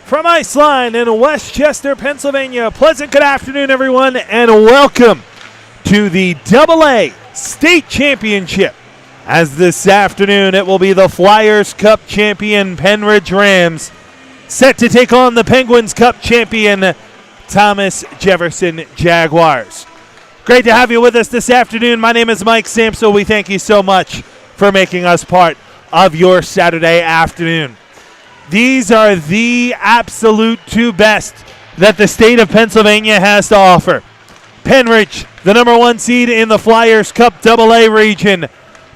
from Iceline in Westchester, Pennsylvania. Pleasant good afternoon, everyone, and welcome to the AA State Championship. As this afternoon, it will be the Flyers Cup champion Pennridge Rams set to take on the Penguins Cup champion Thomas Jefferson Jaguars. Great to have you with us this afternoon. My name is Mike Samso. We thank you so much for making us part of your Saturday afternoon. These are the absolute two best that the state of Pennsylvania has to offer. Pennridge, the number one seed in the Flyers Cup AA region,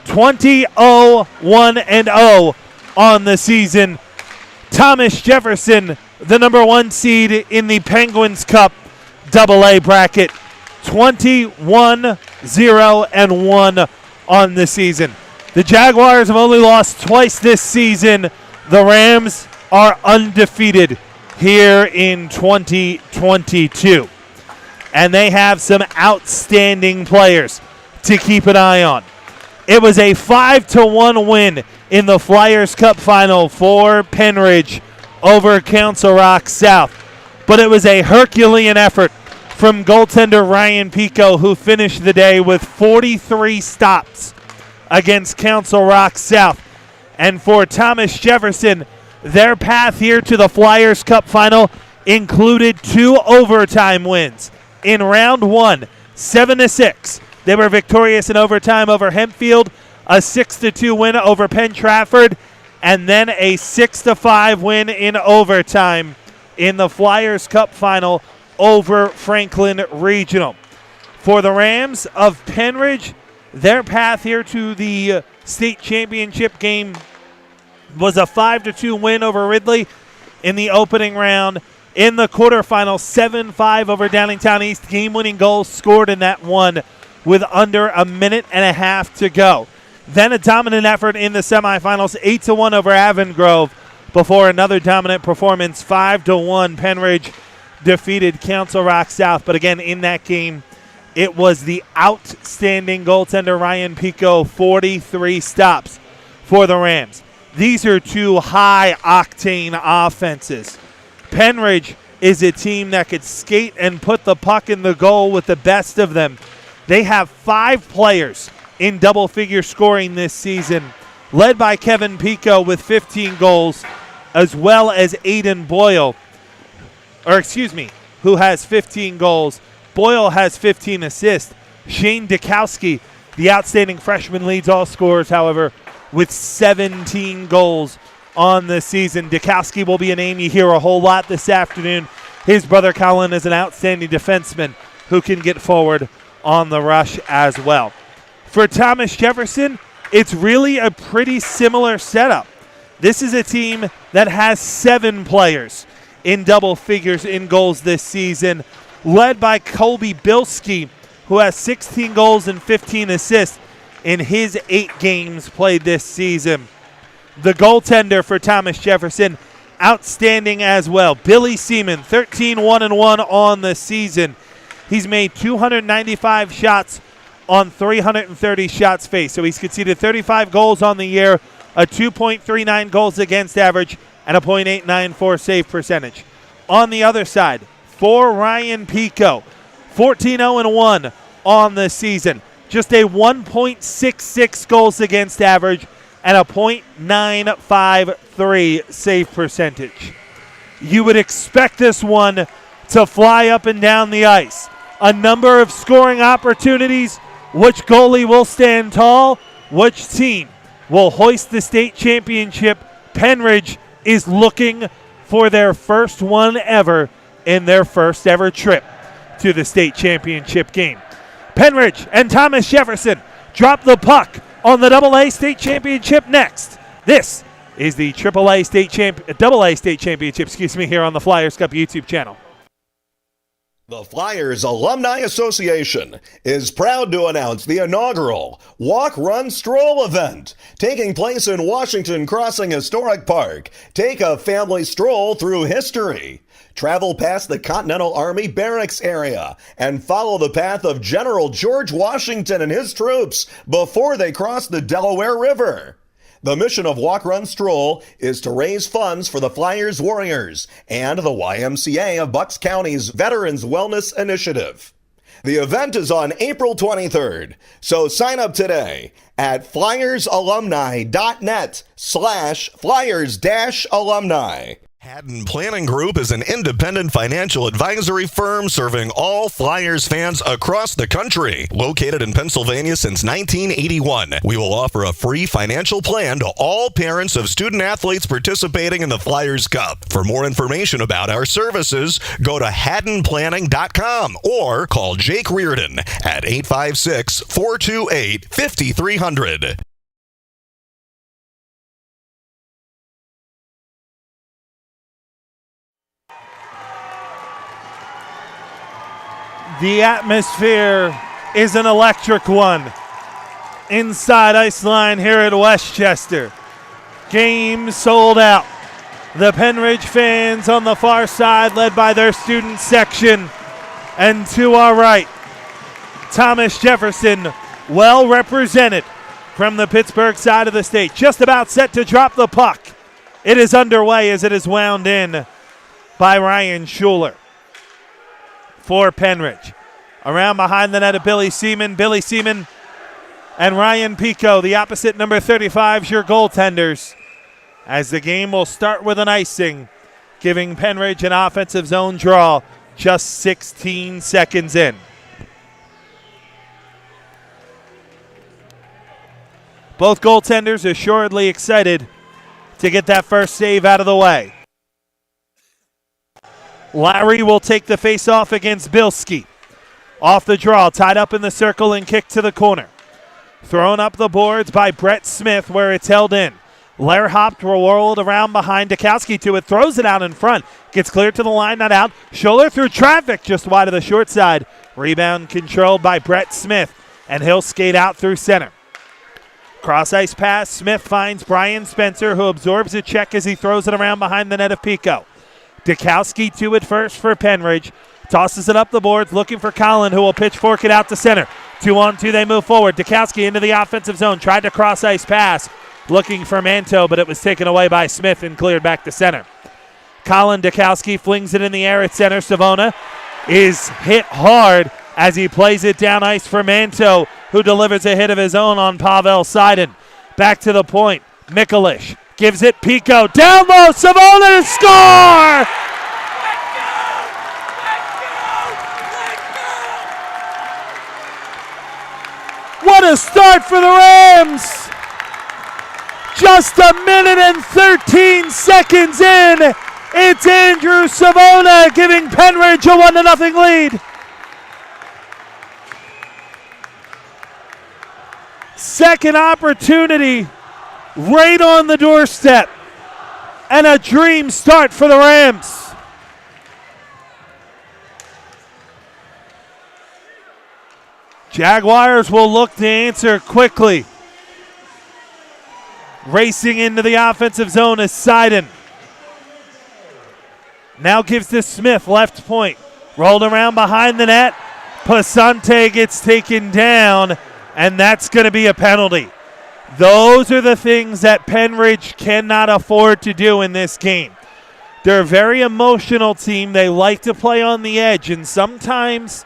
20-1-0 on the season. Thomas Jefferson, the number one seed in the Penguins Cup AA bracket, 21-0-1 on the season. The Jaguars have only lost twice this season. The Rams are undefeated here in 2022. And they have some outstanding players to keep an eye on. It was a 5-1 win in the Flyers Cup final for Pennridge over Council Rock South. But it was a Herculean effort from goaltender Ryan Pico, who finished the day with 43 stops against Council Rock South. And for Thomas Jefferson, their path here to the Flyers Cup final included 2 overtime wins. In round 1, 7-6, they were victorious in overtime over Hempfield, a 6-2 win over Penn Trafford, and then a 6-5 win in overtime in the Flyers Cup final over Franklin Regional. For the Rams of Pennridge, their path here to the state championship game was a 5-2 win over Ridley in the opening round. In the quarterfinal, 7-5 over Downingtown East. Game-winning goals scored in that one with under a minute and a half to go. Then a dominant effort in the semifinals, 8-1 over Avongrove, before another dominant performance, 5-1. Pennridge defeated Council Rock South. But again, in that game, it was the outstanding goaltender Ryan Pico, 43 stops for the Rams. These are two high-octane offenses. Pennridge is a team that could skate and put the puck in the goal with the best of them. They have 5 players in double-figure scoring this season, led by Kevin Pico with 15 goals, as well as Aiden Boyle, who has 15 goals. Boyle has 15 assists. Shane Dukowski, the outstanding freshman, leads all scorers, however, with 17 goals on the season. Dukowski will be a name you hear a whole lot this afternoon. His brother Colin is an outstanding defenseman who can get forward on the rush as well. For Thomas Jefferson, it's really a pretty similar setup. This is a team that has 7 players in double figures in goals this season, led by Colby Bilski, who has 16 goals and 15 assists in his 8 games played this season. The goaltender for Thomas Jefferson, outstanding as well. Billy Seaman, 13-1-1 on the season. He's made 295 shots on 330 shots faced. So he's conceded 35 goals on the year, a 2.39 goals against average, and a .894 save percentage. On the other side, for Ryan Pico, 14-0-1 on the season. Just a 1.66 goals against average and a .953 save percentage. You would expect this one to fly up and down the ice. A number of scoring opportunities. Which goalie will stand tall? Which team will hoist the state championship? Pennridge is looking for their first one ever in their first ever trip to the state championship game. Pennridge and Thomas Jefferson drop the puck on the AA state championship next. This is the AA state championship, here on the Flyers Cup YouTube channel. The Flyers Alumni Association is proud to announce the inaugural Walk, Run, Stroll event taking place in Washington Crossing Historic Park. Take a family stroll through history. Travel past the Continental Army Barracks area and follow the path of General George Washington and his troops before they cross the Delaware River. The mission of Walk, Run, Stroll is to raise funds for the Flyers Warriors and the YMCA of Bucks County's Veterans Wellness Initiative. The event is on April 23rd, so sign up today at flyersalumni.net/flyers-alumni. Haddon Planning Group is an independent financial advisory firm serving all Flyers fans across the country. Located in Pennsylvania since 1981, we will offer a free financial plan to all parents of student athletes participating in the Flyers Cup. For more information about our services, go to haddonplanning.com or call Jake Reardon at 856-428-5300. The atmosphere is an electric one inside Ice Line here at Westchester. Game sold out. The Pennridge fans on the far side led by their student section. And to our right, Thomas Jefferson, well represented from the Pittsburgh side of the state. Just about set to drop the puck. It is underway as it is wound in by Ryan Schuler for Pennridge. Around behind the net of Billy Seaman. Billy Seaman and Ryan Pico, the opposite number 35's your goaltenders, as the game will start with an icing, giving Pennridge an offensive zone draw just 16 seconds in. Both goaltenders assuredly excited to get that first save out of the way. Larry will take the face-off against Bilski. Off the draw, tied up in the circle and kicked to the corner. Thrown up the boards by Brett Smith where it's held in. Lair hopped, rolled around behind Dukowski to it, throws it out in front. Gets cleared to the line, not out. Schuler through traffic, just wide of the short side. Rebound controlled by Brett Smith, and he'll skate out through center. Cross-ice pass, Smith finds Brian Spencer, who absorbs a check as he throws it around behind the net of Pico. Dukowski to it first for Pennridge. Tosses it up the boards, looking for Colin, who will pitchfork it out to center. 2-on-2, they move forward. Dukowski into the offensive zone, tried to cross-ice pass, looking for Manto, but it was taken away by Smith and cleared back to center. Colin Dukowski flings it in the air at center. Savona is hit hard as he plays it down ice for Manto, who delivers a hit of his own on Pavel Sidon. Back to the point. Mikulich gives it Pico. Down low, Savona to score! What a start for the Rams! Just a minute and 13 seconds in, it's Andrew Savona giving Pennridge a 1-0 lead. Second opportunity right on the doorstep, and a dream start for the Rams. Jaguars will look to answer quickly. Racing into the offensive zone is Sidon. Now gives to Smith, left point. Rolled around behind the net. Pasante gets taken down, and that's going to be a penalty. Those are the things that Pennridge cannot afford to do in this game. They're a very emotional team. They like to play on the edge, and sometimes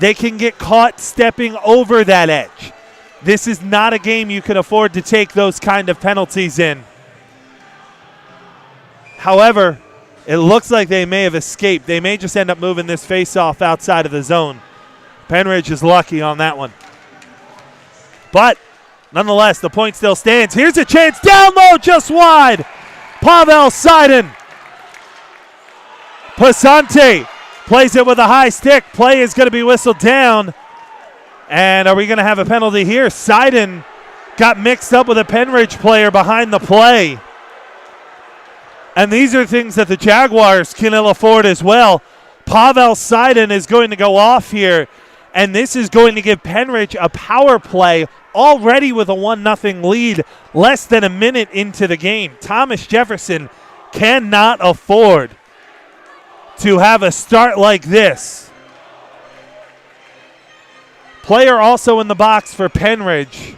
they can get caught stepping over that edge. This is not a game you can afford to take those kind of penalties in. However, it looks like they may have escaped. They may just end up moving this face-off outside of the zone. Pennridge is lucky on that one. But nonetheless, the point still stands. Here's a chance down low, just wide. Pavel Sidon. Pasante plays it with a high stick. Play is going to be whistled down. And are we going to have a penalty here? Sidon got mixed up with a Pennridge player behind the play. And these are things that the Jaguars can ill afford as well. Pavel Sidon is going to go off here, and this is going to give Pennridge a power play already with a 1-0 lead less than a minute into the game. Thomas Jefferson cannot afford to have a start like this. Player also in the box for Pennridge,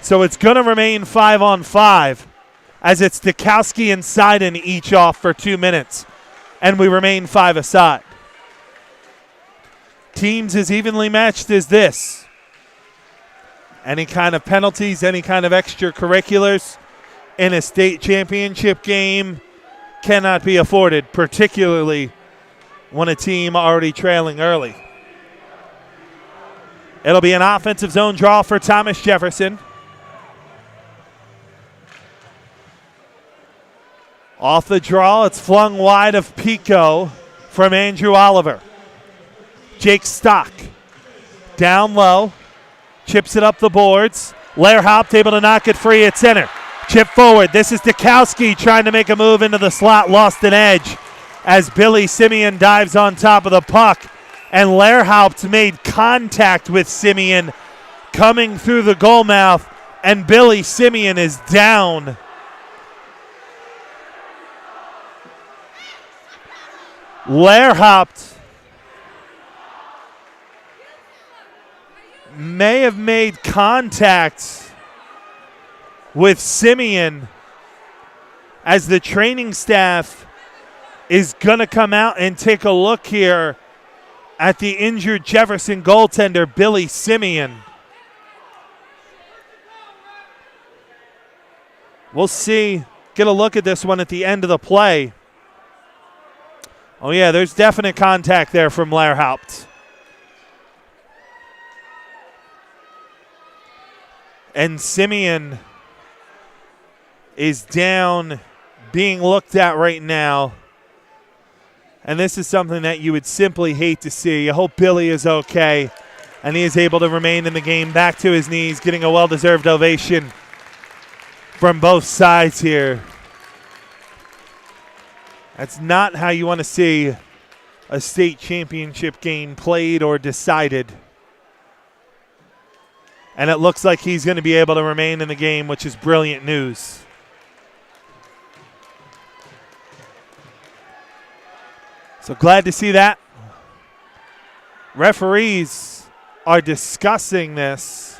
So it's going to remain 5-on-5 as it's Dukowski and Seiden each off for 2 minutes. And we remain 5 aside. Teams as evenly matched as this. Any kind of penalties, any kind of extracurriculars in a state championship game cannot be afforded, particularly when a team already trailing early. It'll be an offensive zone draw for Thomas Jefferson. Off the draw, it's flung wide of Pico from Andrew Oliver. Jake Stock down low, chips it up the boards. Lehrhaupt able to knock it free at center. Chip forward. This is Dukowski trying to make a move into the slot, lost an edge as Billy Simeon dives on top of the puck. And Lehrhaupt made contact with Simeon coming through the goal mouth, and Billy Simeon is down. Lehrhaupt may have made contact with Simeon as the training staff is going to come out and take a look here at the injured Jefferson goaltender, Billy Simeon. We'll see, get a look at this one at the end of the play. Oh yeah, there's definite contact there from Lehrhaupt. And Simeon is down, being looked at right now. And this is something that you would simply hate to see. I hope Billy is okay and he is able to remain in the game, back to his knees, getting a well-deserved ovation from both sides here. That's not how you want to see a state championship game played or decided. And it looks like he's going to be able to remain in the game, which is brilliant news. So glad to see that. Referees are discussing this.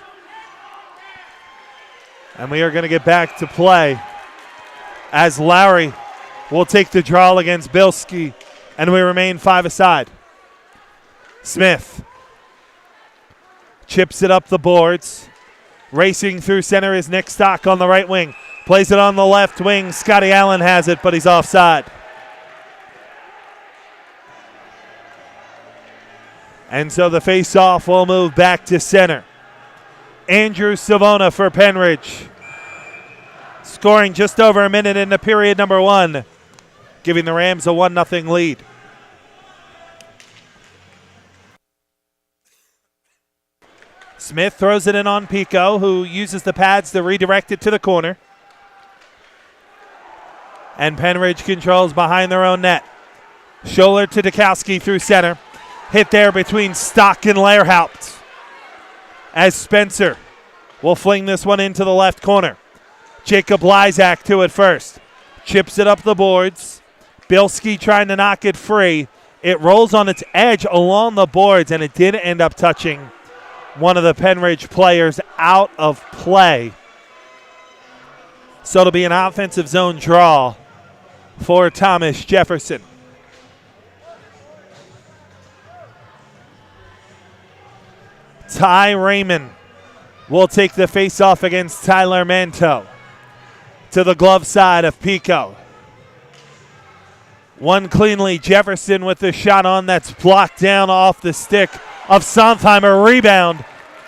And we are going to get back to play as Lowry will take the draw against Bilski, and we remain 5 aside. Smith chips it up the boards. Racing through center is Nick Stock on the right wing. Plays it on the left wing. Scotty Allen has it, but he's offside. And so the face-off will move back to center. Andrew Savona for Pennridge. Scoring just over a minute into period number 1, giving the Rams a 1-0 lead. Smith throws it in on Pico, who uses the pads to redirect it to the corner. And Pennridge controls behind their own net. Scholler to Dukowski through center. Hit there between Stock and Lehrhaupt. As Spencer will fling this one into the left corner. Jacob Lysak to it first. Chips it up the boards. Bilski trying to knock it free. It rolls on its edge along the boards, and it did end up touching one of the Pennridge players out of play. So it'll be an offensive zone draw for Thomas Jefferson. Ty Raymond will take the face-off against Tyler Manto to the glove side of Pico. One cleanly, Jefferson with the shot on that's blocked down off the stick of Sontheimer. Rebound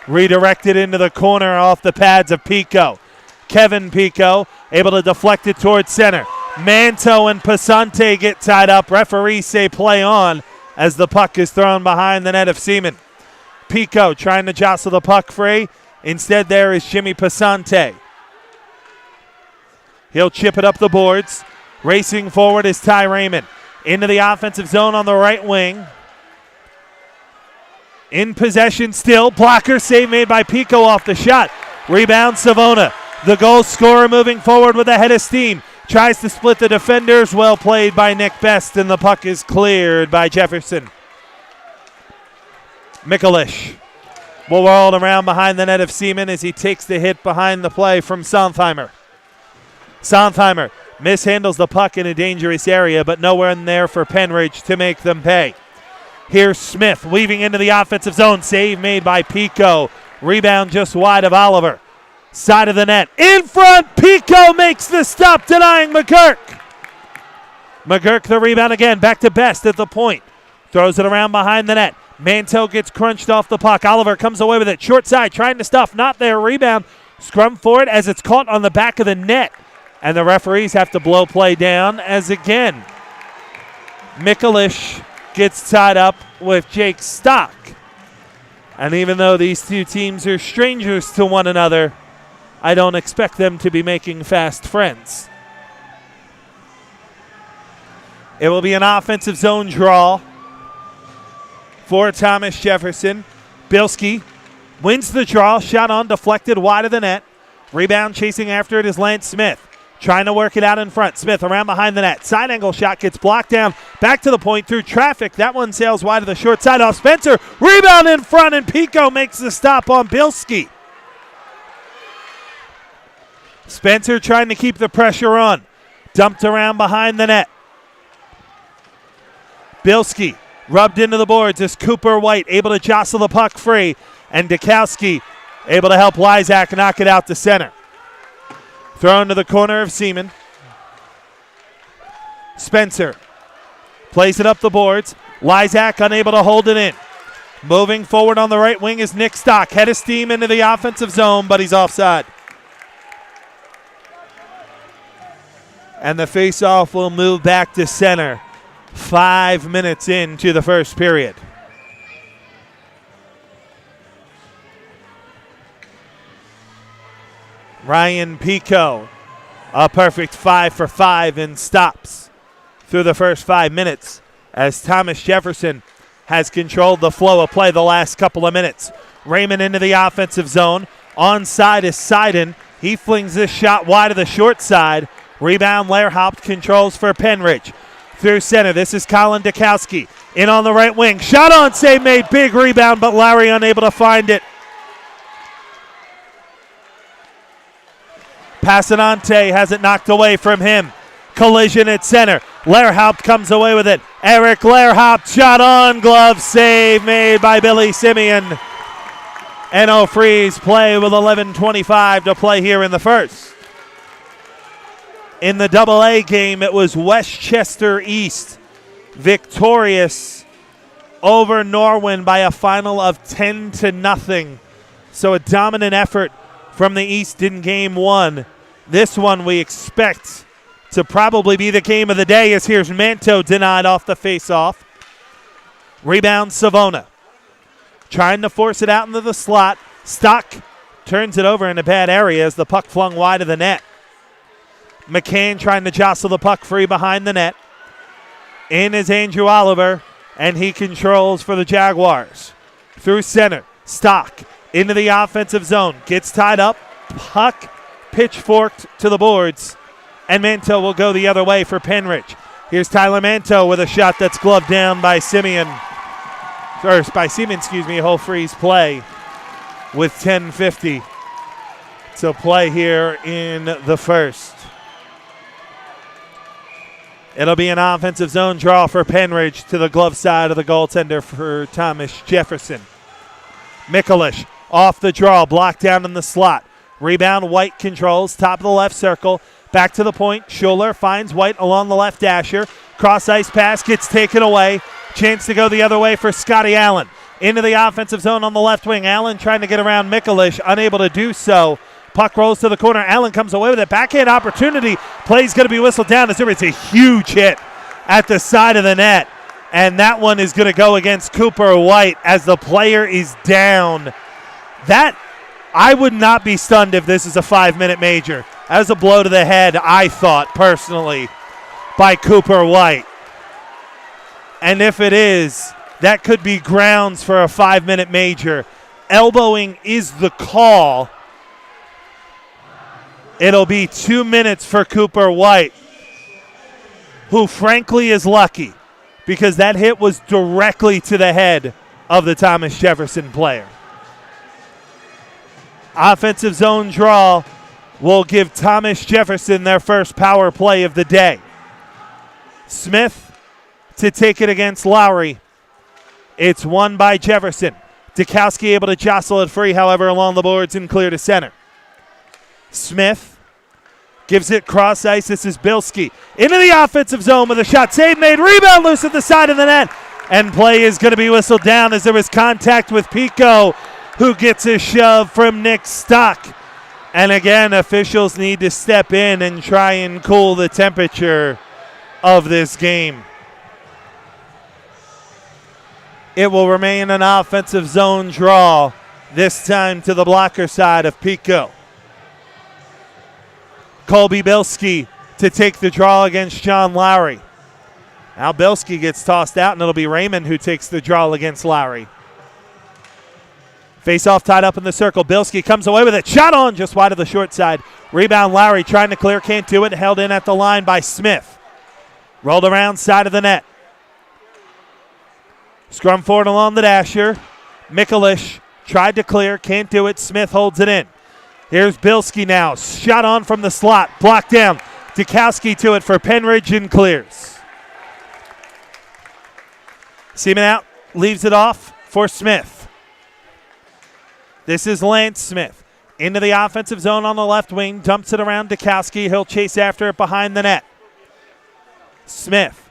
redirected into the corner off the pads of Pico. Kevin Pico able to deflect it towards center. Manto and Pasante get tied up. Referees say play on as the puck is thrown behind the net of Seaman. Pico trying to jostle the puck free. Instead there is Jimmy Pasante. He'll chip it up the boards. Racing forward is Ty Raymond. Into the offensive zone on the right wing. In possession still. Blocker save made by Pico off the shot. Rebound Savona. The goal scorer moving forward with a head of steam. Tries to split the defenders. Well played by Nick Best, and the puck is cleared by Jefferson. Mikulich will roll it around behind the net of Seaman as he takes the hit behind the play from Sontheimer. Sontheimer mishandles the puck in a dangerous area, but nowhere in there for Pennridge to make them pay. Here's Smith weaving into the offensive zone. Save made by Pico. Rebound just wide of Oliver. Side of the net. In front, Pico makes the stop, denying McGurk. McGurk the rebound again. Back to Best at the point. Throws it around behind the net. Manteau gets crunched off the puck. Oliver comes away with it. Short side, trying to stuff. Not there. Rebound. Scrum for it as it's caught on the back of the net. And the referees have to blow play down as again Mikulich gets tied up with Jake Stock. And even though these two teams are strangers to one another, I don't expect them to be making fast friends. It will be an offensive zone draw for Thomas Jefferson. Bilski wins the draw. Shot on, deflected wide of the net. Rebound chasing after it is Lance Smith. Trying to work it out in front. Smith around behind the net. Side angle shot gets blocked down. Back to the point through traffic. That one sails wide of the short side off Spencer. Rebound in front, and Pico makes the stop on Bilski. Spencer trying to keep the pressure on. Dumped around behind the net. Bilski rubbed into the boards as Cooper White able to jostle the puck free. And Dukowski able to help Lysak knock it out to center. Thrown to the corner of Seaman. Spencer plays it up the boards. Lysak unable to hold it in. Moving forward on the right wing is Nick Stock. Head of steam into the offensive zone, but he's offside. And the faceoff will move back to center 5 minutes into the first period. Ryan Pico, a perfect 5 for 5 and stops through the first 5 minutes as Thomas Jefferson has controlled the flow of play the last couple of minutes. Raymond into the offensive zone. Onside is Seiden. He flings this shot wide of the short side. Rebound, Lehrhaupt controls for Pennridge. Through center, this is Colin Dukowski. In on the right wing. Shot on save made. Big rebound, but Lowry unable to find it. Passanante has it knocked away from him. Collision at center. Lehrhaupt comes away with it. Eric Lehrhaupt shot on, glove save made by Billy Simeon. NO Freeze play with 11:25 to play here in the first. In the AA game, it was Westchester East victorious over Norwin by a final of 10-0. So a dominant effort from the East in game one. This one we expect to probably be the game of the day as here's Manteau denied off the faceoff. Rebound Savona. Trying to force it out into the slot. Stock turns it over in a bad area as the puck flung wide of the net. McCann trying to jostle the puck free behind the net. In is Andrew Oliver, and he controls for the Jaguars. Through center, Stock into the offensive zone. Gets tied up. Puck pitchforked to the boards. And Manteau will go the other way for Pennridge. Here's Tyler Manteau with a shot that's gloved down by Simeon. Or by Seaman, whole freeze play with 10:50 to play here in the first. It'll be an offensive zone draw for Pennridge to the glove side of the goaltender for Thomas Jefferson. Mikulich off the draw, blocked down in the slot. Rebound, White controls, top of the left circle. Back to the point, Schuler finds White along the left dasher. Cross ice pass gets taken away. Chance to go the other way for Scotty Allen. Into the offensive zone on the left wing. Allen trying to get around Mikulich, unable to do so. Puck rolls to the corner. Allen comes away with it. Backhand opportunity. Play's going to be whistled down as it's a huge hit at the side of the net. And that one is going to go against Cooper White as the player is down. That, I would not be stunned if this is a 5-minute major. That was a blow to the head, I thought, personally, by Cooper White. And if it is, that could be grounds for a 5-minute major. Elbowing is the call. It'll be 2 minutes for Cooper White, who frankly is lucky because that hit was directly to the head of the Thomas Jefferson player. Offensive zone draw will give Thomas Jefferson their first power play of the day. Smith to take it against Lowry. It's won by Jefferson. Dukowski able to jostle it free, however, along the boards and clear to center. Smith gives it cross ice. This is Bilski into the offensive zone with a shot. Save made. Rebound loose at the side of the net. And play is going to be whistled down as there was contact with Pico, who gets a shove from Nick Stock. And again, officials need to step in and try and cool the temperature of this game. It will remain an offensive zone draw, this time to the blocker side of Pico. Colby Bilski to take the draw against John Lowry. Now Bilski gets tossed out, and it'll be Raymond who takes the draw against Lowry. Face-off tied up in the circle. Bilski comes away with it. Shot on just wide of the short side. Rebound Lowry trying to clear, can't do it. Held in at the line by Smith. Rolled around side of the net. Scrum forward along the dasher. Mikulich tried to clear, can't do it. Smith holds it in. Here's Bilski now. Shot on from the slot. Blocked down. Dukowski to it for Pennridge and clears. Seaman out. Leaves it off for Smith. This is Lance Smith. Into the offensive zone on the left wing. Dumps it around Dukowski. He'll chase after it behind the net. Smith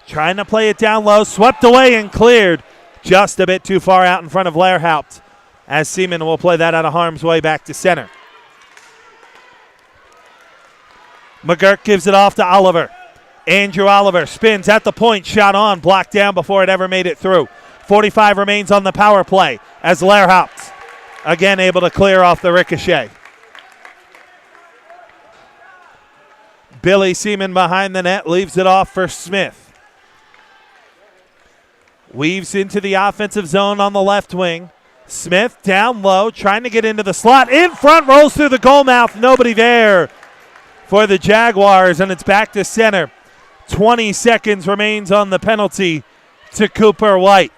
trying to play it down low. Swept away and cleared. Just a bit too far out in front of Lehrhaupt, as Seaman will play that out of harm's way back to center. McGurk gives it off to Oliver. Andrew Oliver spins at the point. Shot on. Blocked down before it ever made it through. 45 remains on the power play as Lehrhaupt again able to clear off the ricochet. Billy Seaman behind the net leaves it off for Smith. Weaves into the offensive zone on the left wing. Smith down low, trying to get into the slot. In front, rolls through the goal mouth. Nobody there for the Jaguars, and it's back to center. 20 seconds remains on the penalty to Cooper White.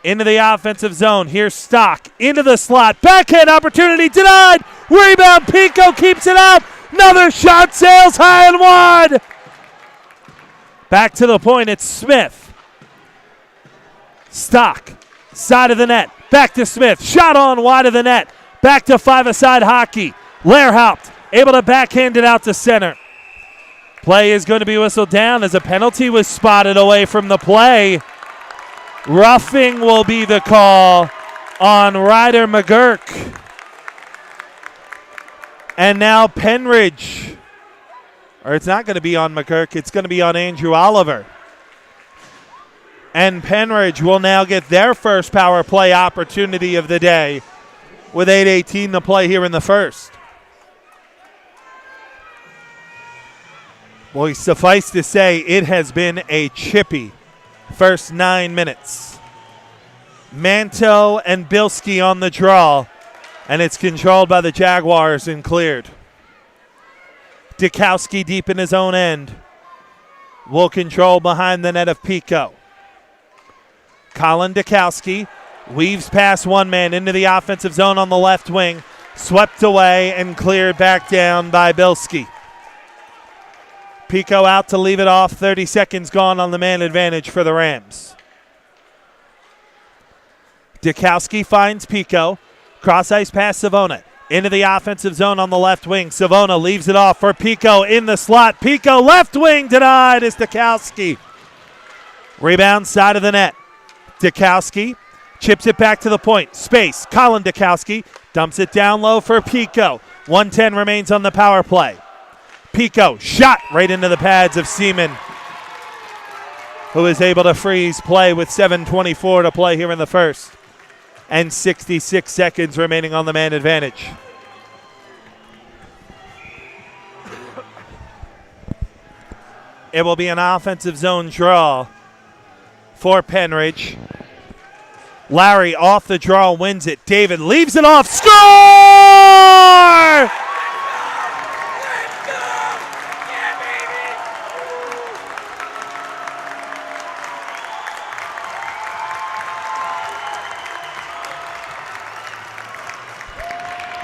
Into the offensive zone. Here's Stock into the slot. Backhand opportunity denied. Rebound. Pico keeps it out. Another shot sails high and wide. Back to the point. It's Smith. Stock. Side of the net. Back to Smith. Shot on wide of the net. Back to five-a-side hockey. Lehrhaupt able to backhand it out to center. Play is going to be whistled down as a penalty was spotted away from the play. Roughing will be the call on Ryder McGurk. And now Pennridge. Or it's not going to be on McGurk. It's going to be on Andrew Oliver. And Pennridge will now get their first power play opportunity of the day with 8:18 to play here in the first. Boy, suffice to say, it has been a chippy first 9 minutes. Manto and Bilski on the draw, and it's controlled by the Jaguars and cleared. Dukowski deep in his own end will control behind the net of Pico. Colin Dukowski weaves past one man into the offensive zone on the left wing. Swept away and cleared back down by Bilski. Pico out to leave it off. 30 seconds gone on the man advantage for the Rams. Dukowski finds Pico. Cross ice pass Savona. Into the offensive zone on the left wing. Savona leaves it off for Pico in the slot. Pico left wing denied is Dukowski. Rebound side of the net. Dukowski chips it back to the point. Space. Colin Dukowski dumps it down low for Pico. 1:10 remains on the power play. Pico shot right into the pads of Seaman, who is able to freeze play with 7:24 to play here in the first and 66 seconds remaining on the man advantage. It will be an offensive zone draw for Pennridge. Larry off the draw, wins it. David leaves it off. Score!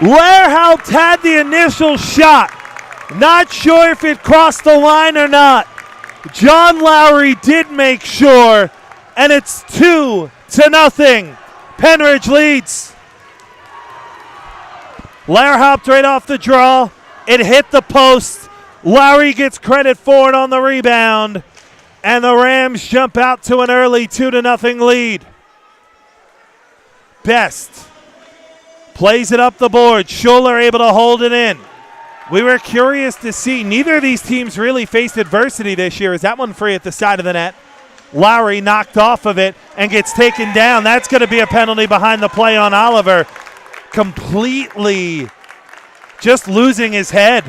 Lehrhaupt had the initial shot. Not sure if it crossed the line or not. John Lowry did make sure, and it's 2-0. Pennridge leads. Lehrhaupt right off the draw. It hit the post. Lowry gets credit for it on the rebound, and the Rams jump out to an early 2-0 lead. Best plays it up the board. Schuler able to hold it in. We were curious to see. Neither of these teams really faced adversity this year. Is that one free at the side of the net? Lowry knocked off of it and gets taken down. That's going to be a penalty behind the play on Oliver. Completely just losing his head.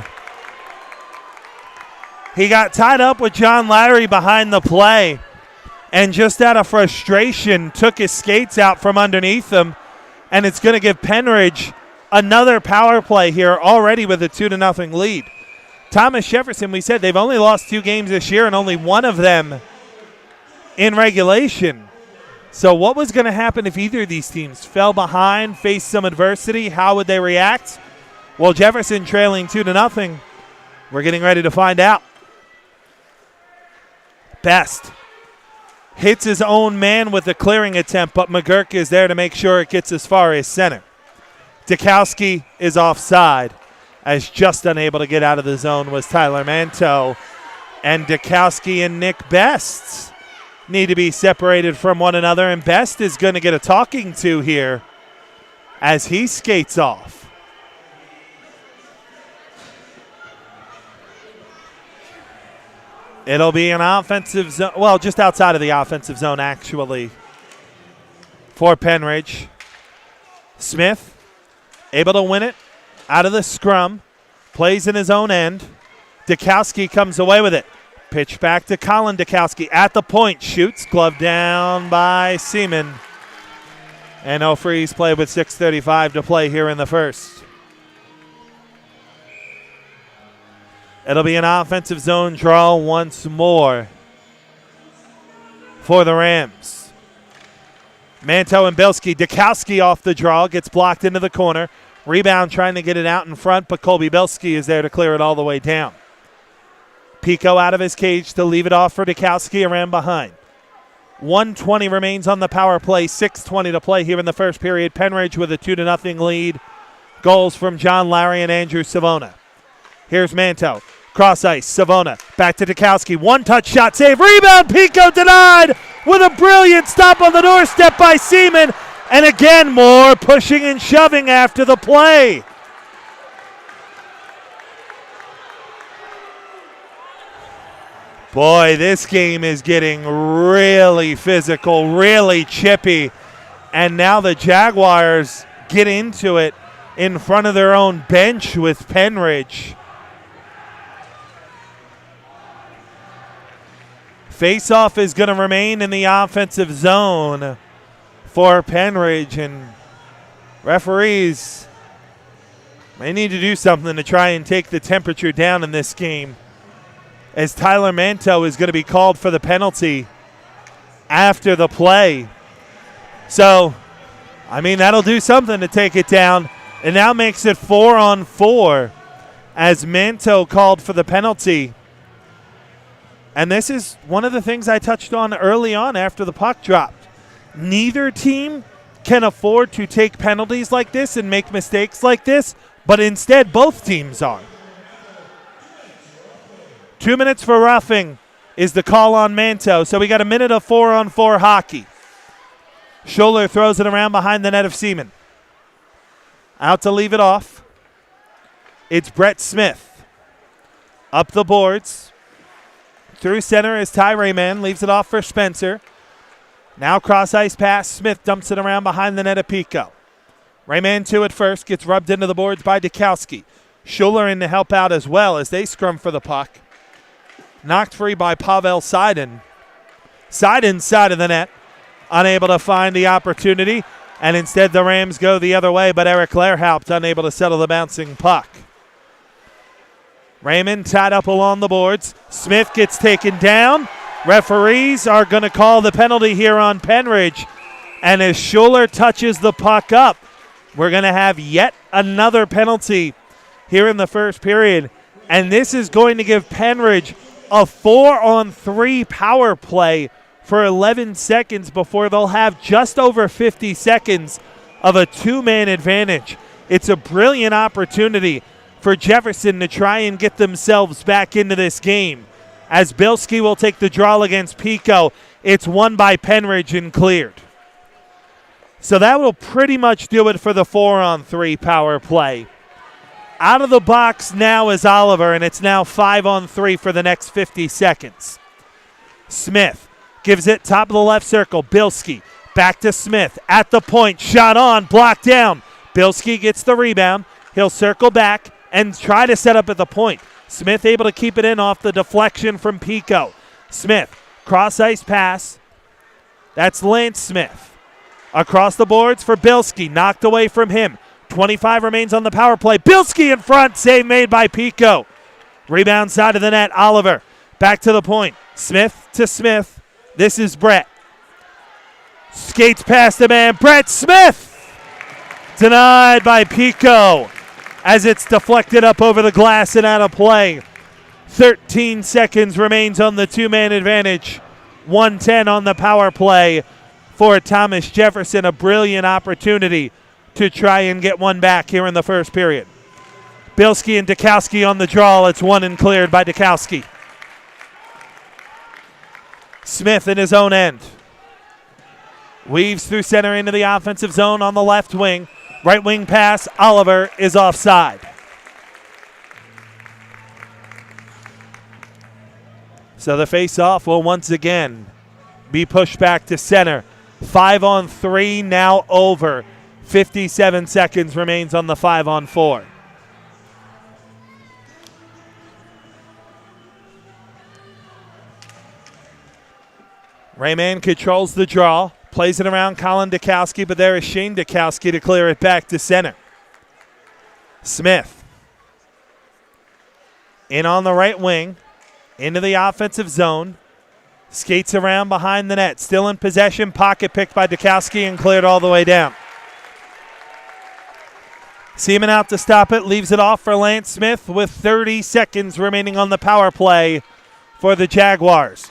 He got tied up with John Lowry behind the play and just out of frustration took his skates out from underneath him, and it's going to give Pennridge another power play here already with a 2-0 lead. Thomas Jefferson, we said they've only lost 2 games this year and only one of them in regulation. So what was going to happen if either of these teams fell behind, faced some adversity? How would they react? Well, Jefferson trailing 2-0. We're getting ready to find out. Best hits his own man with a clearing attempt, but McGurk is there to make sure it gets as far as center. Dukowski is offside, as just unable to get out of the zone was Tyler Manto. And Dukowski and Nick Best need to be separated from one another, and Best is going to get a talking to here as he skates off. It'll be an offensive zone, well, just outside of the offensive zone, actually, for Pennridge. Smith able to win it out of the scrum, plays in his own end. Dukowski comes away with it. Pitch back to Colin Dukowski at the point, shoots, glove down by Seaman. And no freeze play with 6:35 to play here in the first. It'll be an offensive zone draw once more for the Rams. Manto and Bilski. Dukowski off the draw, gets blocked into the corner. Rebound trying to get it out in front, but Colby Bilski is there to clear it all the way down. Pico out of his cage to leave it off for Dukowski around behind. 1:20 remains on the power play, 6:20 to play here in the first period. Pennridge with a 2-0 lead. Goals from John Lowry and Andrew Savona. Here's Manto. Cross ice. Savona. Back to Dukowski. One-touch shot. Save. Rebound. Pico denied with a brilliant stop on the doorstep by Seaman. And again, more pushing and shoving after the play. Boy, this game is getting really physical, really chippy. And now the Jaguars get into it in front of their own bench with Pennridge. Face-off is going to remain in the offensive zone for Pennridge, and referees may need to do something to try and take the temperature down in this game, as Tyler Manto is going to be called for the penalty after the play. So, I mean, that'll do something to take it down. It now makes it 4-on-4 as Manto called for the penalty. And this is one of the things I touched on early on after the puck dropped. Neither team can afford to take penalties like this and make mistakes like this, but instead both teams are. 2 minutes for roughing is the call on Manto, so we got a minute of 4-on-4 hockey. Schuler throws it around behind the net of Seaman. Out to leave it off. It's Brett Smith. Up the boards. Through center is Ty Rayman. Leaves it off for Spencer. Now cross-ice pass. Smith dumps it around behind the net of Pico. Rayman to it first. Gets rubbed into the boards by Dukowski. Schuler in to help out as well as they scrum for the puck. Knocked free by Pavel Seiden. Seiden side of the net. Unable to find the opportunity. And instead the Rams go the other way, but Eric Lehrhaupt unable to settle the bouncing puck. Raymond tied up along the boards. Smith gets taken down. Referees are going to call the penalty here on Pennridge. And as Schuler touches the puck up, we're going to have yet another penalty here in the first period, and this is going to give Pennridge a 4-on-3 power play for 11 seconds before they'll have just over 50 seconds of a two-man advantage. It's a brilliant opportunity for Jefferson to try and get themselves back into this game. As Bilski will take the draw against Pico, it's won by Pennridge and cleared. So that will pretty much do it for the 4-on-3 power play. Out of the box now is Oliver, and it's now 5-on-3 for the next 50 seconds. Smith gives it top of the left circle. Bilski back to Smith at the point. Shot on, blocked down. Bilski gets the rebound. He'll circle back and try to set up at the point. Smith able to keep it in off the deflection from Pico. Smith, cross-ice pass. That's Lance Smith. Across the boards for Bilski, knocked away from him. 25 remains on the power play. Bilski in front, save made by Pico. Rebound side of the net, Oliver. Back to the point. Smith to Smith. This is Brett. Skates past the man, Brett Smith. Denied by Pico as it's deflected up over the glass and out of play. 13 seconds remains on the two-man advantage. 1:10 on the power play for Thomas Jefferson. A brilliant opportunity to try and get one back here in the first period. Bilski and Dukowski on the draw. It's won and cleared by Dukowski. Smith in his own end. Weaves through center into the offensive zone on the left wing. Right wing pass, Oliver is offside. So the face-off will once again be pushed back to center. 5-on-3 now over. 57 seconds remains on the 5-on-4. Rayman controls the draw. Plays it around Colin Dukowski, but there is Shane Dukowski to clear it back to center. Smith in on the right wing, into the offensive zone. Skates around behind the net. Still in possession, pocket picked by Dukowski and cleared all the way down. Seaman out to stop it, leaves it off for Lance Smith with 30 seconds remaining on the power play for the Jaguars.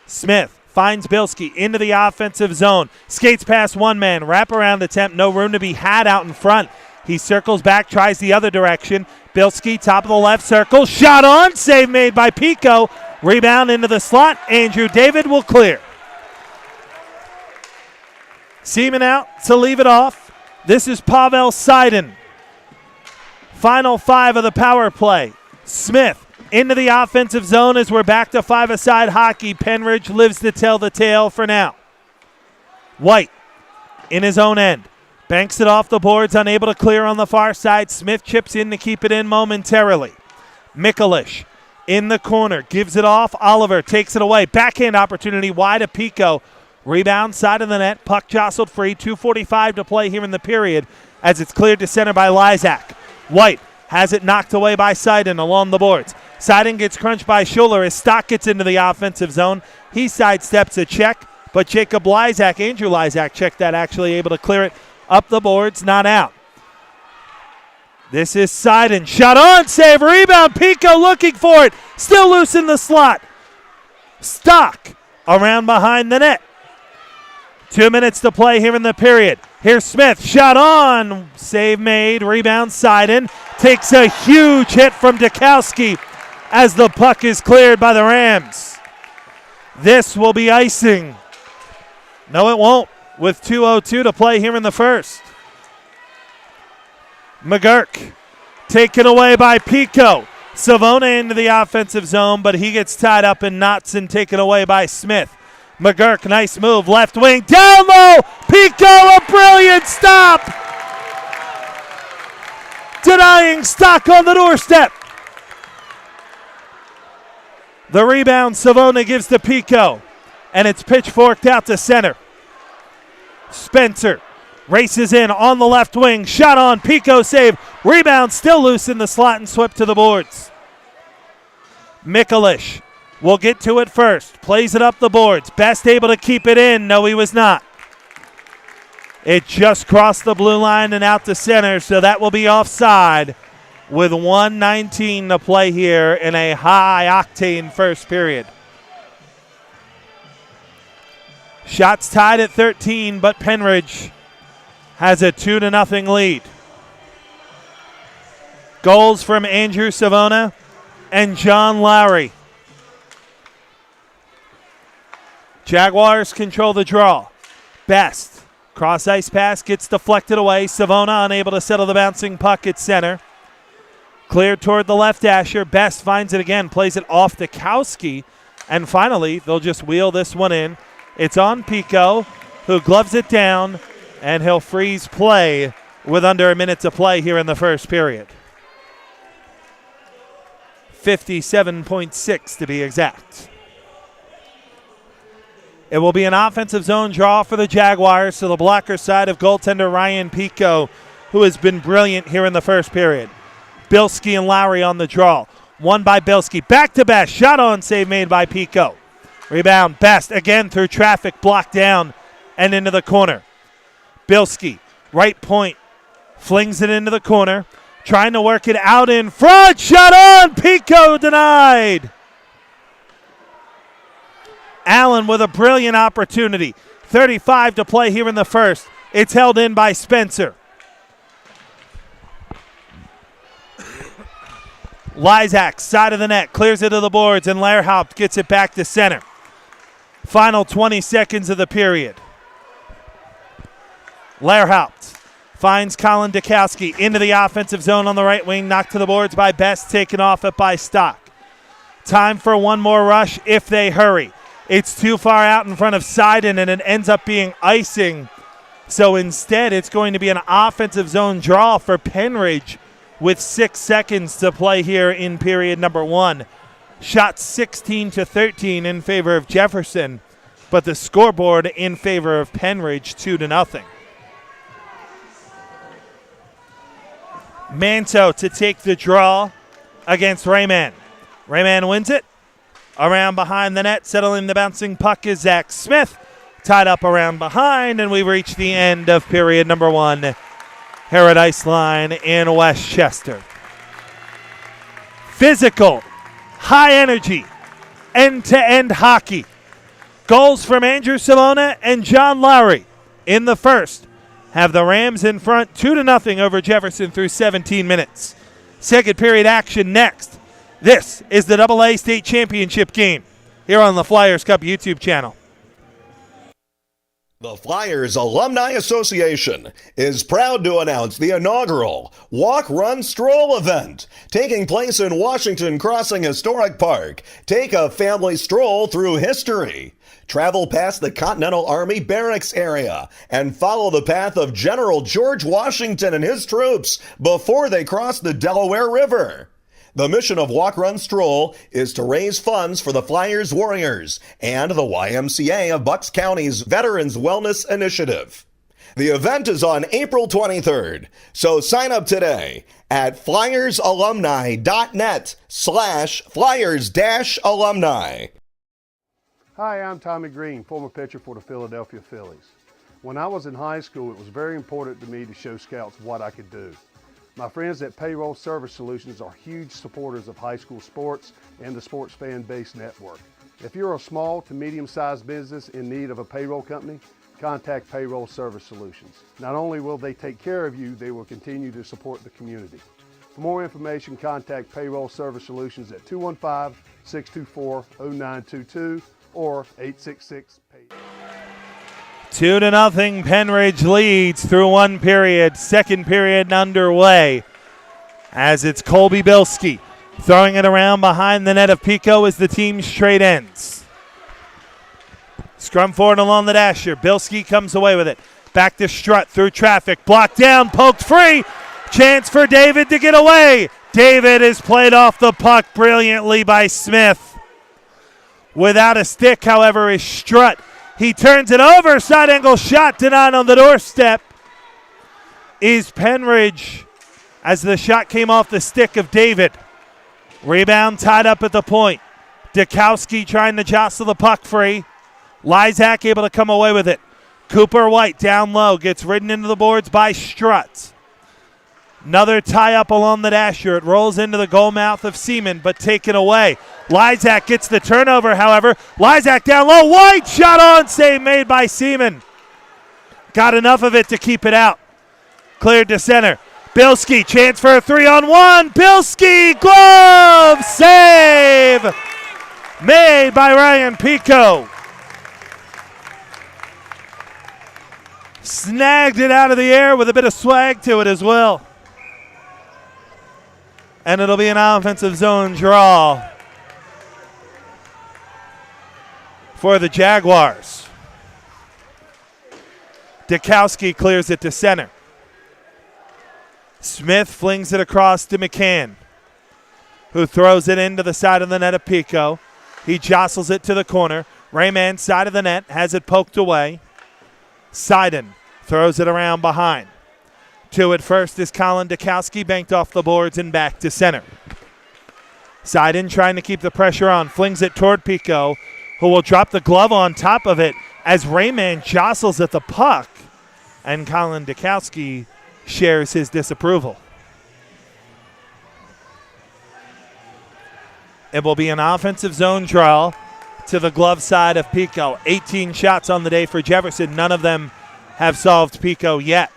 Smith finds Bilski into the offensive zone. Skates past one man. Wraparound attempt. No room to be had out in front. He circles back, tries the other direction. Bilski, top of the left circle. Shot on. Save made by Pico. Rebound into the slot. Andrew David will clear. Seaman out to leave it off. This is Pavel Sidon. Final 5 of the power play. Smith into the offensive zone as we're back to five-a-side hockey. Pennridge lives to tell the tale for now. White in his own end. Banks it off the boards, unable to clear on the far side. Smith chips in to keep it in momentarily. Mikulish in the corner. Gives it off. Oliver takes it away. Backhand opportunity wide of Pico. Rebound side of the net. Puck jostled free. 2:45 to play here in the period as it's cleared to center by Lysak. White has it knocked away by Sidon along the boards. Sidon gets crunched by Schuler as Stock gets into the offensive zone. He sidesteps a check, but Jacob Lysak, Andrew Lysak, checked that, actually able to clear it up the boards, not out. This is Sidon. Shot on, save, rebound. Pico looking for it. Still loose in the slot. Stock around behind the net. 2 minutes to play here in the period. Here's Smith. Shot on. Save made. Rebound Sidon. Takes a huge hit from Dukowski as the puck is cleared by the Rams. This will be icing. No, it won't, with 2:02 to play here in the first. McGurk taken away by Pico. Savona into the offensive zone, but he gets tied up in knots and taken away by Smith. McGurk, nice move, left wing, down low. Pico, a brilliant stop. Denying Stock on the doorstep. The rebound, Savona gives to Pico, and it's pitchforked out to center. Spencer races in on the left wing. Shot on, Pico save. Rebound still loose in the slot and swept to the boards. Mikulish will get to it first. Plays it up the boards. Best able to keep it in. No, he was not. It just crossed the blue line and out to center, so that will be offside with 1:19 to play here in a high-octane first period. Shots tied at 13, but Pennridge has a 2-0 lead. Goals from Andrew Savona and John Lowry. Jaguars control the draw. Best. Cross ice pass gets deflected away. Savona unable to settle the bouncing puck at center. Cleared toward the left dasher. Best finds it again. Plays it off to Kowski. And finally, they'll just wheel this one in. It's on Pico, who gloves it down, and he'll freeze play with under a minute to play here in the first period. 57.6 to be exact. It will be an offensive zone draw for the Jaguars to the blocker side of goaltender Ryan Pico, who has been brilliant here in the first period. Bilski and Lowry on the draw. One by Bilski. Back to Best. Shot on save made by Pico. Rebound. Best again through traffic. Blocked down and into the corner. Bilski, right point. Flings it into the corner. Trying to work it out in front. Shot on. Pico denied. Allen with a brilliant opportunity. 35 to play here in the first. It's held in by Spencer. Lysak, side of the net, clears it to the boards, and Lehrhaupt gets it back to center. Final 20 seconds of the period. Lehrhaupt finds Colin Dukowski into the offensive zone on the right wing, knocked to the boards by Best, taken off it by Stock. Time for one more rush if they hurry. It's too far out in front of Seiden, and it ends up being icing. So instead, it's going to be an offensive zone draw for Pennridge with 6 seconds to play here in period number one. Shot 16-13 in favor of Jefferson, but the scoreboard in favor of Pennridge 2-0. Manto to take the draw against Rayman. Rayman wins it. Around behind the net, settling the bouncing puck is Zach Smith. Tied up around behind, and we've reached the end of period number one here at Iceline in Westchester. Physical, high energy, end-to-end hockey. Goals from Andrew Savona and John Lowry in the first have the Rams in front 2-0 over Jefferson through 17 minutes. Second period action next. This is the AA State Championship game here on the Flyers Cup YouTube channel. The Flyers Alumni Association is proud to announce the inaugural Walk, Run, Stroll event taking place in Washington Crossing Historic Park. Take a family stroll through history. Travel past the Continental Army Barracks area and follow the path of General George Washington and his troops before they cross the Delaware River. The mission of Walk, Run, Stroll is to raise funds for the Flyers Warriors and the YMCA of Bucks County's Veterans Wellness Initiative. The event is on April 23rd, so sign up today at flyersalumni.net/flyers-alumni. Hi, I'm Tommy Green, former pitcher for the Philadelphia Phillies. When I was in high school, it was very important to me to show scouts what I could do. My friends at Payroll Service Solutions are huge supporters of high school sports and the Sports Fan Base Network. If you're a small to medium-sized business in need of a payroll company, contact Payroll Service Solutions. Not only will they take care of you, they will continue to support the community. For more information, contact Payroll Service Solutions at 215-624-0922 or 866-PAY. 2-0, Pennridge leads through one period. Second period underway as it's Colby Bilski throwing it around behind the net of Pico as the team straight ends. Scrum forward along the dasher. Bilski comes away with it. Back to Strutt through traffic. Blocked down, poked free. Chance for David to get away. David is played off the puck brilliantly by Smith. Without a stick, however, is Strutt. He turns it over. Side angle shot denied on the doorstep is Pennridge as the shot came off the stick of David. Rebound tied up at the point. Dukowski trying to jostle the puck free. Lysak able to come away with it. Cooper White down low, gets ridden into the boards by Strutt. Another tie-up along the dasher. It rolls into the goal mouth of Seaman, but taken away. Lysak gets the turnover, however. Lysak down low. White shot on, save made by Seaman. Got enough of it to keep it out. Cleared to center. Bilski, chance for a 3-on-1. Bilski, glove, save. Made by Ryan Pico. Snagged it out of the air with a bit of swag to it as well. And it'll be an offensive zone draw for the Jaguars. Dukowski clears it to center. Smith flings it across to McCann, who throws it into the side of the net of Pico. He jostles it to the corner. Rayman, side of the net, has it poked away. Seiden throws it around behind. To it first is Colin Dukowski, banked off the boards and back to center. Seiden trying to keep the pressure on, flings it toward Pico, who will drop the glove on top of it as Rayman jostles at the puck, and Colin Dukowski shares his disapproval. It will be an offensive zone draw to the glove side of Pico. 18 shots on the day for Jefferson. None of them have solved Pico yet.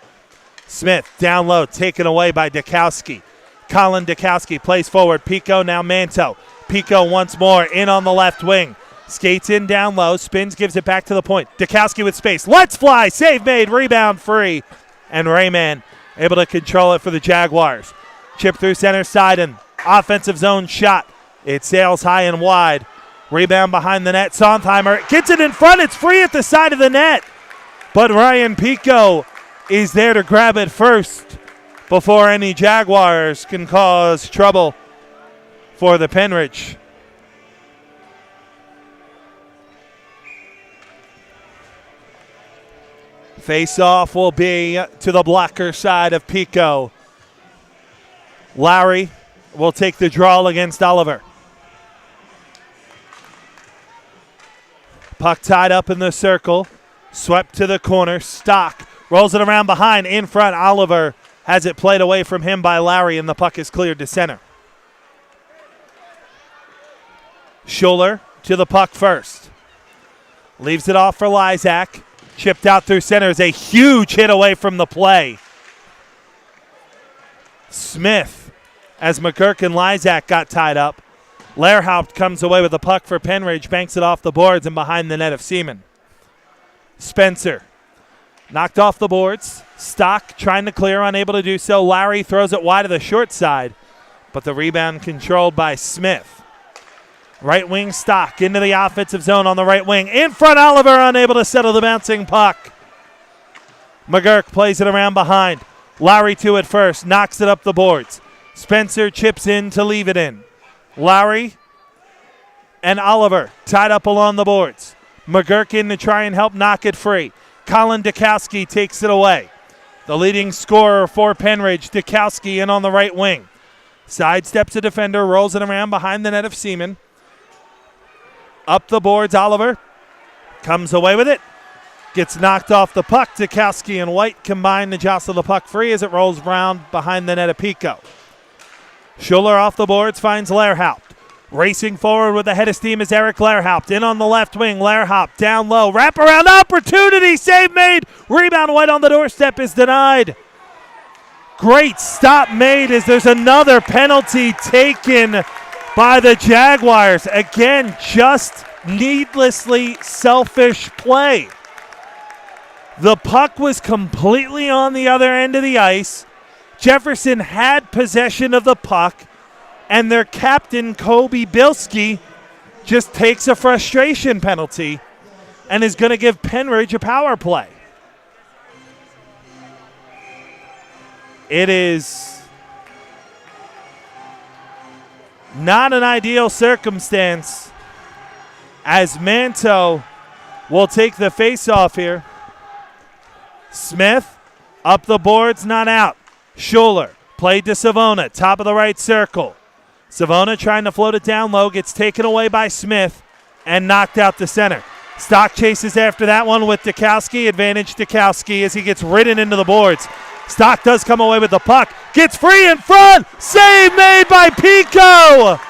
Smith down low, taken away by Dukowski. Colin Dukowski plays forward. Pico now Manto. Pico once more in on the left wing. Skates in down low, spins, gives it back to the point. Dukowski with space. Let's fly. Save made. Rebound free. And Rayman able to control it for the Jaguars. Chip through center side and offensive zone shot. It sails high and wide. Rebound behind the net. Sontheimer gets it in front. It's free at the side of the net. But Ryan Pico is there to grab it first before any Jaguars can cause trouble for the Pennridge. Face-off will be to the blocker side of Pico. Lowry will take the draw against Oliver. Puck tied up in the circle. Swept to the corner. Stock rolls it around behind. In front, Oliver has it played away from him by Lowry, and the puck is cleared to center. Schuler to the puck first. Leaves it off for Lysak. Chipped out through center is a huge hit away from the play. Smith, as McGurk and Lysak got tied up. Lehrhaupt comes away with the puck for Pennridge, banks it off the boards and behind the net of Seaman. Spencer knocked off the boards. Stock trying to clear, unable to do so. Lowry throws it wide to the short side, but the rebound controlled by Smith. Right wing Stock into the offensive zone on the right wing. In front, Oliver unable to settle the bouncing puck. McGurk plays it around behind. Lowry to it first, knocks it up the boards. Spencer chips in to leave it in. Lowry and Oliver tied up along the boards. McGurk in to try and help knock it free. Colin Dukowski takes it away. The leading scorer for Pennridge, Dukowski in on the right wing. Sidesteps a defender, rolls it around behind the net of Seaman. Up the boards, Oliver comes away with it. Gets knocked off the puck. Dukowski and White combine to jostle the puck free as it rolls round behind the net of Pico. Schuler off the boards finds Lehrhaupt. Racing forward with the head of steam is Eric Lehrhaupt. In on the left wing, Lehrhaupt down low. Wraparound opportunity, save made. Rebound White on the doorstep is denied. Great stop made as there's another penalty taken by the Jaguars. Again, just needlessly selfish play. The puck was completely on the other end of the ice. Jefferson had possession of the puck, and their captain, Kobe Bilski, just takes a frustration penalty and is going to give Pennridge a power play. It is not an ideal circumstance as Manto will take the face-off here. Smith up the boards, not out. Schuler played to Savona, top of the right circle. Savona trying to float it down low, gets taken away by Smith and knocked out to center. Stock chases after that one with Dukowski. Advantage Dukowski as he gets ridden into the boards. Stock does come away with the puck. Gets free in front. Save made by Pico.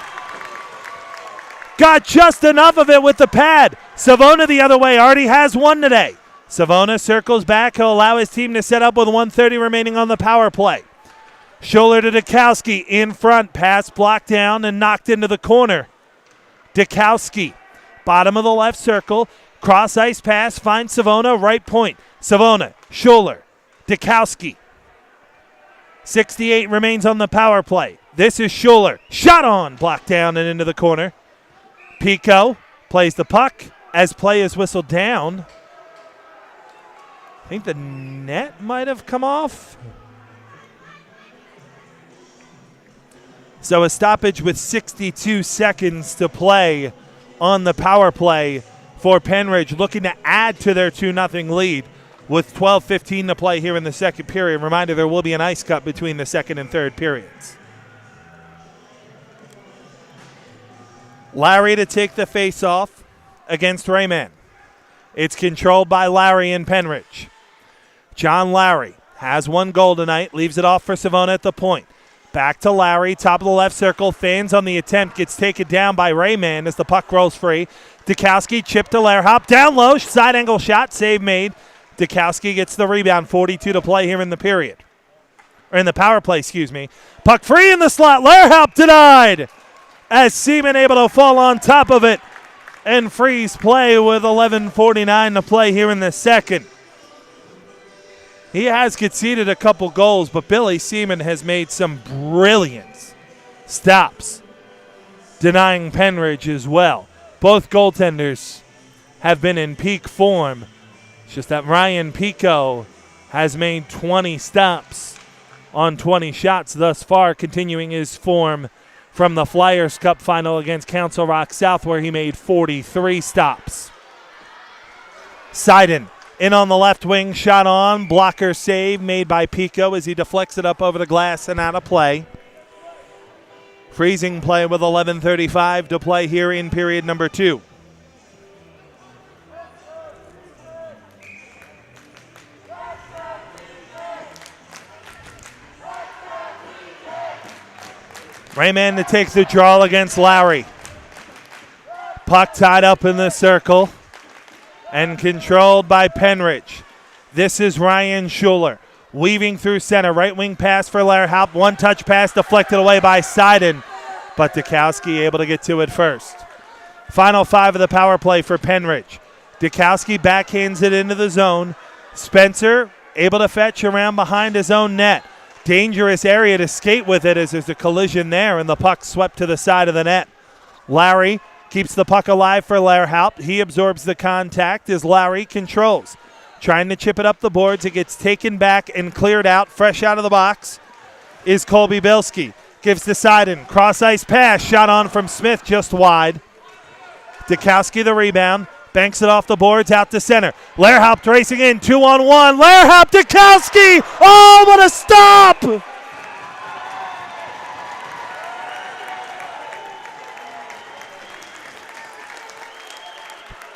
Got just enough of it with the pad. Savona the other way. Already has one today. Savona circles back. He'll allow his team to set up with 1:30 remaining on the power play. Schuler to Dukowski in front. Pass blocked down and knocked into the corner. Dukowski, bottom of the left circle. Cross ice pass. Finds Savona. Right point. Savona, Schuler, Dukowski. 68 remains on the power play. This is Schuler. Shot on. Blocked down and into the corner. Pico plays the puck as play is whistled down. I think the net might have come off. So a stoppage with 62 seconds to play on the power play for Pennridge, looking to add to their 2-0 lead with 12:15 to play here in the second period. Reminder, there will be an ice cut between the second and third periods. Larry to take the face-off against Rayman. It's controlled by Larry and Pennridge. John Larry has one goal tonight, leaves it off for Savona at the point. Back to Larry, top of the left circle, fans on the attempt, gets taken down by Rayman as the puck rolls free. Dukowski chip to Lerhop, down low, side angle shot, save made. Dukowski gets the rebound, 42 to play here in the period. Or in the power play, excuse me. Puck free in the slot, Lerhop denied as Seaman able to fall on top of it and freeze play with 11:49 to play here in the second. He has conceded a couple goals, but Billy Seaman has made some brilliant stops, denying Pennridge as well. Both goaltenders have been in peak form. It's just that Ryan Pico has made 20 stops on 20 shots thus far, continuing his form from the Flyers Cup final against Council Rock South, where he made 43 stops. Seiden in on the left wing, shot on, blocker save made by Pico as he deflects it up over the glass and out of play. Freezing play with 11:35 to play here in period number 2. Rayman to take the draw against Lowry. Puck tied up in the circle and controlled by Pennridge. This is Ryan Schuler weaving through center. Right wing pass for Lerhop. One touch pass deflected away by Seiden, but Dukowski able to get to it first. Final 5 of the power play for Pennridge. Dukowski backhands it into the zone. Spencer able to fetch around behind his own net. Dangerous area to skate with it as there's a collision there and the puck swept to the side of the net. Larry keeps the puck alive for Lerhop. He absorbs the contact as Larry controls. Trying to chip it up the boards. It gets taken back and cleared out. Fresh out of the box is Colby Bilski. Gives to Seiden. Cross ice pass. Shot on from Smith just wide. Dukowski the rebound. Banks it off the boards out to center. Lerhop racing in. 2-on-1. Lerhop, Dukowski. Oh, what a stop!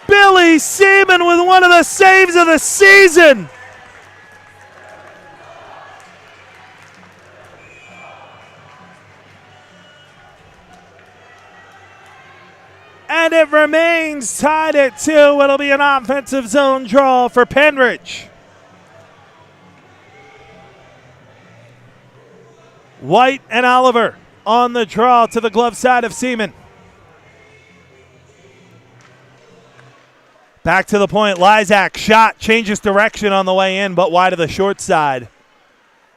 Billy Seaman with one of the saves of the season. And it remains tied at 2. It'll be an offensive zone draw for Pennridge. White and Oliver on the draw to the glove side of Seaman. Back to the point, Lysak shot, changes direction on the way in, but wide of the short side.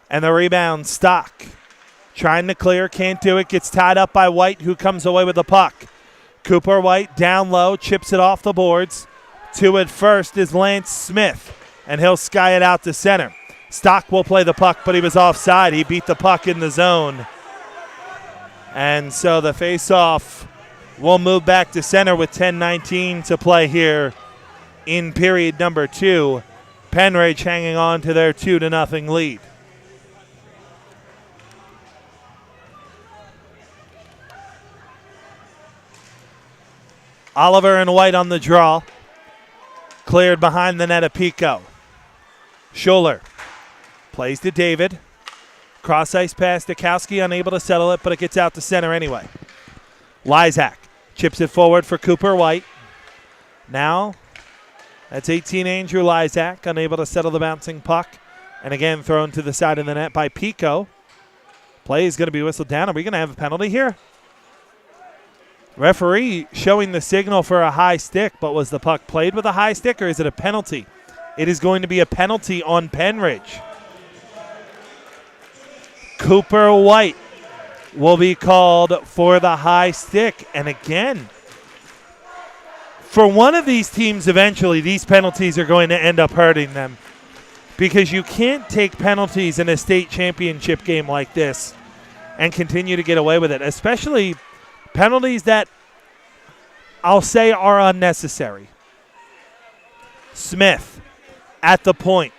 And the rebound, Stock. Trying to clear, can't do it, gets tied up by White, who comes away with the puck. Cooper White down low, chips it off the boards. To it first is Lance Smith, and he'll sky it out to center. Stock will play the puck, but he was offside. He beat the puck in the zone. And so the face-off will move back to center with 10:19 to play here in period number 2. Pennridge hanging on to their 2-0 lead. Oliver and White on the draw. cleared behind the net of Pico. Schuler plays to David. Cross ice pass to Kowski, unable to settle it, but it gets out to center anyway. Lysak chips it forward for Cooper White. Now, that's 18 Andrew Lysak, unable to settle the bouncing puck. And again, thrown to the side of the net by Pico. Play is going to be whistled down. Are we going to have a penalty here? Referee showing the signal for a high stick, but was the puck played with a high stick or is it a penalty? It is going to be a penalty on Pennridge. Cooper White will be called for the high stick. And again, for one of these teams eventually, these penalties are going to end up hurting them because you can't take penalties in a state championship game like this and continue to get away with it, especially penalties that I'll say are unnecessary. Smith at the point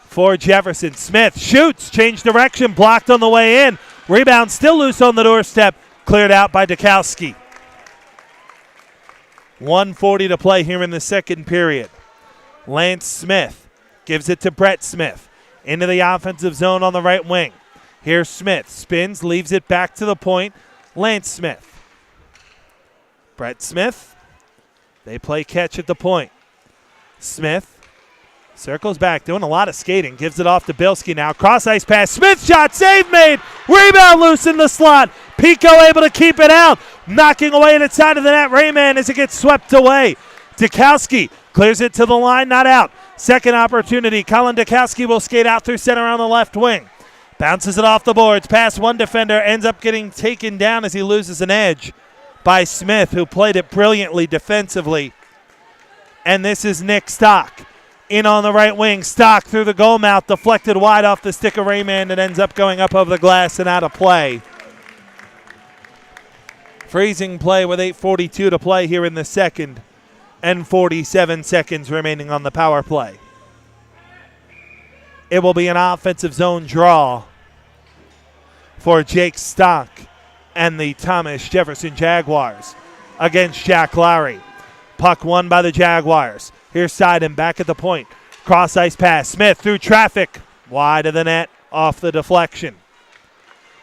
for Jefferson. Smith shoots, change direction, blocked on the way in. Rebound still loose on the doorstep, cleared out by Dukowski. 1:40 to play here in the second period. Lance Smith gives it to Brett Smith. Into the offensive zone on the right wing. Here's Smith. Spins, leaves it back to the point. Lance Smith. Brett Smith. They play catch at the point. Smith circles back, doing a lot of skating. Gives it off to Bilski now. Cross ice pass. Smith shot. Save made. Rebound loose in the slot. Pico able to keep it out. Knocking away at the side of the net. Rayman as it gets swept away. Dukowski clears it to the line. Not out. Second opportunity. Colin Dukowski will skate out through center on the left wing. Bounces it off the boards. Past one defender. Ends up getting taken down as he loses an edge by Smith, who played it brilliantly defensively. And this is Nick Stock. In on the right wing. Stock through the goal mouth. Deflected wide off the stick of Rayman. It ends up going up over the glass and out of play. Freezing play with 8:42 to play here in the second. And 47 seconds remaining on the power play. It will be an offensive zone draw for Jake Stock and the Thomas Jefferson Jaguars against Jack Lowry. Puck won by the Jaguars. Here's Seiden back at the point. Cross ice pass. Smith through traffic. Wide of the net. Off the deflection.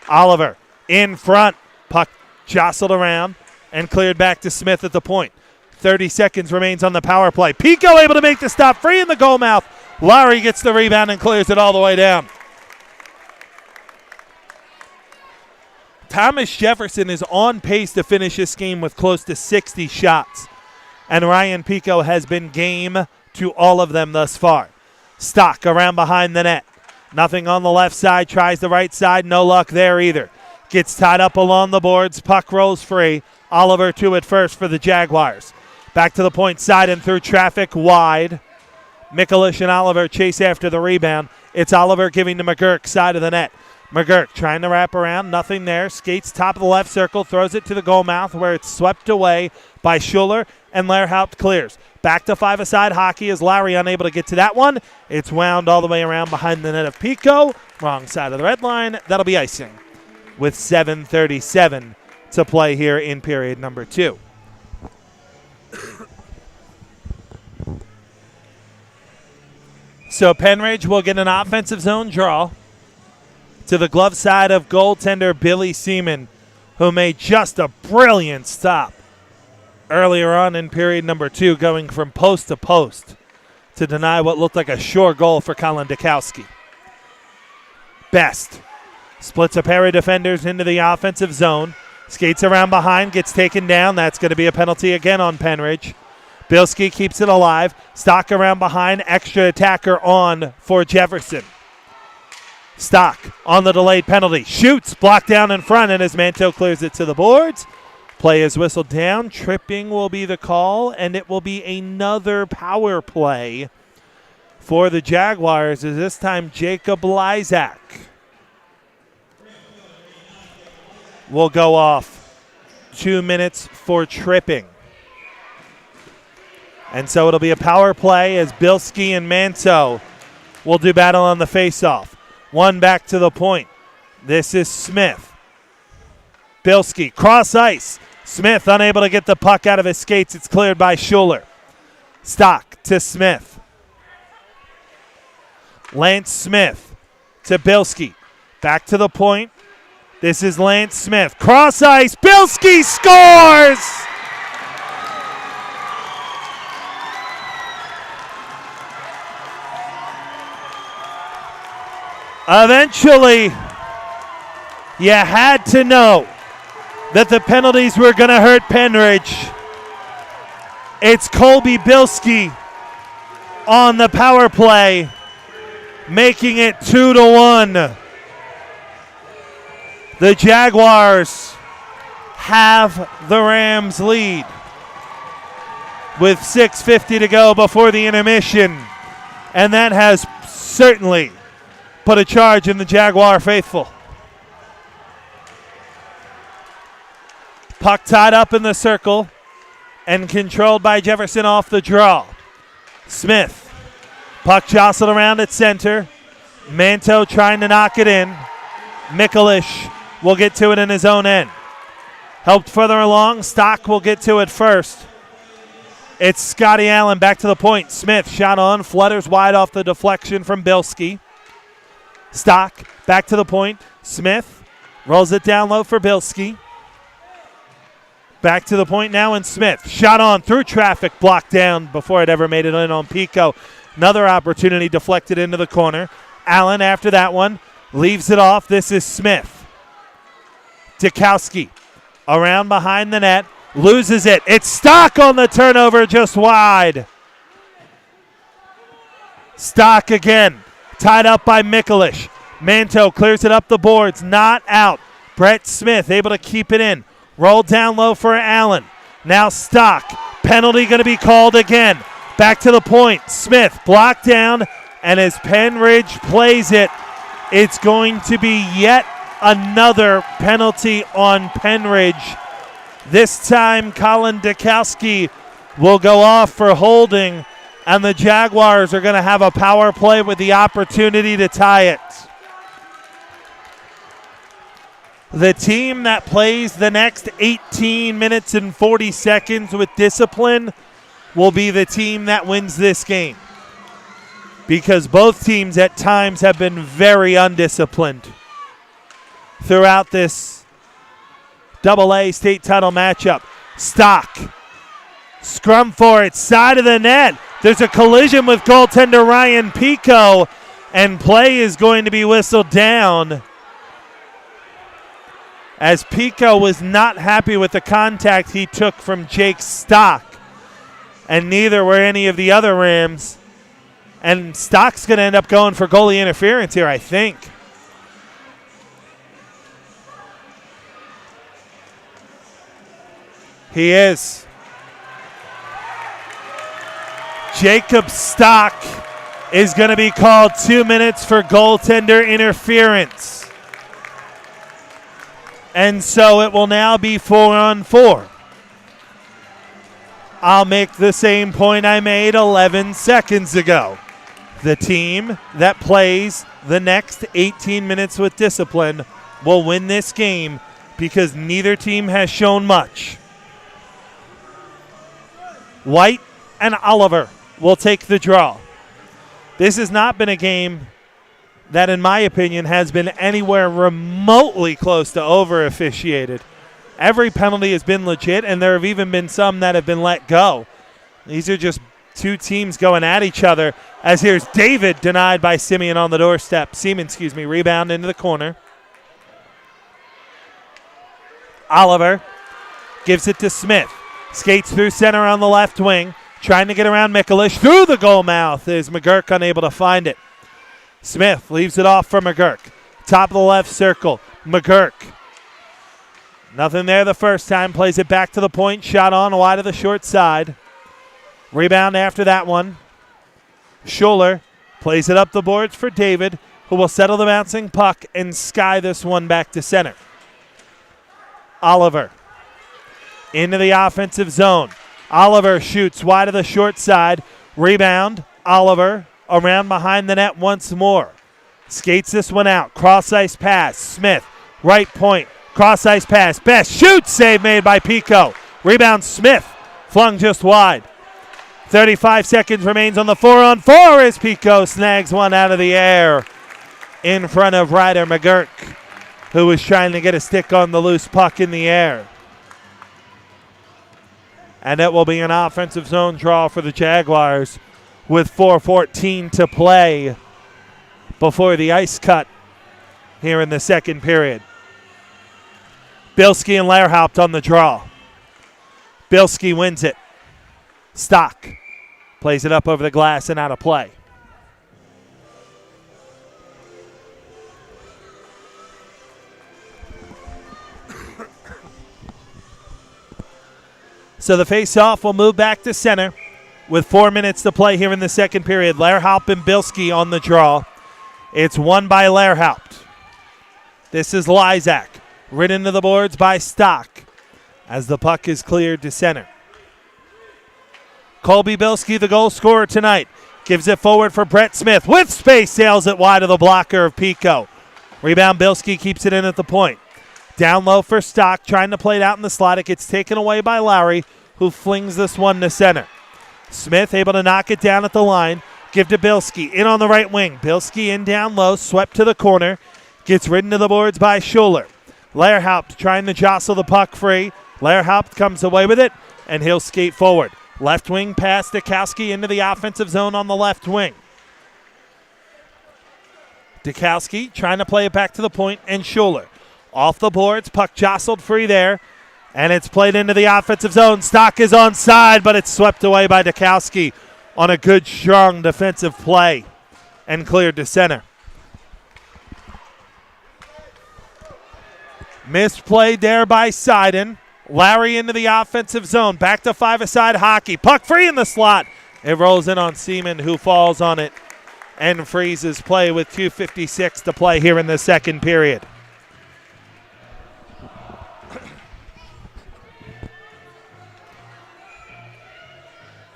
Oliver in front. Puck jostled around and cleared back to Smith at the point. 30 seconds remains on the power play. Pico able to make the stop. Free in the goal mouth. Lowry gets the rebound and clears it all the way down. Thomas Jefferson is on pace to finish this game with close to 60 shots. And Ryan Pico has been game to all of them thus far. Stock around behind the net. Nothing on the left side. Tries the right side. No luck there either. Gets tied up along the boards. Puck rolls free. Oliver to it first for the Jaguars. Back to the point side and through traffic wide. Mikulich and Oliver chase after the rebound. It's Oliver giving to McGurk, side of the net. McGurk trying to wrap around. Nothing there. Skates top of the left circle. Throws it to the goal mouth where it's swept away by Schuler. And Lehrhaupt clears. Back to five-a-side hockey as Lowry unable to get to that one. It's wound all the way around behind the net of Pico. Wrong side of the red line. That'll be icing with 7:37 to play here in period number 2. So Pennridge will get an offensive zone draw to the glove side of goaltender Billy Seaman, who made just a brilliant stop earlier on in period number 2, going from post to post to deny what looked like a sure goal for Colin Dukowski. Best splits a pair of defenders into the offensive zone. Skates around behind, gets taken down. That's going to be a penalty again on Pennridge. Bilski keeps it alive. Stock around behind. Extra attacker on for Jefferson. Stock on the delayed penalty. Shoots. Blocked down in front, and as Manto clears it to the boards. Play is whistled down. Tripping will be the call, and it will be another power play for the Jaguars, as this time Jacob Lysak will go off. 2 minutes for tripping. And so it'll be a power play as Bilski and Manto will do battle on the faceoff. One back to the point. This is Smith. Bilski, cross ice. Smith unable to get the puck out of his skates. It's cleared by Schuler. Stock to Smith. Lance Smith to Bilski. Back to the point. This is Lance Smith. Cross ice. Bilski scores! Eventually, you had to know that the penalties were going to hurt Pennridge. It's Colby Bilski on the power play, making it 2-1. The Jaguars have the Rams lead with 6:50 to go before the intermission, and that has certainly put a charge in the Jaguar faithful. Puck tied up in the circle and controlled by Jefferson off the draw. Smith. Puck jostled around at center. Manto trying to knock it in. Mikulich will get to it in his own end. Helped further along. Stock will get to it first. It's Scotty Allen back to the point. Smith shot on. Flutters wide off the deflection from Bilski. Stock back to the point. Smith rolls it down low for Bilski. Back to the point now, and Smith shot on through traffic, blocked down before it ever made it in on Pico. Another opportunity deflected into the corner. Allen after that one leaves it off. This is Smith. Dukowski around behind the net, loses it. It's Stock on the turnover, just wide. Stock again, tied up by Mikulich. Manto clears it up the boards, not out. Brett Smith able to keep it in. Rolled down low for Allen. Now Stock. Penalty going to be called again. Back to the point. Smith blocked down, and as Pennridge plays it, it's going to be yet another penalty on Pennridge. This time Colin Dukowski will go off for holding, and the Jaguars are going to have a power play with the opportunity to tie it. The team that plays the next 18 minutes and 40 seconds with discipline will be the team that wins this game, because both teams at times have been very undisciplined throughout this AA state title matchup. Stock. Scrum for it. Side of the net. There's a collision with goaltender Ryan Pico, and play is going to be whistled down, as Pico was not happy with the contact he took from Jake Stock, and neither were any of the other Rams. And Stock's going to end up going for goalie interference here, I think. He is. Jacob Stock is going to be called 2 minutes for goaltender interference. And so it will now be 4-on-4. I'll make the same point I made 11 seconds ago. The team that plays the next 18 minutes with discipline will win this game, because neither team has shown much. White and Oliver will take the draw. This has not been a game that, in my opinion, has been anywhere remotely close to over-officiated. Every penalty has been legit, and there have even been some that have been let go. These are just two teams going at each other, as here's David denied by Simeon on the doorstep. Rebound into the corner. Oliver gives it to Smith. Skates through center on the left wing, trying to get around Mikulich. Through the goal mouth is McGurk unable to find it. Smith leaves it off for McGurk. Top of the left circle. McGurk. Nothing there the first time. Plays it back to the point. Shot on wide of the short side. Rebound after that one. Schuler plays it up the boards for David, who will settle the bouncing puck and sky this one back to center. Oliver into the offensive zone. Oliver shoots wide of the short side. Rebound. Oliver around behind the net once more. Skates this one out. Cross-ice pass. Smith, right point. Cross-ice pass. Best shoots. Save made by Pico. Rebound Smith. Flung just wide. 35 seconds remains on the 4-on-4 as Pico snags one out of the air in front of Ryder McGurk, who was trying to get a stick on the loose puck in the air. And it will be an offensive zone draw for the Jaguars with 4:14 to play before the ice cut here in the second period. Bilski and Lehrhaupt on the draw. Bilski wins it. Stock plays it up over the glass and out of play. So the face-off will move back to center with 4 minutes to play here in the second period. Lehrhaupt and Bilski on the draw. It's won by Lehrhaupt. This is Lysak, ridden to the boards by Stock as the puck is cleared to center. Colby Bilski, the goal scorer tonight, gives it forward for Brett Smith. With space, sails it wide of the blocker of Pico. Rebound, Bilski keeps it in at the point. Down low for Stock, trying to play it out in the slot. It gets taken away by Lowry, who flings this one to center. Smith able to knock it down at the line. Give to Bilski, in on the right wing. Bilski in down low, swept to the corner. Gets ridden to the boards by Schuler. Lehrhaupt trying to jostle the puck free. Lehrhaupt comes away with it, and he'll skate forward. Left wing pass to Dukowski into the offensive zone on the left wing. Dukowski trying to play it back to the point, and Schuler. Off the boards, puck jostled free there, and it's played into the offensive zone. Stock is onside, but it's swept away by Dukowski on a good, strong defensive play and cleared to center. Misplayed there by Seiden. Larry into the offensive zone. Back to five-a-side hockey. Puck free in the slot. It rolls in on Seaman, who falls on it and freezes play with 2:56 to play here in the second period.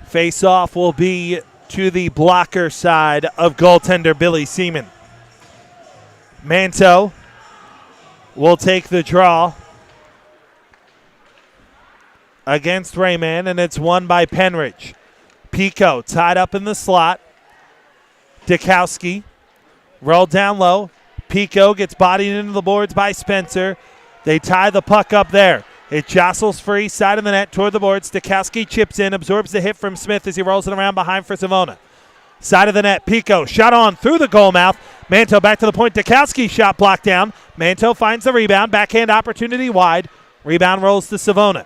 Face-off will be to the blocker side of goaltender Billy Seaman. Manto will take the draw against Rayman, and it's won by Pennridge. Pico tied up in the slot. Dukowski rolled down low. Pico gets bodied into the boards by Spencer. They tie the puck up there. It jostles free, side of the net toward the boards. Dukowski chips in, absorbs the hit from Smith as he rolls it around behind for Savona. Side of the net, Pico shot on through the goal mouth. Manto back to the point. Dukowski shot blocked down. Manto finds the rebound. Backhand opportunity wide. Rebound rolls to Savona.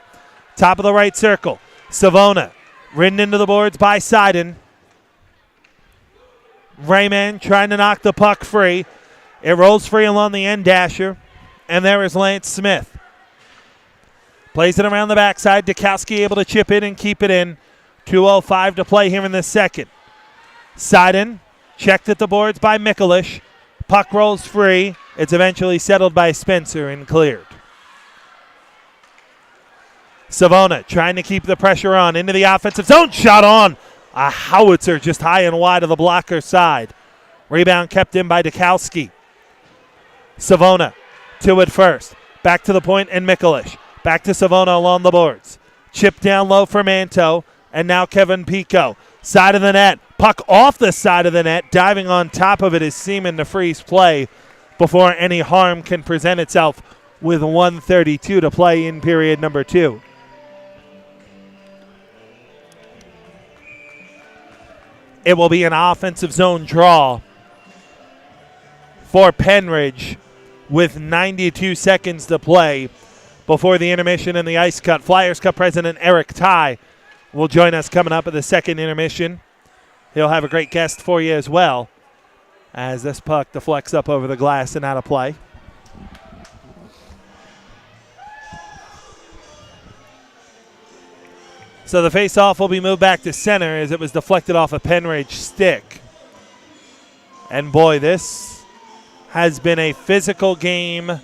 Top of the right circle. Savona ridden into the boards by Seiden. Rayman trying to knock the puck free. It rolls free along the end dasher. And there is Lance Smith. Plays it around the backside. Dukowski able to chip in and keep it in. 2:05 to play here in the second. Seiden checked at the boards by Mikulich. Puck rolls free. It's eventually settled by Spencer and cleared. Savona trying to keep the pressure on into the offensive zone. Shot on. A howitzer just high and wide of the blocker side. Rebound kept in by Dukowski. Savona to it first. Back to the point and Mikulich. Back to Savona along the boards. Chip down low for Manto. And now Kevin Pico. Side of the net. Puck off the side of the net. Diving on top of it is Seaman to freeze play before any harm can present itself with 1:32 to play in period number 2. It will be an offensive zone draw for Pennridge with 92 seconds to play before the intermission and the ice cut. Flyers Cup president Eric Ty will join us coming up at the second intermission. He'll have a great guest for you as well as this puck deflects up over the glass and out of play. So the face-off will be moved back to center as it was deflected off a Pennridge stick. And boy, this has been a physical game,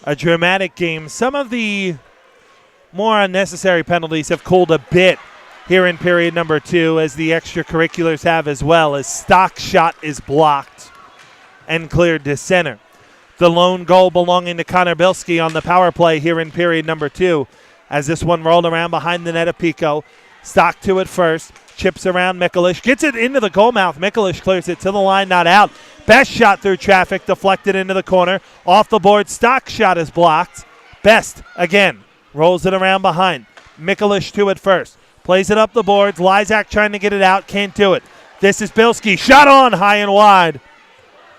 a dramatic game. Some of the more unnecessary penalties have cooled a bit here in period number 2, as the extracurriculars have as well, as Stock's shot is blocked and cleared to center. The lone goal belonging to Connor Bilski on the power play here in period number 2, as this one rolled around behind the net of Pico. Stock to it first. Chips around Mikulich. Gets it into the goal mouth. Mikulich clears it to the line, not out. Best shot through traffic, deflected into the corner. Off the board, Stock shot is blocked. Best, again, rolls it around behind. Mikulich to it first. Plays it up the boards. Lysak trying to get it out. Can't do it. This is Bilski. Shot on, high and wide.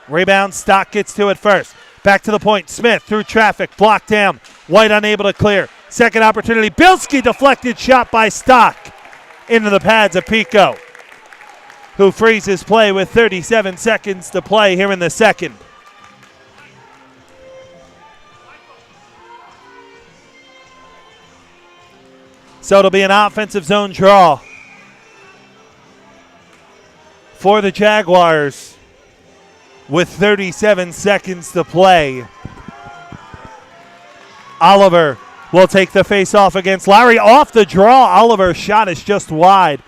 Rebound, Stock gets to it first. Back to the point. Smith through traffic. Blocked down. White unable to clear. Second opportunity. Bilski deflected shot by Stock into the pads of Pico, who freezes play with 37 seconds to play here in the second. So it'll be an offensive zone draw for the Jaguars with 37 seconds to play. Oliver will take the face-off against Lowry. Off the draw, Oliver's shot is just wide.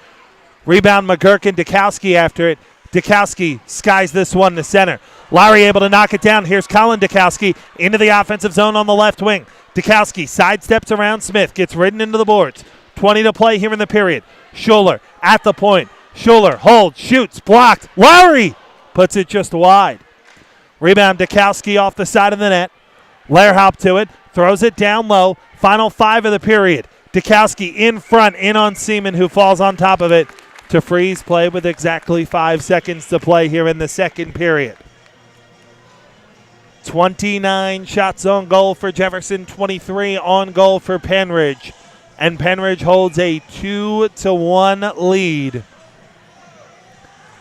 Rebound McGurk and Dukowski after it. Dukowski skies this one to center. Lowry able to knock it down. Here's Colin Dukowski into the offensive zone on the left wing. Dukowski sidesteps around Smith, gets ridden into the boards. 20 to play here in the period. Schuler at the point. Schuler holds, shoots, blocked. Lowry puts it just wide. Rebound Dukowski off the side of the net. Lehrhaupt to it, throws it down low. Final 5 of the period. Dukowski in front, in on Seaman, who falls on top of it to freeze play with exactly 5 seconds to play here in the second period. 29 shots on goal for Jefferson, 23 on goal for Pennridge. And Pennridge holds a 2-1 lead.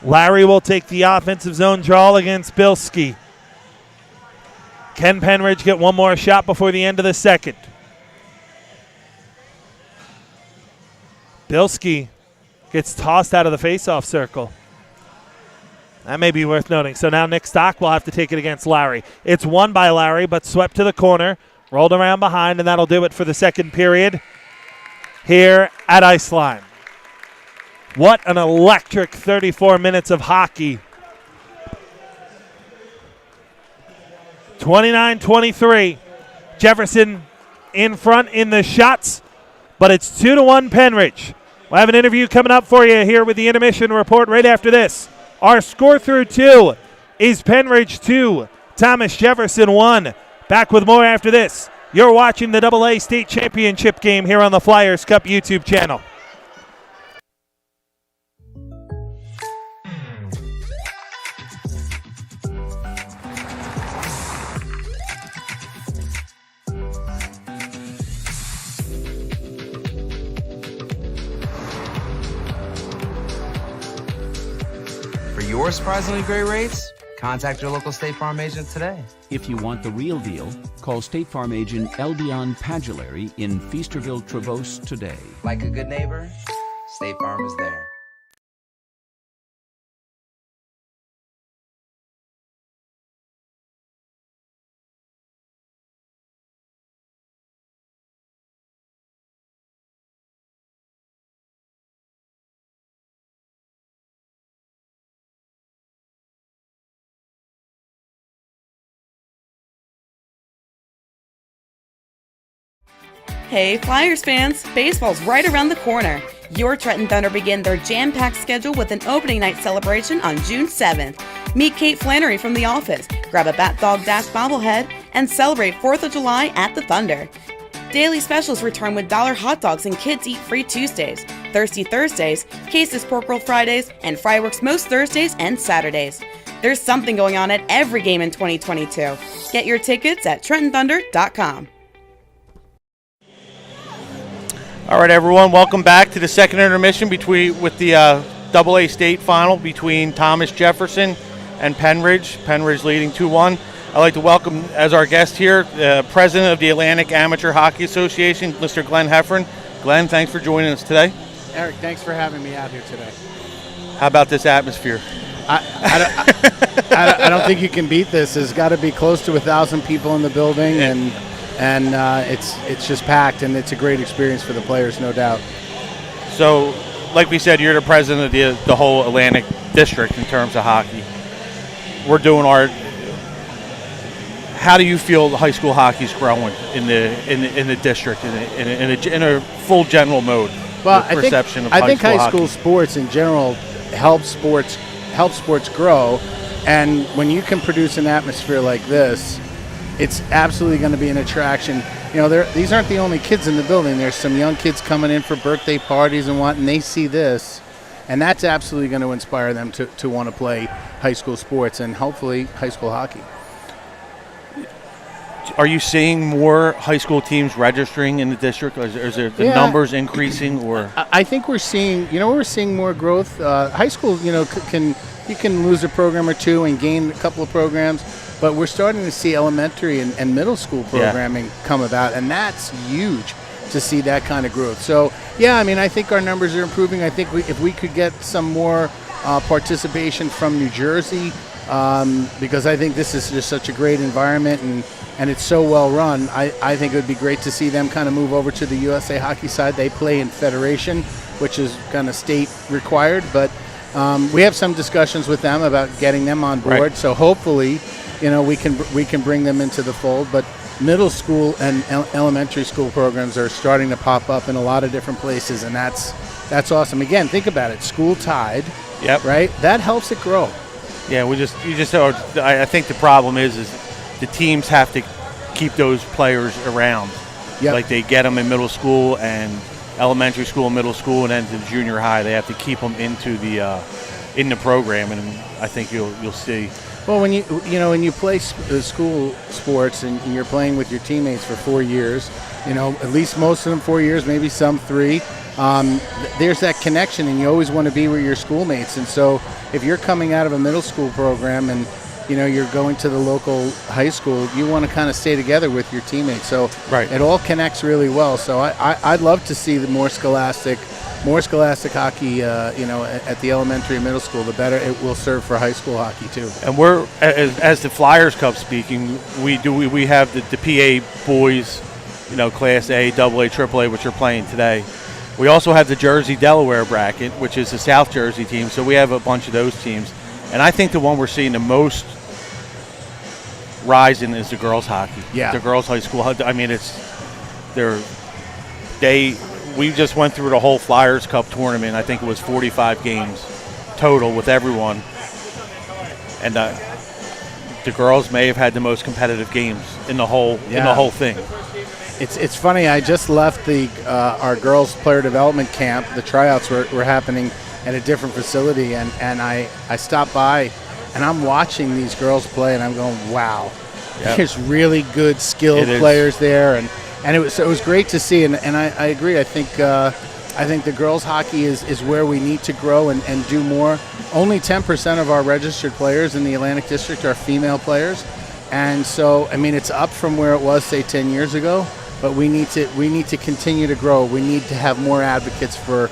Larry will take the offensive zone draw against Bilski. Can Pennridge get one more shot before the end of the second? Bilski gets tossed out of the faceoff circle. That may be worth noting. So now Nick Stock will have to take it against Larry. It's won by Larry, but swept to the corner, rolled around behind, and that'll do it for the second period here at Iceline. What an electric 34 minutes of hockey. 29-23. Jefferson in front in the shots, but it's 2-1 Pennridge. We'll have an interview coming up for you here with the intermission report right after this. Our score through 2 is Pennridge 2, Thomas Jefferson 1. Back with more after this. You're watching the AA State Championship game here on the Flyers Cup YouTube channel. For your surprisingly great rates, contact your local State Farm agent today. If you want the real deal, call State Farm agent Eldion Padulary in Feasterville, Trevose today. Like a good neighbor, State Farm is there. Hey Flyers fans, baseball's right around the corner. Your Trenton Thunder begin their jam-packed schedule with an opening night celebration on June 7th. Meet Kate Flannery from The Office, grab a Bat Dog Dash bobblehead, and celebrate 4th of July at the Thunder. Daily specials return with $1 hot dogs and Kids Eat Free Tuesdays, Thirsty Thursdays, Case's Pork Roll Fridays, and Fireworks most Thursdays and Saturdays. There's something going on at every game in 2022. Get your tickets at TrentonThunder.com. All right, everyone, welcome back to the second intermission with the AA State final between Thomas Jefferson and Pennridge. Pennridge leading 2-1. I'd like to welcome, as our guest here, the president of the Atlantic Amateur Hockey Association, Mr. Glenn Heffron. Glenn, thanks for joining us today. Eric, thanks for having me out here today. How about this atmosphere? I don't think you can beat this. There's got to be close to 1,000 people in the building, and it's just packed, and it's a great experience for the players, no doubt. So, like we said, you're the president of the whole Atlantic District in terms of hockey. We're doing our. How do you feel high school hockey's growing in the district in a full general mode? Well, the perception of I think high hockey. school sports in general help sports grow, and when you can produce an atmosphere like this, it's absolutely going to be an attraction. You know, these aren't the only kids in the building. There's some young kids coming in for birthday parties and they see this, and that's absolutely going to inspire them to want to play high school sports and hopefully high school hockey. Are you seeing more high school teams registering in the district? Or is there the numbers increasing? Or I think we're seeing more growth. High school, you can lose a program or two and gain a couple of programs, but we're starting to see elementary and middle school programming come about, and that's huge to see that kind of growth. So, I think our numbers are improving. I think if we could get some more participation from New Jersey, because I think this is just such a great environment and it's so well run. I think it would be great to see them kind of move over to the USA Hockey side. They play in Federation, which is kind of state required, but we have some discussions with them about getting them on board. Right. So hopefully, we can bring them into the fold. But middle school and elementary school programs are starting to pop up in a lot of different places, and that's awesome. Again, think about it. School tied. Yep. Right. That helps it grow. Yeah, I think the problem is the teams have to keep those players around. Yep. Like they get them in middle school and elementary school, middle school, and then to junior high. They have to keep them into the in the program, and I think you'll see. Well, when you play school sports and you're playing with your teammates for 4 years, at least most of them 4 years, maybe some 3. There's that connection, and you always want to be with your schoolmates. And so, if you're coming out of a middle school program and you're going to the local high school, you want to kind of stay together with your teammates. So it all connects really well. So I'd love to see the more scholastic hockey, at the elementary and middle school. The better it will serve for high school hockey too. And we're as the Flyers Cup speaking, we have the PA boys, Class A, AA, AAA, which are playing today. We also have the Jersey Delaware bracket, which is the South Jersey team. So we have a bunch of those teams, and I think the one we're seeing the most rising is the girls hockey. Yeah, the girls high school. I mean, we just went through the whole Flyers Cup tournament. I think it was 45 games total with everyone, and the girls may have had the most competitive games in the whole thing. It's funny. I just left our girls player development camp. The tryouts were happening at a different facility, and I stopped by, and I'm watching these girls play, and I'm going, wow, there's really good skilled players there, and it was great to see, and I agree. I think the girls hockey is where we need to grow and do more. Only 10% of our registered players in the Atlantic District are female players, and so it's up from where it was, say, 10 years ago. But we need to continue to grow. We need to have more advocates for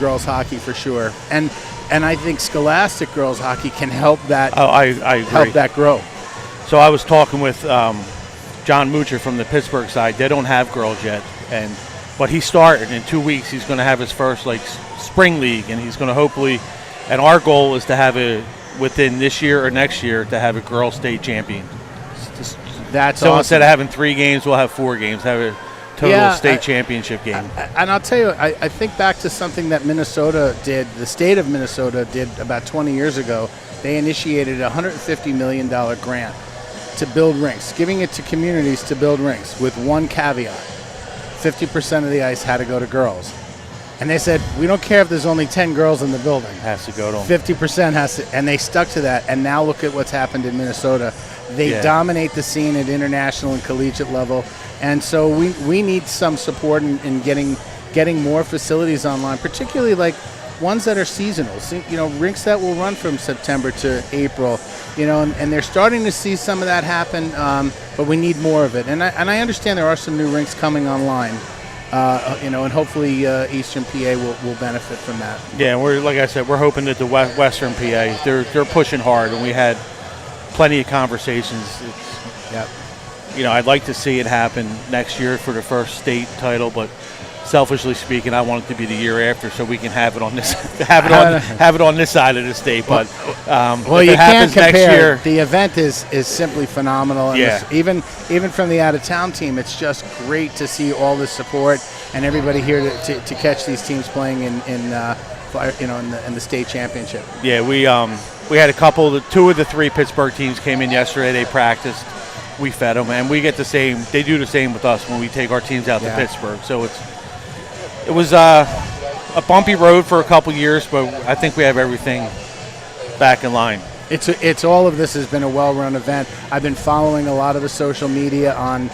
girls hockey for sure. And I think scholastic girls hockey can help that. Oh, I agree. Help that grow. So I was talking with John Moocher from the Pittsburgh side. They don't have girls yet, but he started in 2 weeks. He's going to have his first spring league, and he's going to hopefully. And our goal is to have within this year or next year to have a girls state champion. That's so awesome. Instead of having 3 games, we'll have 4 games. Have a total state championship game. And I'll tell you, I think back to something that Minnesota did. The state of Minnesota did about 20 years ago. They initiated a $150 million grant to build rinks, giving it to communities to build rinks with one caveat: 50% of the ice had to go to girls. And they said, we don't care if there's only 10 girls in the building. It has to go to them. 50% has to, and they stuck to that. And now look at what's happened in Minnesota. They dominate the scene at international and collegiate level. And so we need some support in getting more facilities online, particularly like ones that are seasonal. Rinks that will run from September to April. And they're starting to see some of that happen, but we need more of it. And I understand there are some new rinks coming online. And hopefully Eastern PA will benefit from that. Yeah, like I said, we're hoping that the Western PA they're pushing hard, and we had plenty of conversations. I'd like to see it happen next year for the first state title, but selfishly speaking, I want it to be the year after so we can have it on this have it on this side of the state. But if you can't compare. Next year, the event is simply phenomenal. And even from the out of town team, it's just great to see all the support. and everybody here to catch these teams playing in the state championship. Yeah, we had two of the three Pittsburgh teams came in yesterday. They practiced. We fed them, and we get the same. They do the same with us when we take our teams out to Pittsburgh. So it was a bumpy road for a couple years, but I think we have everything back in line. It's all of this has been a well-run event. I've been following a lot of the social media on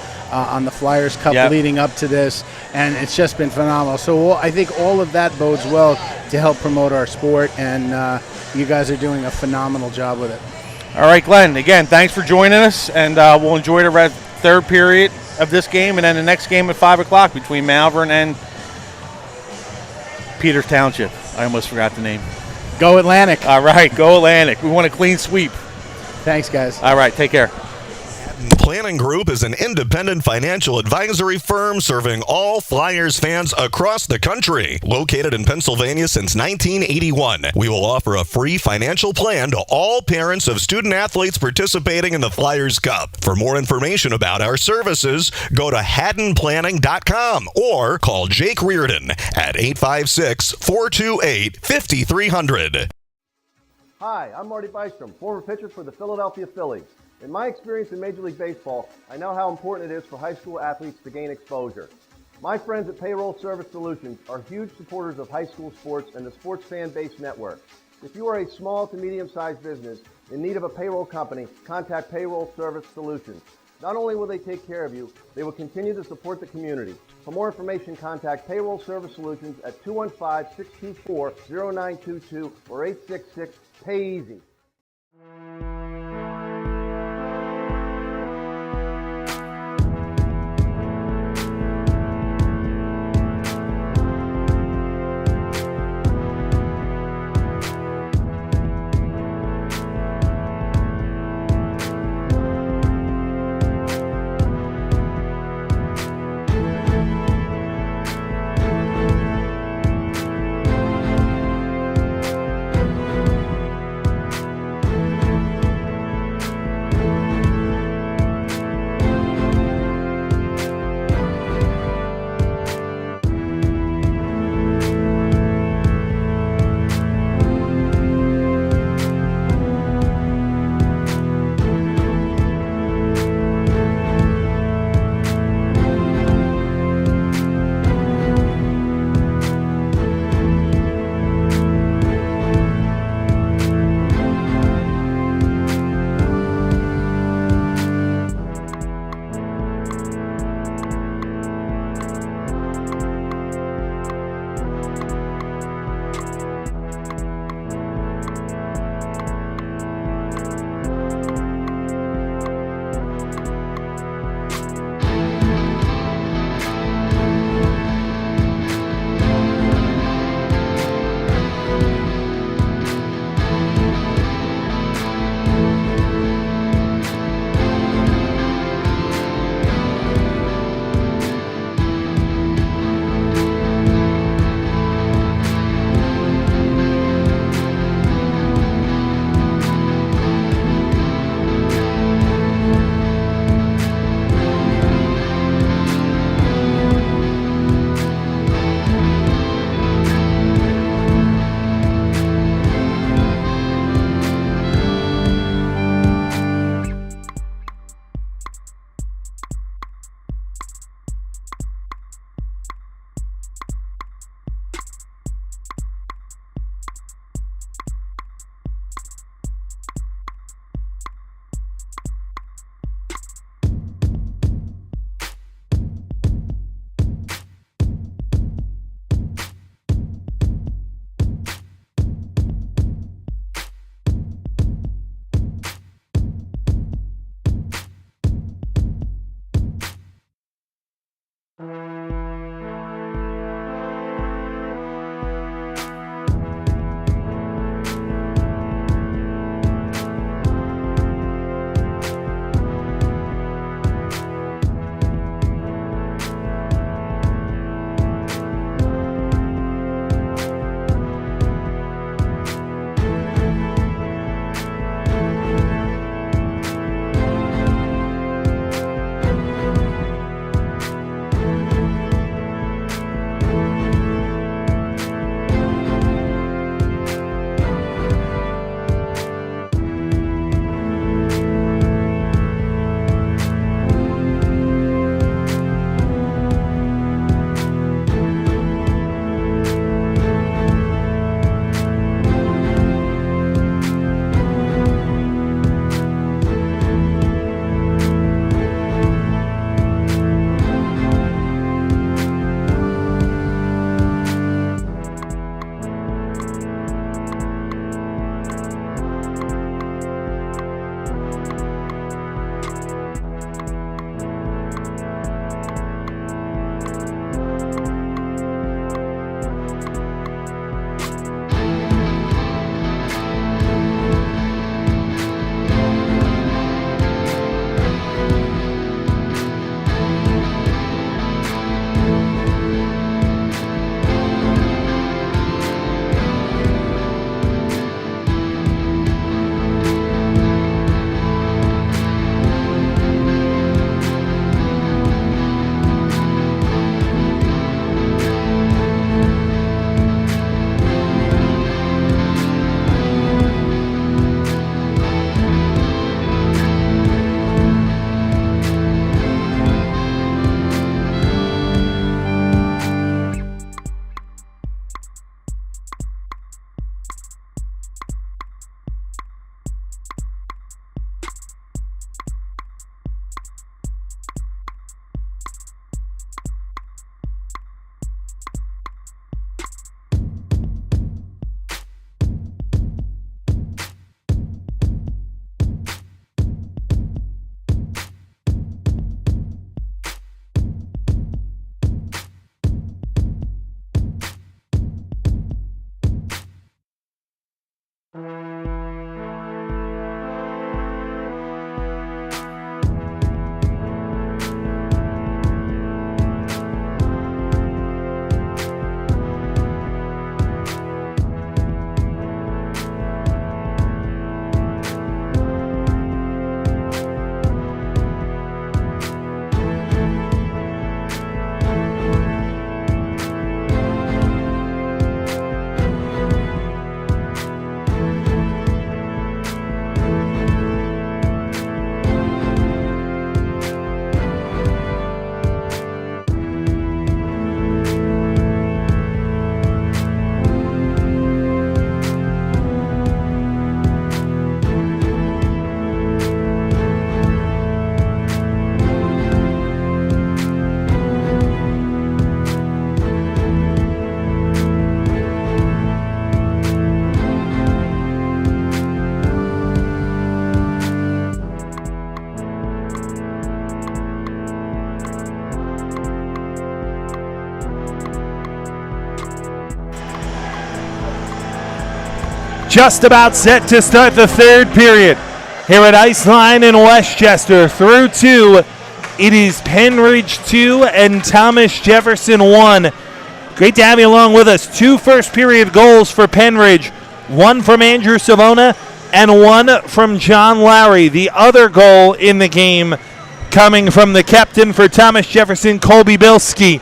the Flyers Cup leading up to this, and it's just been phenomenal. So I think all of that bodes well to help promote our sport, and you guys are doing a phenomenal job with it. All right, Glenn, again, thanks for joining us, and we'll enjoy the third period of this game and then the next game at 5 o'clock between Malvern and Peters Township. I almost forgot the name. Go Atlantic. All right, go Atlantic. We want a clean sweep. Thanks, guys. All right, take care. Planning Group is an independent financial advisory firm serving all Flyers fans across the country. Located in Pennsylvania since 1981, we will offer a free financial plan to all parents of student athletes participating in the Flyers Cup. For more information about our services, go to haddonplanning.com or call Jake Reardon at 856-428-5300. Hi, I'm Marty Bystrom, former pitcher for the Philadelphia Phillies. In my experience in Major League Baseball, I know how important it is for high school athletes to gain exposure. My friends at Payroll Service Solutions are huge supporters of high school sports and the Sports Fan Base Network. If you are a small to medium-sized business in need of a payroll company, contact Payroll Service Solutions. Not only will they take care of you, they will continue to support the community. For more information, contact Payroll Service Solutions at 215-624-0922 or 866-PAY-EASY. Just about set to start the third period here at Iceline in Westchester. Through two, it is Pennridge 2 and Thomas Jefferson 1. Great to have you along with us. 2 first period goals for Pennridge. 1 from Andrew Savona and 1 from John Lowry. The other goal in the game coming from the captain for Thomas Jefferson, Colby Bilski,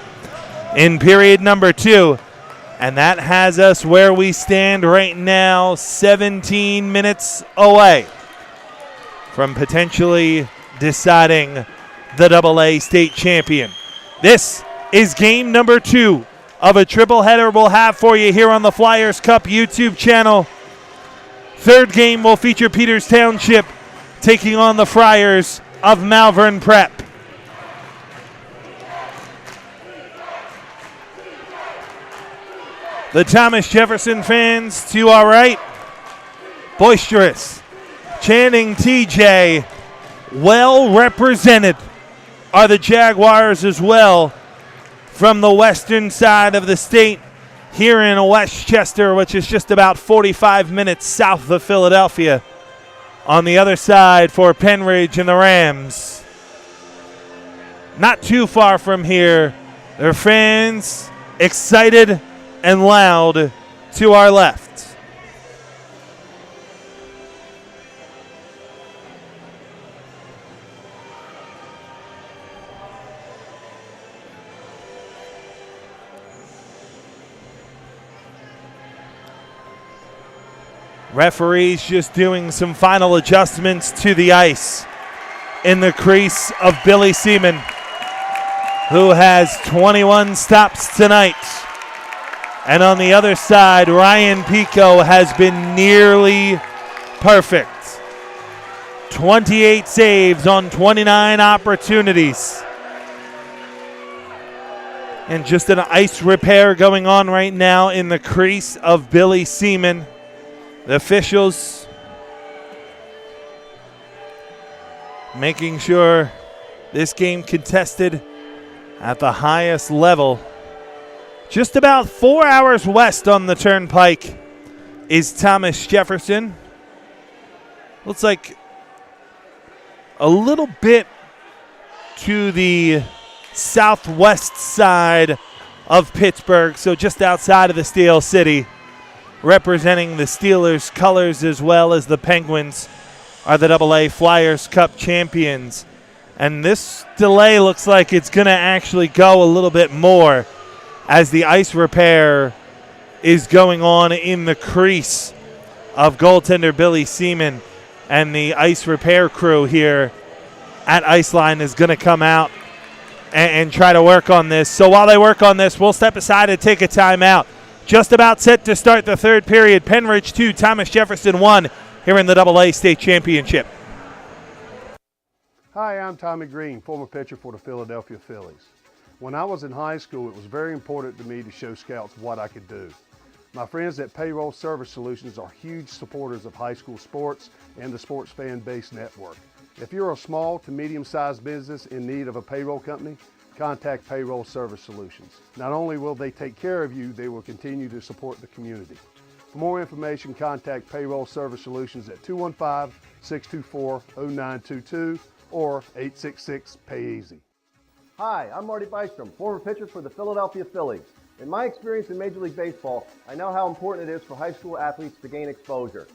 in period number 2. And that has us where we stand right now, 17 minutes away from potentially deciding the AA state champion. This is game number 2 of a triple header we'll have for you here on the Flyers Cup YouTube channel. Third game will feature Peters Township taking on the Friars of Malvern Prep. The Thomas Jefferson fans to our right, boisterous, chanting TJ, well represented are the Jaguars as well from the western side of the state here in Westchester, which is just about 45 minutes south of Philadelphia. On the other side for Pennridge and the Rams. Not too far from here, their fans excited and loud to our left. Referees just doing some final adjustments to the ice in the crease of Billy Seaman, who has 21 stops tonight. And on the other side, Ryan Pico has been nearly perfect. 28 saves on 29 opportunities. And just an ice repair going on right now in the crease of Billy Seaman. The officials making sure this game contested at the highest level. Just about 4 hours west on the turnpike is Thomas Jefferson. Looks like a little bit to the southwest side of Pittsburgh, so just outside of the Steel City. Representing the Steelers' colors as well as the Penguins are the AA Flyers Cup champions. And this delay looks like it's going to actually go a little bit more as the ice repair is going on in the crease of goaltender Billy Seaman, and the ice repair crew here at Iceline is going to come out and try to work on this. So while they work on this, we'll step aside and take a timeout. Just about set to start the third period. Pennridge 2, Thomas Jefferson 1 here in the AA State Championship. Hi, I'm Tommy Green, former pitcher for the Philadelphia Phillies. When I was in high school, it was very important to me to show scouts what I could do. My friends at Payroll Service Solutions are huge supporters of high school sports and the Sports Fan Base Network. If you're a small to medium-sized business in need of a payroll company, contact Payroll Service Solutions. Not only will they take care of you, they will continue to support the community. For more information, contact Payroll Service Solutions at 215-624-0922 or 866-PAY-EASY. Hi, I'm Marty Bystrom, former pitcher for the Philadelphia Phillies. In my experience in Major League Baseball, I know how important it is for high school athletes to gain exposure.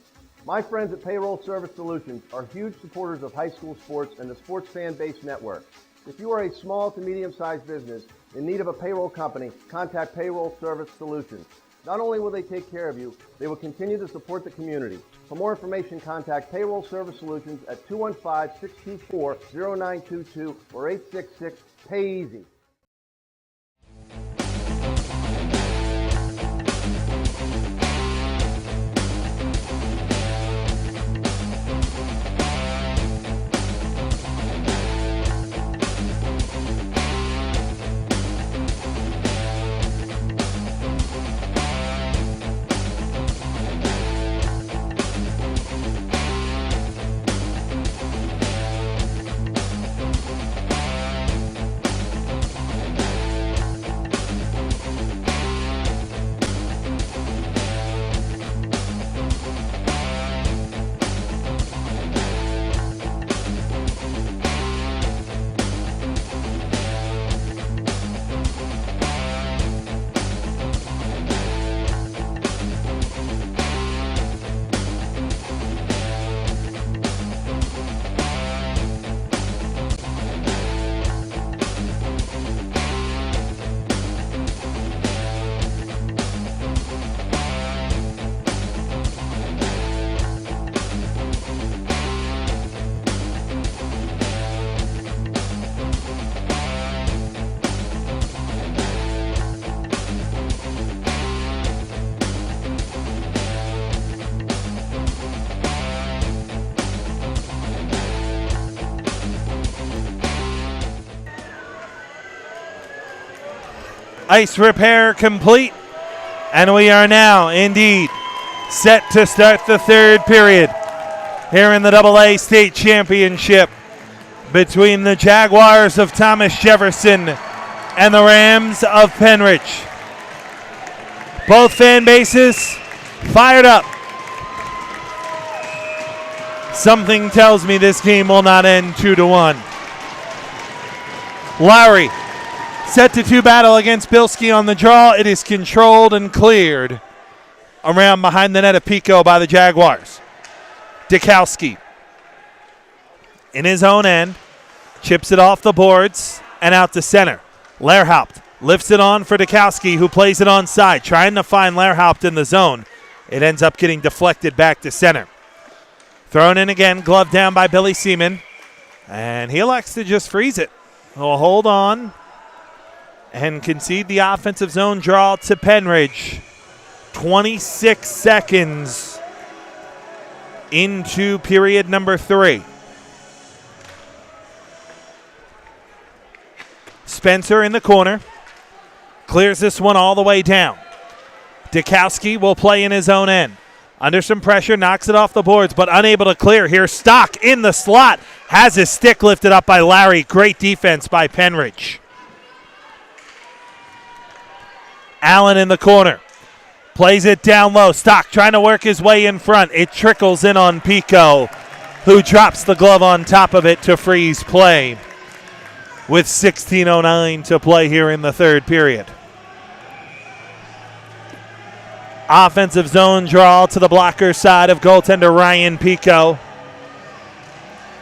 My friends at Payroll Service Solutions are huge supporters of high school sports and the sports fan-based network. If you are a small to medium-sized business in need of a payroll company, contact Payroll Service Solutions. Not only will they take care of you, they will continue to support the community. For more information, contact Payroll Service Solutions at 215-624-0922 or 866-PAY-EASY. Ice repair complete, and we are now indeed set to start the third period here in the AA State Championship between the Jaguars of Thomas Jefferson and the Rams of Pennridge. Both fan bases fired up. Something tells me this game will not end 2-1. Lowry set to 2 battle against Bilski on the draw. It is controlled and cleared around behind the net of Pico by the Jaguars. Dikowski in his own end chips it off the boards and out to center. Lehrhaupt lifts it on for Dikowski, who plays it onside, trying to find Lehrhaupt in the zone. It ends up getting deflected back to center. Thrown in again, glove down by Billy Seaman, and he elects to just freeze it. He'll hold on and concede the offensive zone draw to Pennridge. 26 seconds into period number 3. Spencer in the corner. Clears this one all the way down. Dikowski will play in his own end. Under some pressure, knocks it off the boards, but unable to clear. Here's Stock in the slot. Has his stick lifted up by Larry. Great defense by Pennridge. Allen in the corner. Plays it down low. Stock trying to work his way in front. It trickles in on Pico, who drops the glove on top of it to freeze play with 16:09 to play here in the third period. Offensive zone draw to the blocker side of goaltender Ryan Pico.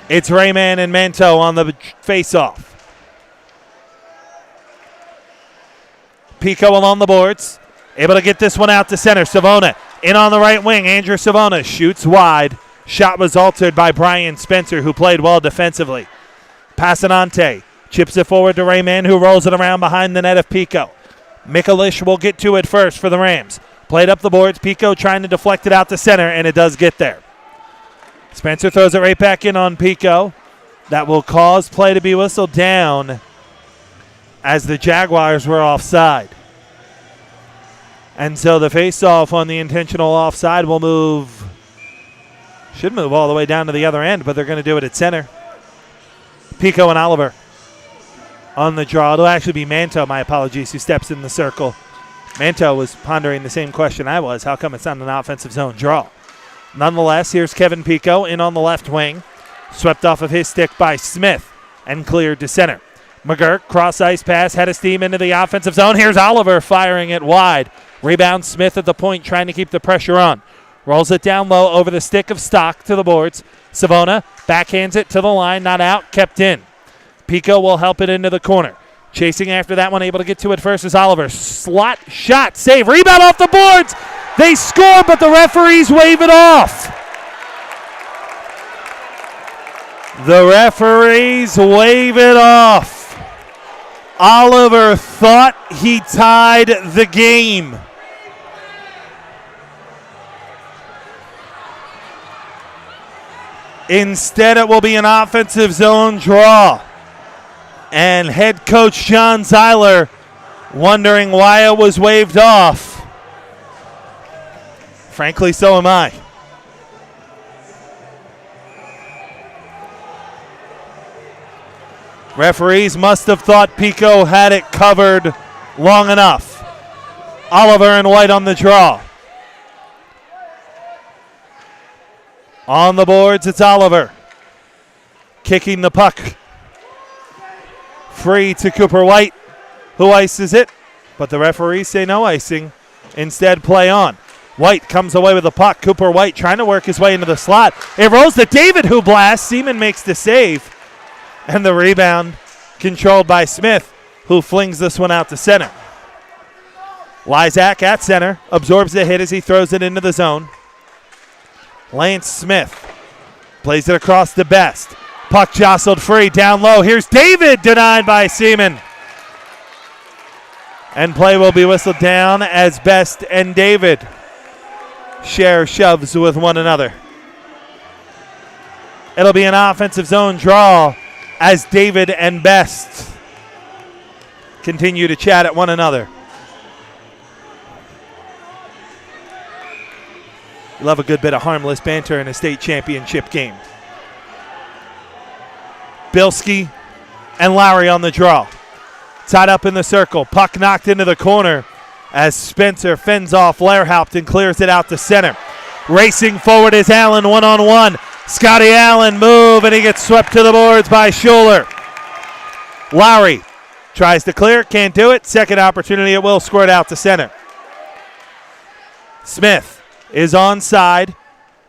It's Rayman and Manto on the face-off. Pico along the boards. Able to get this one out to center. Savona in on the right wing. Andrew Savona shoots wide. Shot was altered by Brian Spencer, who played well defensively. Passanante chips it forward to Rayman, who rolls it around behind the net of Pico. Mikulish will get to it first for the Rams. Played up the boards. Pico trying to deflect it out to center, and it does get there. Spencer throws it right back in on Pico. That will cause play to be whistled down as the Jaguars were offside. And so the face-off on the intentional offside will should move all the way down to the other end, but they're going to do it at center. Pico and Oliver on the draw. It'll actually be Manto, my apologies, who steps in the circle. Manto was pondering the same question I was. How come it's not an offensive zone draw? Nonetheless, here's Kevin Pico in on the left wing. Swept off of his stick by Smith and cleared to center. McGurk, cross-ice pass, head of steam into the offensive zone. Here's Oliver firing it wide. Rebound Smith at the point, trying to keep the pressure on. Rolls it down low over the stick of Stock to the boards. Savona backhands it to the line, not out, kept in. Pico will help it into the corner. Chasing after that one, able to get to it first is Oliver. Slot shot, save, rebound off the boards. They score, but the referees wave it off. The referees wave it off. Oliver thought he tied the game. Instead, it will be an offensive zone draw. And head coach John Zeiler wondering why it was waved off. Frankly, so am I. Referees must have thought Pico had it covered long enough. Oliver and White on the draw. On the boards, it's Oliver. Kicking the puck. Free to Cooper White, who ices it, but the referees say no icing. Instead, play on. White comes away with the puck. Cooper White trying to work his way into the slot. It rolls to David, who blasts. Seaman makes the save. And the rebound controlled by Smith, who flings this one out to center. Lysak at center, absorbs the hit as he throws it into the zone. Lance Smith plays it across the Best. Puck jostled free, down low. Here's David, denied by Seaman. And play will be whistled down as Best and David share shoves with one another. It'll be an offensive zone draw as David and Best continue to chat at one another. Love a good bit of harmless banter in a state championship game. Bilski and Lowry on the draw. Tied up in the circle. Puck knocked into the corner as Spencer fends off Lehrhaupt and clears it out to center. Racing forward is Allen one-on-one. Scotty Allen move, and he gets swept to the boards by Schuler. Lowry tries to clear, can't do it. Second opportunity, it will squirt out to center. Smith is onside,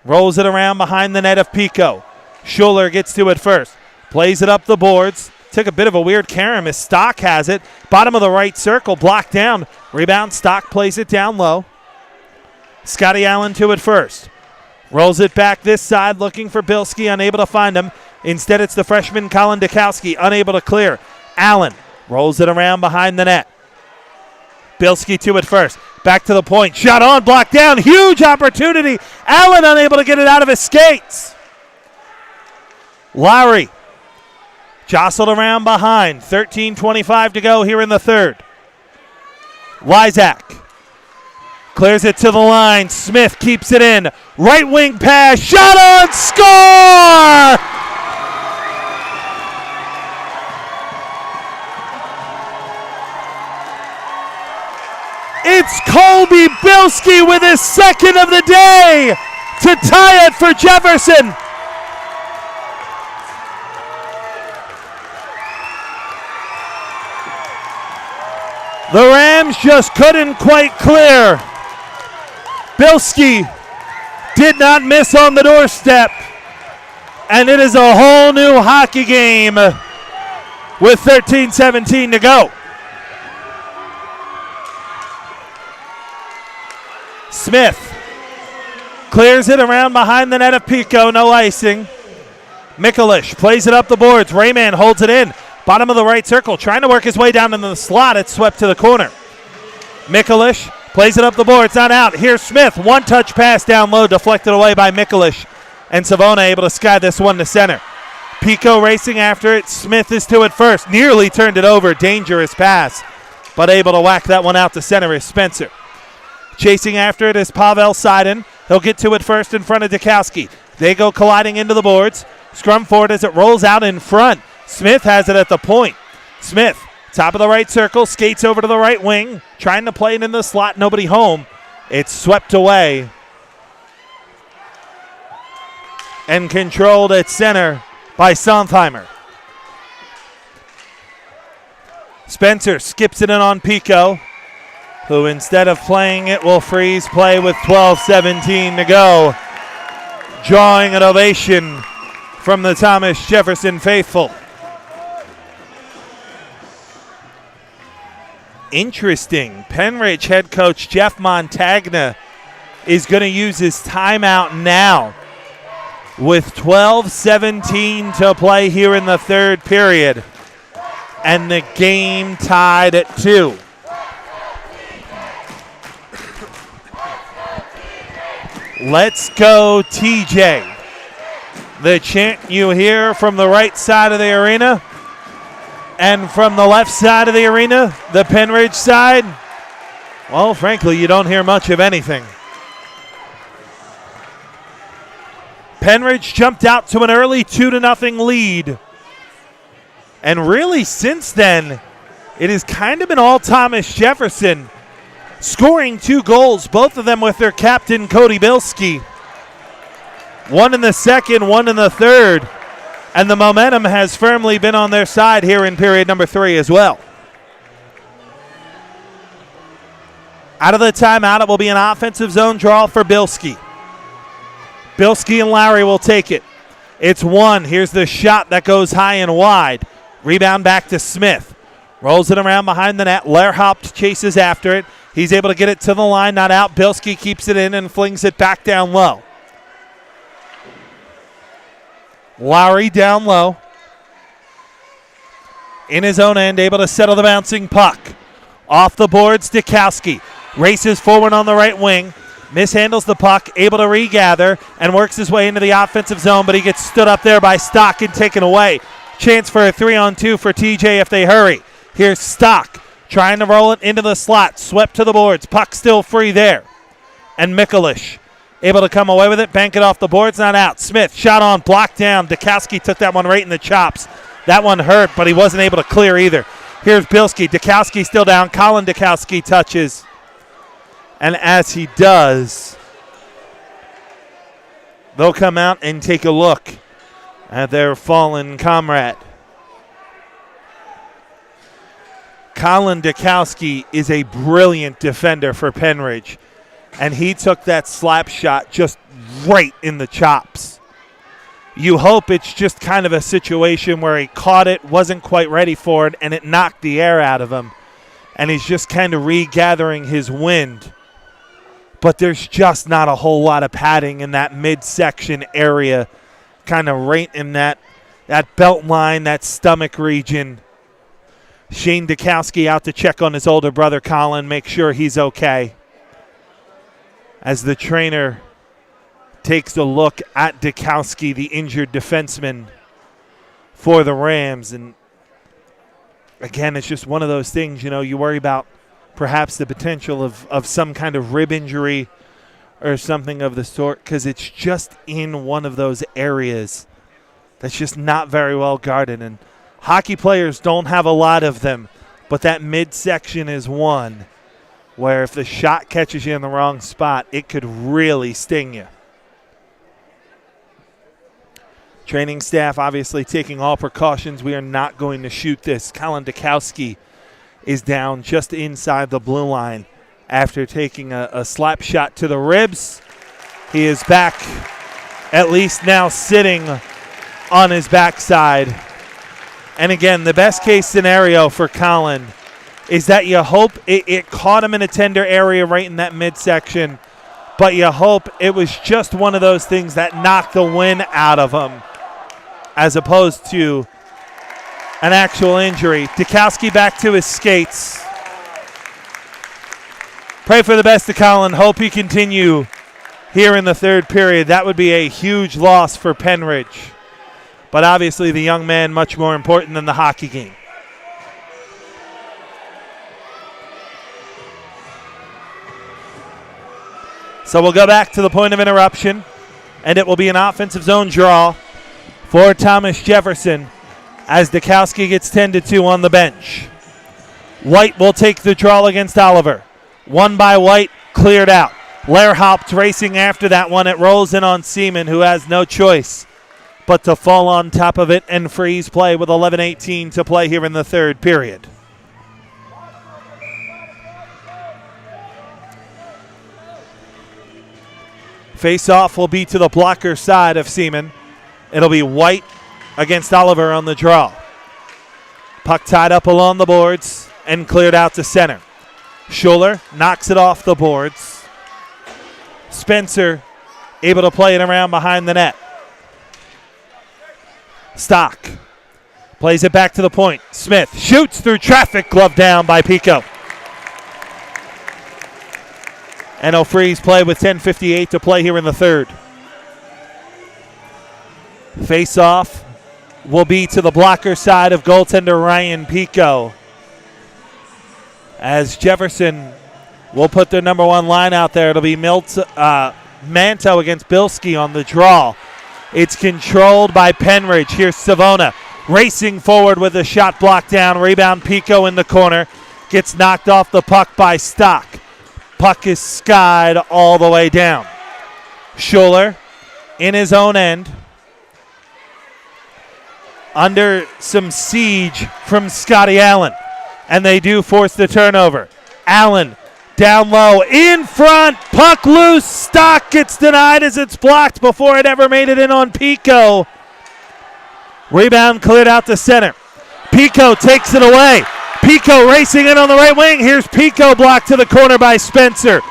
rolls it around behind the net of Pico. Schuler gets to it first, plays it up the boards. Took a bit of a weird carom as Stock has it. Bottom of the right circle, blocked down. Rebound, Stock plays it down low. Scotty Allen to it first. Rolls it back this side, looking for Bilski, unable to find him. Instead, it's the freshman Colin Dukowski, unable to clear. Allen rolls it around behind the net. Bilski to it first. Back to the point. Shot on, blocked down. Huge opportunity. Allen unable to get it out of his skates. Lowry jostled around behind. 13:25 to go here in the third. Lysak clears it to the line. Smith keeps it in. Right wing pass. Shot on. Score! It's Colby Bilski with his second of the day to tie it for Jefferson. The Rams just couldn't quite clear. Bilski did not miss on the doorstep. And it is a whole new hockey game with 13:17 to go. Smith clears it around behind the net of Pico, no icing. Mikulich plays it up the boards. Rayman holds it in. Bottom of the right circle, trying to work his way down into the slot. It's swept to the corner. Mikulich plays it up the boards, not out. Here's Smith, one-touch pass down low, deflected away by Mikulich. And Savona able to sky this one to center. Pico racing after it. Smith is to it first. Nearly turned it over. Dangerous pass, but able to whack that one out to center is Spencer. Chasing after it is Pavel Sidon. He'll get to it first in front of Dukowski. They go colliding into the boards. Scrum forward as it rolls out in front. Smith has it at the point. Smith Top of the right circle, skates over to the right wing, trying to play it in the slot, nobody home. It's swept away and controlled at center by Sontheimer. Spencer skips it in on Pico, who instead of playing it will freeze play with 12:17 to go, drawing an ovation from the Thomas Jefferson faithful. Interesting. Pennridge head coach Jeff Montagna is going to use his timeout now with 12:17 to play here in the third period and the game tied at 2. Let's go, TJ. The chant you hear from the right side of the arena and from the left side of the arena, the Pennridge side, well, frankly, you don't hear much of anything. Pennridge jumped out to an early 2-0 lead. And really, since then, it has kind of been all Thomas Jefferson, scoring 2 goals, both of them with their captain, Cody Bilski. One in the second, one in the third. And the momentum has firmly been on their side here in period number 3 as well. Out of the timeout, it will be an offensive zone draw for Bilski. Bilski and Lowry will take it. It's 1. Here's the shot that goes high and wide. Rebound back to Smith. Rolls it around behind the net. Lehrhaupt chases after it. He's able to get it to the line, not out. Bilski keeps it in and flings it back down low. Lowry down low. In his own end, able to settle the bouncing puck. Off the boards, Dukowski. Races forward on the right wing. Mishandles the puck, able to regather, and works his way into the offensive zone, but he gets stood up there by Stock and taken away. Chance for a 3-on-2 for TJ if they hurry. Here's Stock trying to roll it into the slot. Swept to the boards. Puck still free there. And Mikulich able to come away with it. Bank it off the boards. Not out. Smith shot on. Blocked down. Dukowski took that one right in the chops. That one hurt, but he wasn't able to clear either. Here's Bilski. Dukowski still down. Colin Dukowski touches. And as he does, they'll come out and take a look at their fallen comrade. Colin Dukowski is a brilliant defender for Pennridge, and he took that slap shot just right in the chops. You hope it's just kind of a situation where he caught it, wasn't quite ready for it, and it knocked the air out of him, and he's just kind of regathering his wind. But there's just not a whole lot of padding in that midsection area, kind of right in that belt line, that stomach region. Shane Dukowski out to check on his older brother, Colin, make sure he's okay. As the trainer takes a look at Dukowski, the injured defenseman for the Rams. And again, it's just one of those things, you worry about perhaps the potential of some kind of rib injury or something of the sort, because it's just in one of those areas that's just not very well guarded. And hockey players don't have a lot of them, but that midsection is one where if the shot catches you in the wrong spot, it could really sting you. Training staff obviously taking all precautions. We are not going to shoot this. Colin Dukowski is down just inside the blue line after taking a slap shot to the ribs. He is back, at least now sitting on his backside. And again, the best case scenario for Colin is that you hope it caught him in a tender area right in that midsection, but you hope it was just one of those things that knocked the wind out of him as opposed to an actual injury. Dukowski back to his skates. Pray for the best to Colin. Hope he continue here in the third period. That would be a huge loss for Pennridge. But obviously the young man much more important than the hockey game. So we'll go back to the point of interruption, and it will be an offensive zone draw for Thomas Jefferson as Dukowski gets 10-2 on the bench. White will take the draw against Oliver. One by White, cleared out. Lehrhaupt racing after that one. It rolls in on Seaman, who has no choice but to fall on top of it and freeze play with 11:18 to play here in the third period. Face-off will be to the blocker side of Seaman. It'll be White against Oliver on the draw. Puck tied up along the boards and cleared out to center. Schuler knocks it off the boards. Spencer able to play it around behind the net. Stock plays it back to the point. Smith shoots through traffic, glove down by Pico. And he'll freeze play with 10:58 to play here in the third. Face-off will be to the blocker side of goaltender Ryan Pico, as Jefferson will put their number one line out there. It'll be Manto against Bilski on the draw. It's controlled by Pennridge. Here's Savona racing forward with a shot blocked down. Rebound Pico in the corner. Gets knocked off the puck by Stock. Puck is skied all the way down. Schuler in his own end. Under some siege from Scotty Allen. And they do force the turnover. Allen down low, in front, puck loose. Stock gets denied as it's blocked before it ever made it in on Pico. Rebound cleared out to center. Pico takes it away. Pico racing in on the right wing. Here's Pico blocked to the corner by Spencer.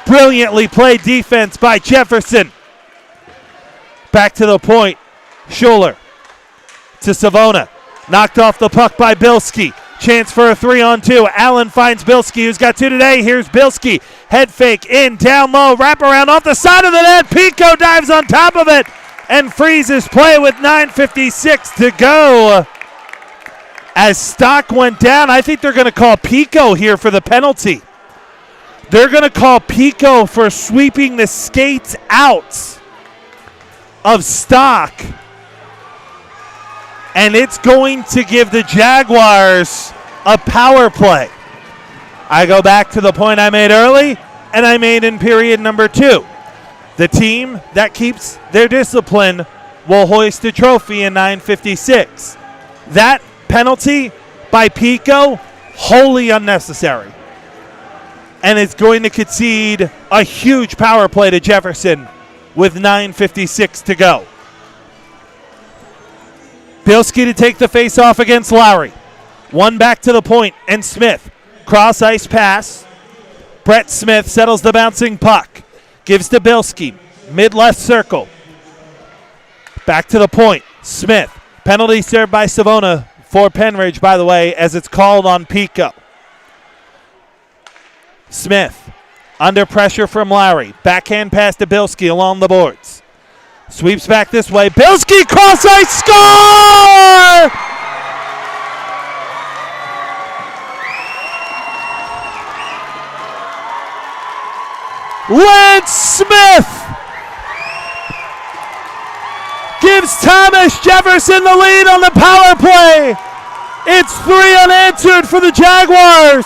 Brilliantly played defense by Jefferson. Back to the point. Schuler to Savona. Knocked off the puck by Bilski. Chance for a 3-on-2. Allen finds Bilski, who's got two today. Here's Bilski. Head fake in, down low, wraparound off the side of the net. Pico dives on top of it and freezes play with 9:56 to go. As Stock went down, I think they're going to call Pico here for the penalty. They're going to call Pico for sweeping the skates out of Stock. And it's going to give the Jaguars a power play. I go back to the point I made early and I made in period number 2. The team that keeps their discipline will hoist a trophy in 9:56. That penalty by Pico, wholly unnecessary. And it's going to concede a huge power play to Jefferson with 9:56 to go. Bilski to take the face-off against Lowry. One back to the point, and Smith. Cross-ice pass. Brett Smith settles the bouncing puck. Gives to Bilski. Mid-left circle. Back to the point. Smith. Penalty served by Savona for Pennridge, by the way, as it's called on Pico. Smith. Under pressure from Lowry. Backhand pass to Bilski along the boards. Sweeps back this way. Bilski, cross-ice, score! Lance Smith gives Thomas Jefferson the lead on the power play. It's 3 unanswered for the Jaguars,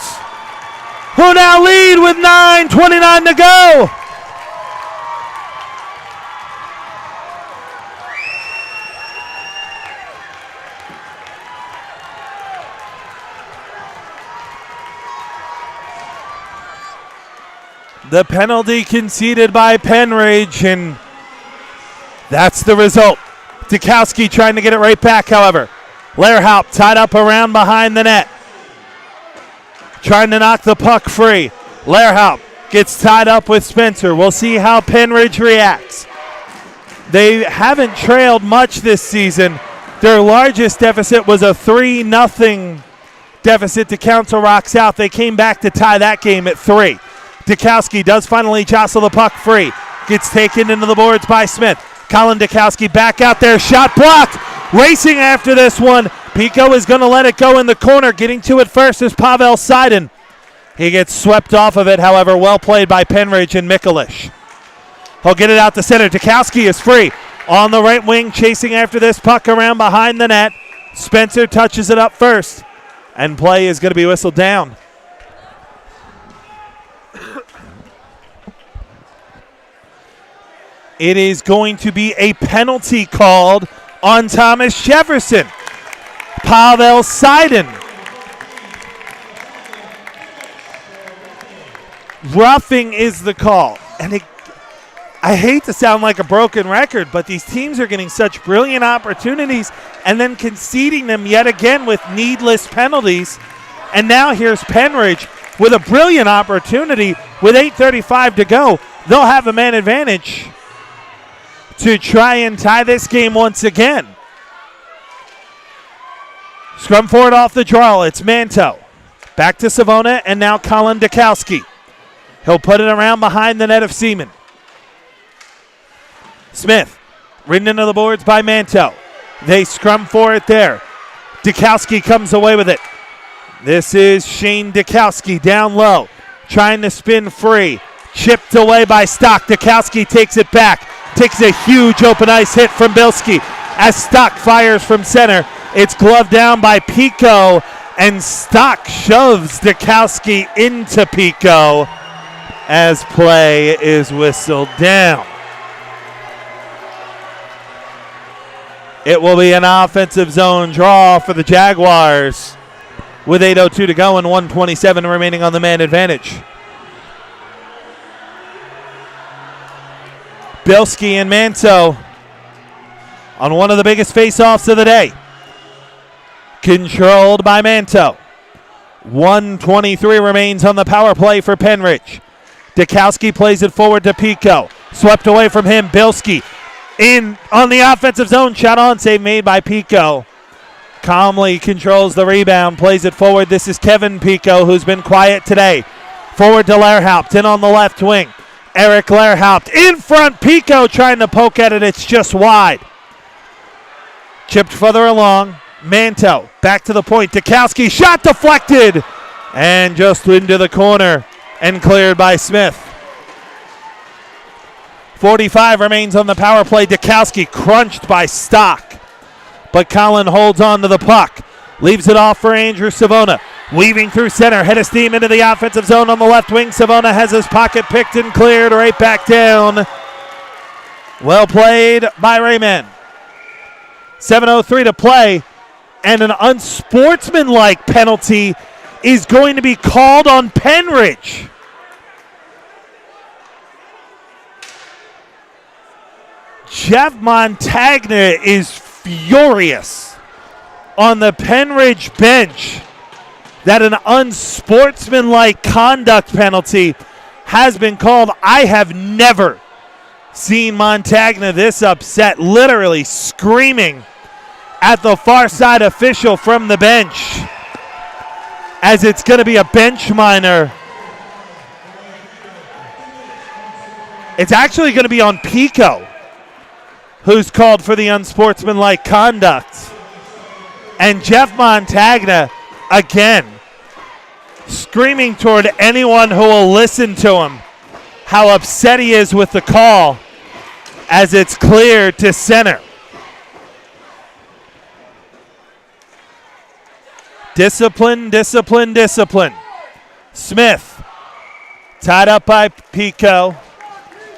who now lead with 9:29 to go. The penalty conceded by Pennridge, and that's the result. Dukowski trying to get it right back, however. Lehrhaupt tied up around behind the net. Trying to knock the puck free. Lehrhaupt gets tied up with Spencer. We'll see how Pennridge reacts. They haven't trailed much this season. Their largest deficit was a 3-0 deficit to Council Rock South. They came back to tie that game at 3. Dukowski does finally jostle the puck free. Gets taken into the boards by Smith. Colin Dukowski back out there. Shot blocked. Racing after this one. Pico is going to let it go in the corner. Getting to it first is Pavel Sidon. He gets swept off of it, however. Well played by Pennridge and Mikulich. He'll get it out to center. Dukowski is free. On the right wing, chasing after this puck around behind the net. Spencer touches it up first. And play is going to be whistled down. It is going to be a penalty called on Thomas Jefferson. Pavel Sidon. Roughing is the call. And I hate to sound like a broken record, but these teams are getting such brilliant opportunities and then conceding them yet again with needless penalties. And now here's Pennridge with a brilliant opportunity with 8:35 to go. They'll have a man advantage to try and tie this game once again. Scrum forward off the draw. It's Manto. Back to Savona, and now Colin Dukowski. He'll put it around behind the net of Seaman. Smith, ridden into the boards by Manto. They scrum for it there. Dukowski comes away with it. This is Shane Dukowski down low, trying to spin free. Chipped away by Stock. Dukowski takes it back. Takes a huge open ice hit from Bilski. As Stock fires from center, it's gloved down by Pico, and Stock shoves Dukowski into Pico as play is whistled down. It will be an offensive zone draw for the Jaguars with 8:02 to go and 1:27 remaining on the man advantage. Bilski and Manto on one of the biggest face-offs of the day. Controlled by Manto. 1:23 remains on the power play for Pennridge. Dukowski plays it forward to Pico. Swept away from him, Bilski. In on the offensive zone, shot on, save made by Pico. Calmly controls the rebound, plays it forward. This is Kevin Pico, who's been quiet today. Forward to Lehrhaupt, in on the left wing. Eric Lehrhaupt in front. Pico trying to poke at it. It's just wide. Chipped further along. Manto back to the point. Dukowski shot deflected and just into the corner and cleared by Smith. 45 remains on the power play. Dukowski crunched by Stock, but Colin holds on to the puck. Leaves it off for Andrew Savona. Weaving through center, head of steam into the offensive zone on the left wing. Savona has his pocket picked and cleared right back down. Well played by Rayman. 7:03 to play, and an unsportsmanlike penalty is going to be called on Pennridge. Jeff Montagna is furious on the Pennridge bench that an unsportsmanlike conduct penalty has been called. I have never seen Montagna this upset, literally screaming at the far side official from the bench, as it's going to be a bench minor. It's actually going to be on Pico, who's called for the unsportsmanlike conduct. And Jeff Montagna, again, screaming toward anyone who will listen to him how upset he is with the call as it's cleared to center. Discipline, discipline, discipline. Smith tied up by Pico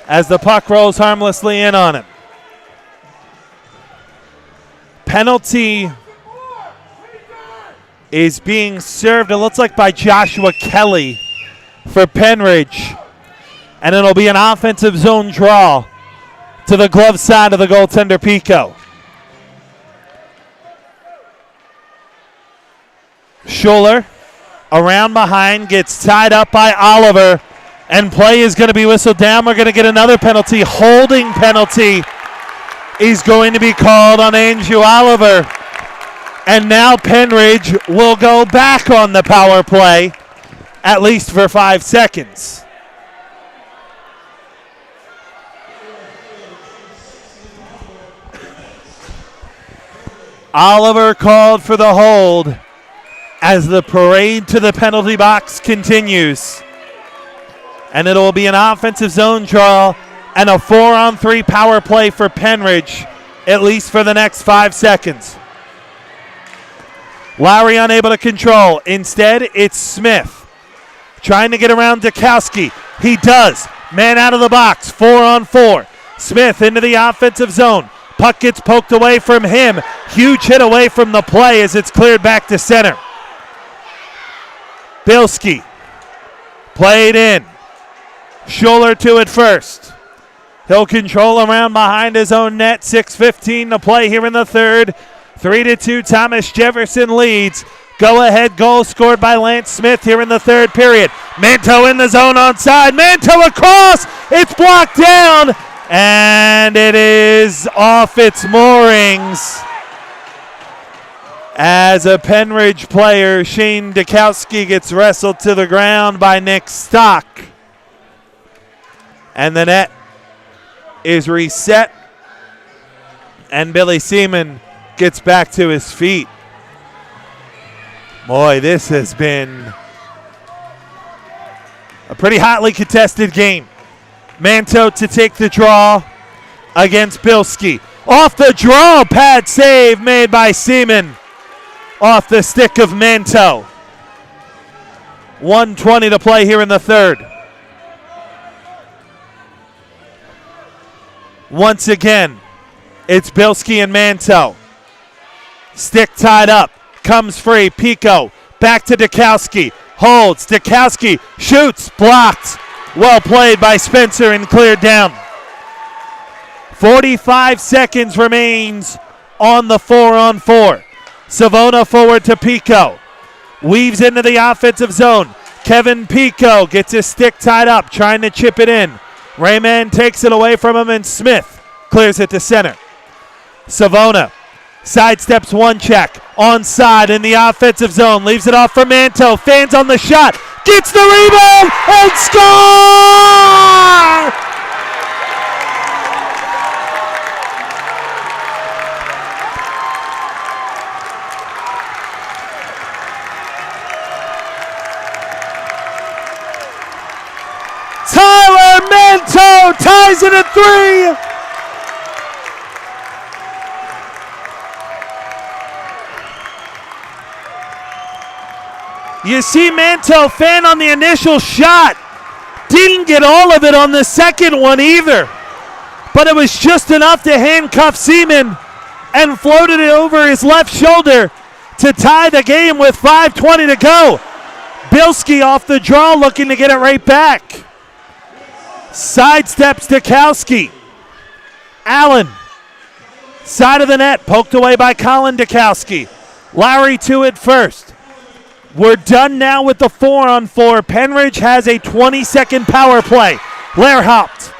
as the puck rolls harmlessly in on him. Penalty is being served, it looks like, by Joshua Kelly for Pennridge. And it'll be an offensive zone draw to the glove side of the goaltender, Pico. Schuler around behind, gets tied up by Oliver, and play is going to be whistled down. We're going to get another penalty. Holding penalty is going to be called on Andrew Oliver. And now Pennridge will go back on the power play, at least for 5 seconds. Oliver called for the hold as the parade to the penalty box continues. And it will be an offensive zone draw and a 4-on-3 power play for Pennridge, at least for the next 5 seconds. Lowry unable to control. Instead, it's Smith trying to get around Dukowski. He does. Man out of the box. 4-on-4. Smith into the offensive zone. Puck gets poked away from him. Huge hit away from the play as it's cleared back to center. Bilski played in. Schuler to it first. He'll control around behind his own net. 6:15 to play here in the third. 3-2, Thomas Jefferson leads. Go-ahead goal scored by Lance Smith here in the third period. Manto in the zone onside. Manto across. It's blocked down. And it is off its moorings as a Pennridge player, Shane Dukowski, gets wrestled to the ground by Nick Stock. And the net is reset. And Billy Seaman gets back to his feet. Boy, this has been a pretty hotly contested game. Manto to take the draw against Bilski. Off the draw, pad save made by Seaman. Off the stick of Manto. 1:20 to play here in the third. Once again, it's Bilski and Manto. Stick tied up. Comes free. Pico. Back to Dukowski. Holds. Dukowski shoots. Blocked. Well played by Spencer and cleared down. 45 seconds remains on the 4-on-4. Savona forward to Pico. Weaves into the offensive zone. Kevin Pico gets his stick tied up, trying to chip it in. Rayman takes it away from him, and Smith clears it to center. Savona sidesteps one check. Onside in the offensive zone. Leaves it off for Manto. Fans on the shot. Gets the rebound and score! Tyler Manto ties it at 3. You see Manto fan on the initial shot. Didn't get all of it on the second one either. But it was just enough to handcuff Seaman and floated it over his left shoulder to tie the game with 5:20 to go. Bilski off the draw looking to get it right back. Sidesteps Dukowski. Allen. Side of the net. Poked away by Colin Dukowski. Lowry to it first. We're done now with the 4-on-4. Pennridge has a 20-second power play. Lehrhaupt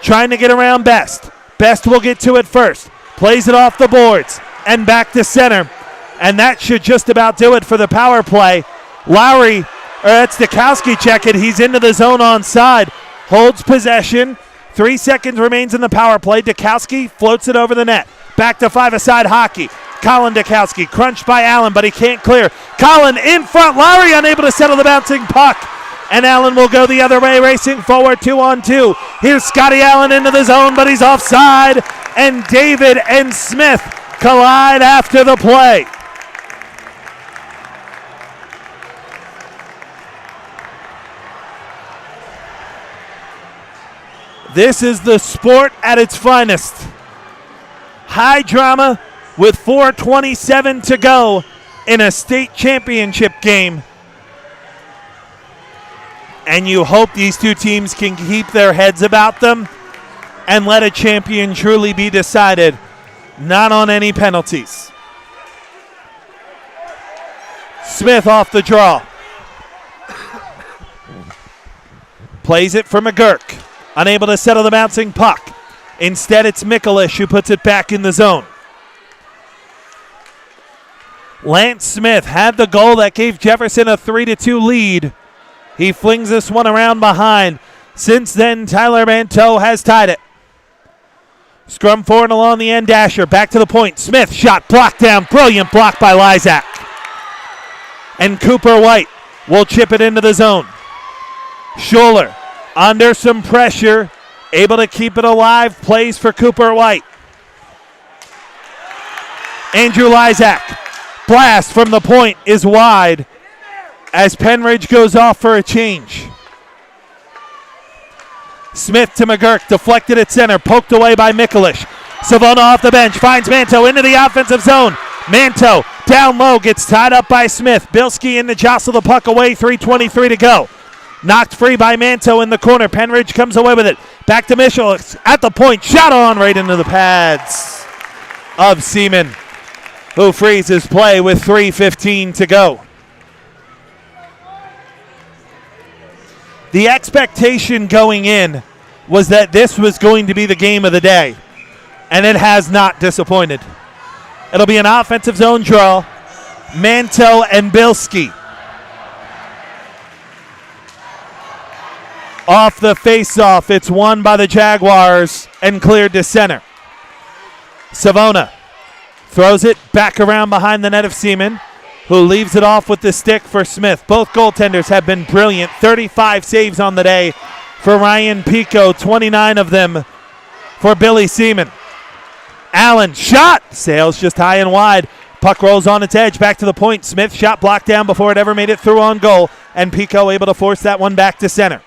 trying to get around Best. Best will get to it first. Plays it off the boards and back to center. And that should just about do it for the power play. Lowry, that's Dukowski checking. He's into the zone onside. Holds possession. 3 seconds remains in the power play. Dukowski floats it over the net. Back to five-a-side hockey. Colin Dukowski crunched by Allen, but he can't clear. Colin in front. Lowry unable to settle the bouncing puck. And Allen will go the other way, racing forward 2-on-2. Here's Scotty Allen into the zone, but he's offside. And David and Smith collide after the play. This is the sport at its finest. High drama with 4:27 to go in a state championship game. And you hope these two teams can keep their heads about them and let a champion truly be decided, not on any penalties. Smith off the draw. Plays it for McGurk. Unable to settle the bouncing puck. Instead, it's Mikulish who puts it back in the zone. Lance Smith had the goal that gave Jefferson a 3-2 lead. He flings this one around behind. Since then, Tyler Manto has tied it. Scrum forward along the end dasher. Back to the point. Smith shot blocked down. Brilliant block by Lysak. And Cooper White will chip it into the zone. Schuler under some pressure. Able to keep it alive. Plays for Cooper White. Andrew Lysak blast from the point is wide as Pennridge goes off for a change. Smith to McGurk, deflected at center, poked away by Mikulich. Savona off the bench, finds Manto into the offensive zone. Manto down low, gets tied up by Smith. Bilski in to jostle the puck away, 3:23 to go. Knocked free by Manto in the corner. Pennridge comes away with it. Back to Mitchell at the point, shot on right into the pads of Seaman, who frees his play with 3:15 to go. The expectation going in was that this was going to be the game of the day, and it has not disappointed. It'll be an offensive zone draw. Manto and Bilski. Off the face-off, it's won by the Jaguars and cleared to center. Savona throws it back around behind the net of Seaman, who leaves it off with the stick for Smith. Both goaltenders have been brilliant. 35 saves on the day for Ryan Pico, 29 of them for Billy Seaman. Allen, shot, sails just high and wide. Puck rolls on its edge, back to the point. Smith, shot blocked down before it ever made it through on goal, and Pico able to force that one back to center.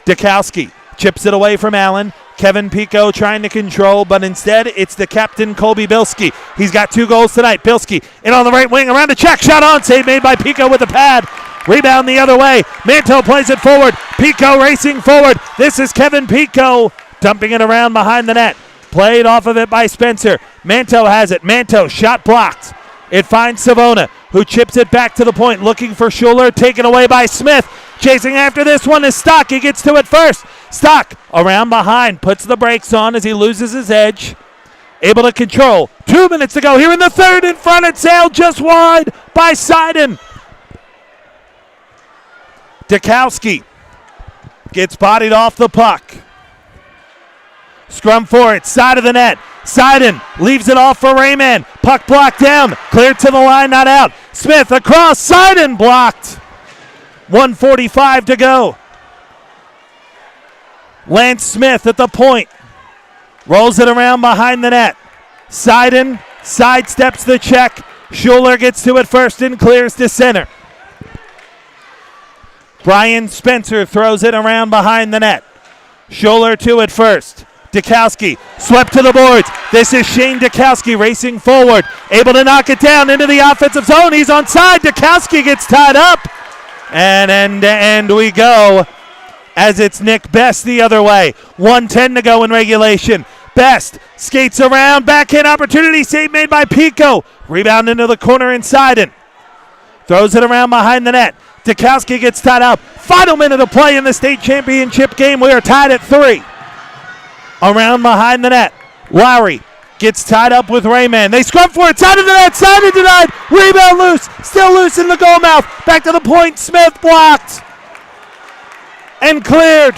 Dukowski chips it away from Allen. Kevin Pico trying to control, but instead it's the captain, Colby Bilski. He's got 2 goals tonight. Bilski in on the right wing, around a check, shot on, save made by Pico with the pad. Rebound the other way. Manto plays it forward. Pico racing forward. This is Kevin Pico dumping it around behind the net. Played off of it by Spencer. Manto has it. Manto, shot blocked. It finds Savona, who chips it back to the point, looking for Schuler, taken away by Smith. Chasing after this one is Stock. He gets to it first. Stock around behind, puts the brakes on as he loses his edge. Able to control. 2 minutes to go here in the third. In front, it sailed just wide by Seiden. Dukowski gets bodied off the puck. Scrum for it, side of the net. Seiden leaves it off for Rayman. Puck blocked down, cleared to the line, not out. Smith across, Seiden blocked. 1:45 to go. Lance Smith at the point. Rolls it around behind the net. Seiden sidesteps the check. Schuler gets to it first and clears to center. Brian Spencer throws it around behind the net. Schuler to it first. Dukowski swept to the boards. This is Shane Dukowski racing forward. Able to knock it down into the offensive zone. He's onside. Dukowski gets tied up. And end to end we go as it's Nick Best the other way. 1:10 to go in regulation. Best skates around. Backhand opportunity. Save made by Pico. Rebound into the corner inside it. Throws it around behind the net. Dukowski gets tied up. Final minute of play in the state championship game. We are tied at 3. Around behind the net. Lowry gets tied up with Rayman. They scrum for it. Side of the net. Side of denied. Rebound loose. Still loose in the goal mouth. Back to the point. Smith blocked. And cleared.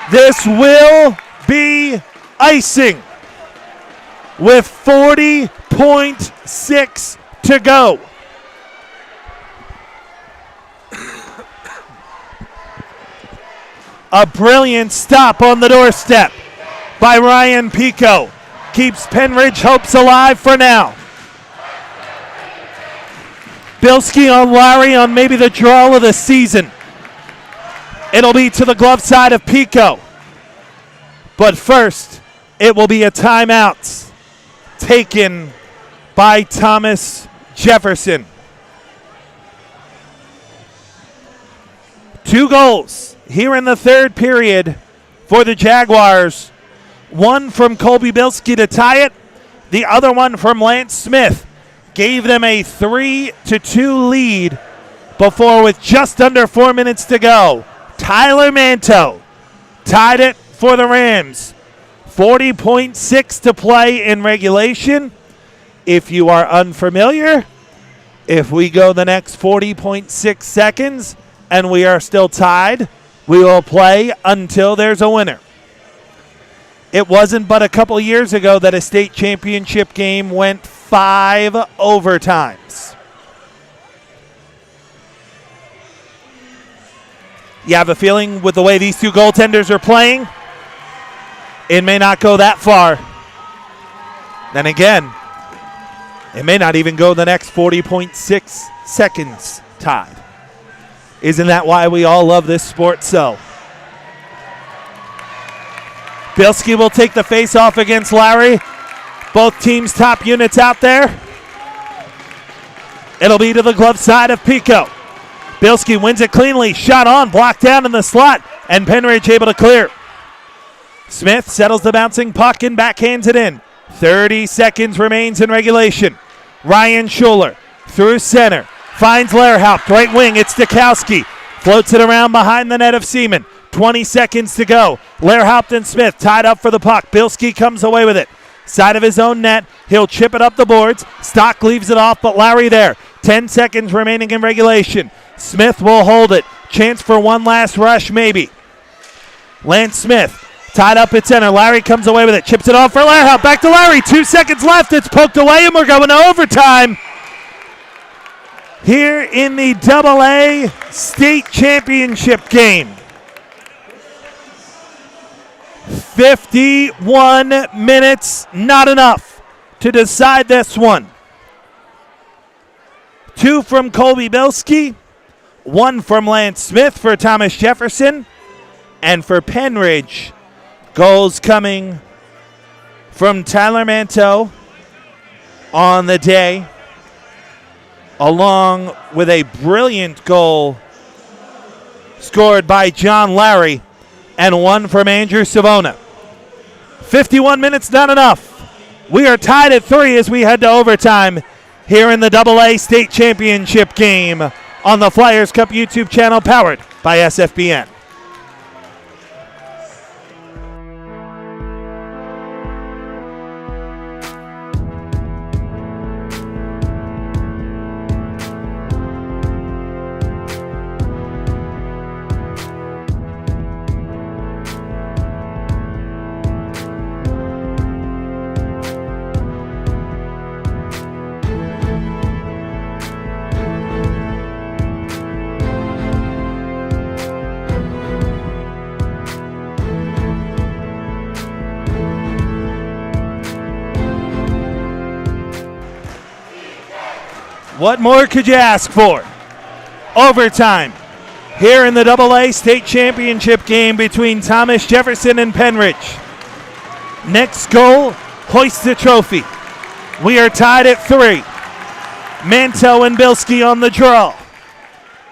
This will be icing with 40.6 to go. A brilliant stop on the doorstep by Ryan Pico. Keeps Pennridge hopes alive for now. Bilski on Lowry on maybe the draw of the season. It'll be to the glove side of Pico. But first, it will be a timeout taken by Thomas Jefferson. 2 goals here in the third period for the Jaguars. One from Colby Bilski to tie it. The other one from Lance Smith gave them a 3-2 lead before, with just under 4 minutes to go, Tyler Manto tied it for the Rams. 40.6 to play in regulation. If you are unfamiliar, if we go the next 40.6 seconds and we are still tied, we will play until there's a winner. It wasn't but a couple years ago that a state championship game went 5 overtimes. You have a feeling with the way these two goaltenders are playing, it may not go that far. Then again, It may not even go the next 40.6 seconds tied. Isn't that why we all love this sport so? Bilski will take the face-off against Larry. Both teams' top units out there. It'll be to the glove side of Pico. Bilski wins it cleanly. Shot on, blocked down in the slot, and Pennridge able to clear. Smith settles the bouncing puck and backhands it in. 30 seconds remains in regulation. Ryan Schuler through center. Finds Lehrhaupt, right wing. It's Stokowski. Floats it around behind the net of Seaman. 20 seconds to go. Lehrhaupt and Smith tied up for the puck. Bilski comes away with it. Side of his own net. He'll chip it up the boards. Stock leaves it off, but Larry there. 10 seconds remaining in regulation. Smith will hold it. Chance for one last rush, maybe. Lance Smith tied up at center. Larry comes away with it. Chips it off for Lehrhaupt. Back to Larry. 2 seconds left. It's poked away, and we're going to overtime. Here in the AA state championship game. 51 minutes, not enough to decide this one. 2 from Colby Bilski, 1 from Lance Smith for Thomas Jefferson, and for Pennridge, goals coming from Tyler Manteau on the day, along with a brilliant goal scored by John Larry, and 1 from Andrew Savona. 51 minutes, not enough. We are tied at 3 as we head to overtime here in the AA state championship game on the Flyers Cup YouTube channel powered by SFBN. What more could you ask for? Overtime here in the AA state championship game between Thomas Jefferson and Pennridge. Next goal hoists the trophy. We are tied at 3. Manteau and Bilski on the draw.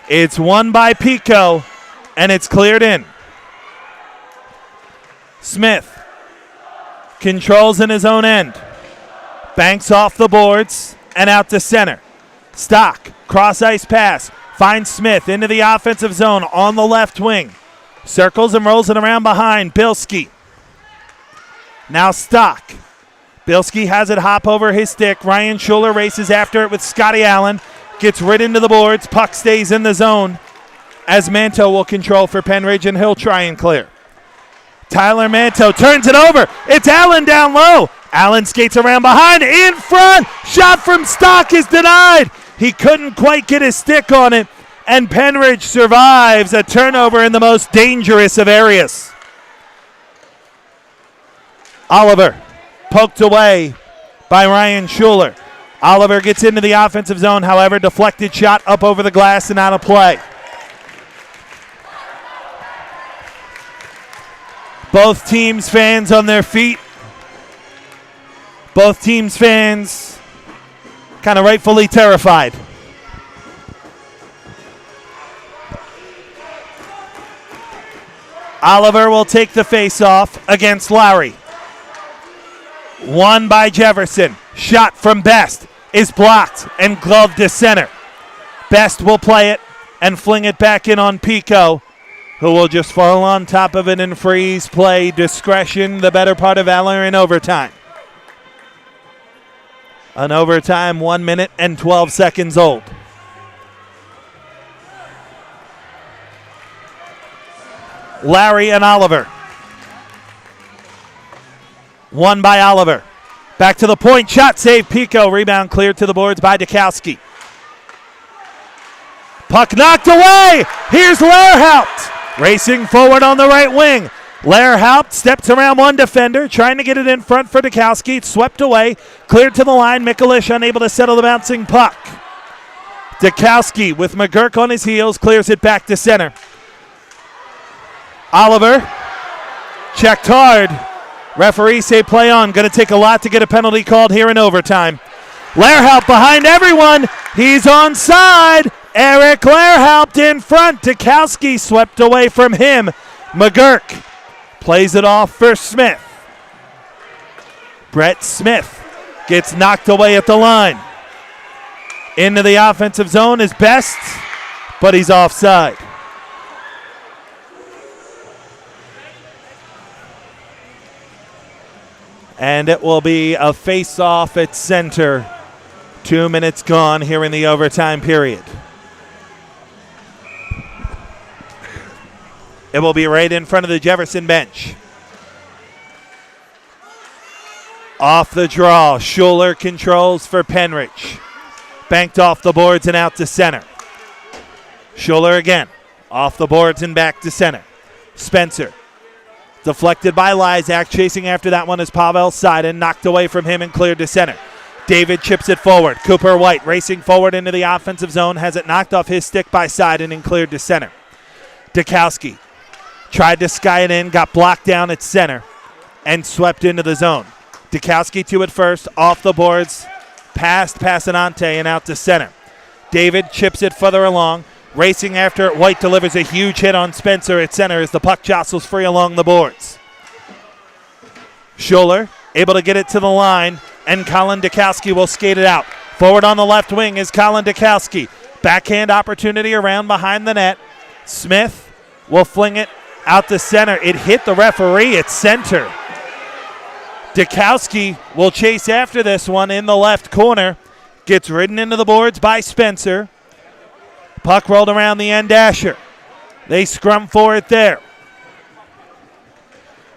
It's won by Pico, and it's cleared in. Smith controls in his own end. Banks off the boards and out to center. Stock, cross-ice pass, finds Smith into the offensive zone on the left wing. Circles and rolls it around behind Bilski. Now Stock. Bilski has it hop over his stick. Ryan Schuler races after it with Scotty Allen. Gets rid into the boards. Puck stays in the zone as Manteau will control for Pennridge, and he'll try and clear. Tyler Manteau turns it over. It's Allen down low. Allen skates around behind, in front. Shot from Stock is denied. He couldn't quite get his stick on it, and Pennridge survives a turnover in the most dangerous of areas. Oliver poked away by Ryan Schuler. Oliver gets into the offensive zone, however, deflected shot up over the glass and out of play. Both teams' fans on their feet. Both teams' fans kind of rightfully terrified. Oliver will take the face-off against Larry. Won by Jefferson. Shot from Best is blocked and gloved to center. Best will play it and fling it back in on Pico, who will just fall on top of it and freeze play. Discretion, the better part of valor in overtime. An overtime 1 minute and 12 seconds old. Larry and Oliver. Won by Oliver. Back to the point. Shot save. Pico. Rebound cleared to the boards by Dukowski. Puck knocked away. Here's Lehrhaupt. Racing forward on the right wing. Lehrhaupt steps around one defender, trying to get it in front for Dukowski. It's swept away, cleared to the line. Mikulich unable to settle the bouncing puck. Dukowski with McGurk on his heels, clears it back to center. Oliver checked hard. Referees say play on. Going to take a lot to get a penalty called here in overtime. Lehrhaupt behind everyone. He's onside. Eric Lehrhaupt in front. Dukowski swept away from him. McGurk plays it off for Smith. Brett Smith gets knocked away at the line. Into the offensive zone is Best, but he's offside. And it will be a face-off at center. 2 minutes gone here in the overtime period. It will be right in front of the Jefferson bench. Off the draw, Schuler controls for Pennridge. Banked off the boards and out to center. Schuler again, off the boards and back to center. Spencer, deflected by Lysak, chasing after that one is Pavel Sidon, knocked away from him and cleared to center. David chips it forward. Cooper White racing forward into the offensive zone, has it knocked off his stick by Sidon and cleared to center. Dukowski tried to sky it in, got blocked down at center, and swept into the zone. Dukowski to it first, off the boards, past Passanante and out to center. David chips it further along, racing after it. White delivers a huge hit on Spencer at center as the puck jostles free along the boards. Schuler able to get it to the line, and Colin Dukowski will skate it out. Forward on the left wing is Colin Dukowski. Backhand opportunity around behind the net. Smith will fling it out to center. It hit the referee at center. Dukowski will chase after this one in the left corner. Gets ridden into the boards by Spencer. Puck rolled around the end dasher. They scrum for it there.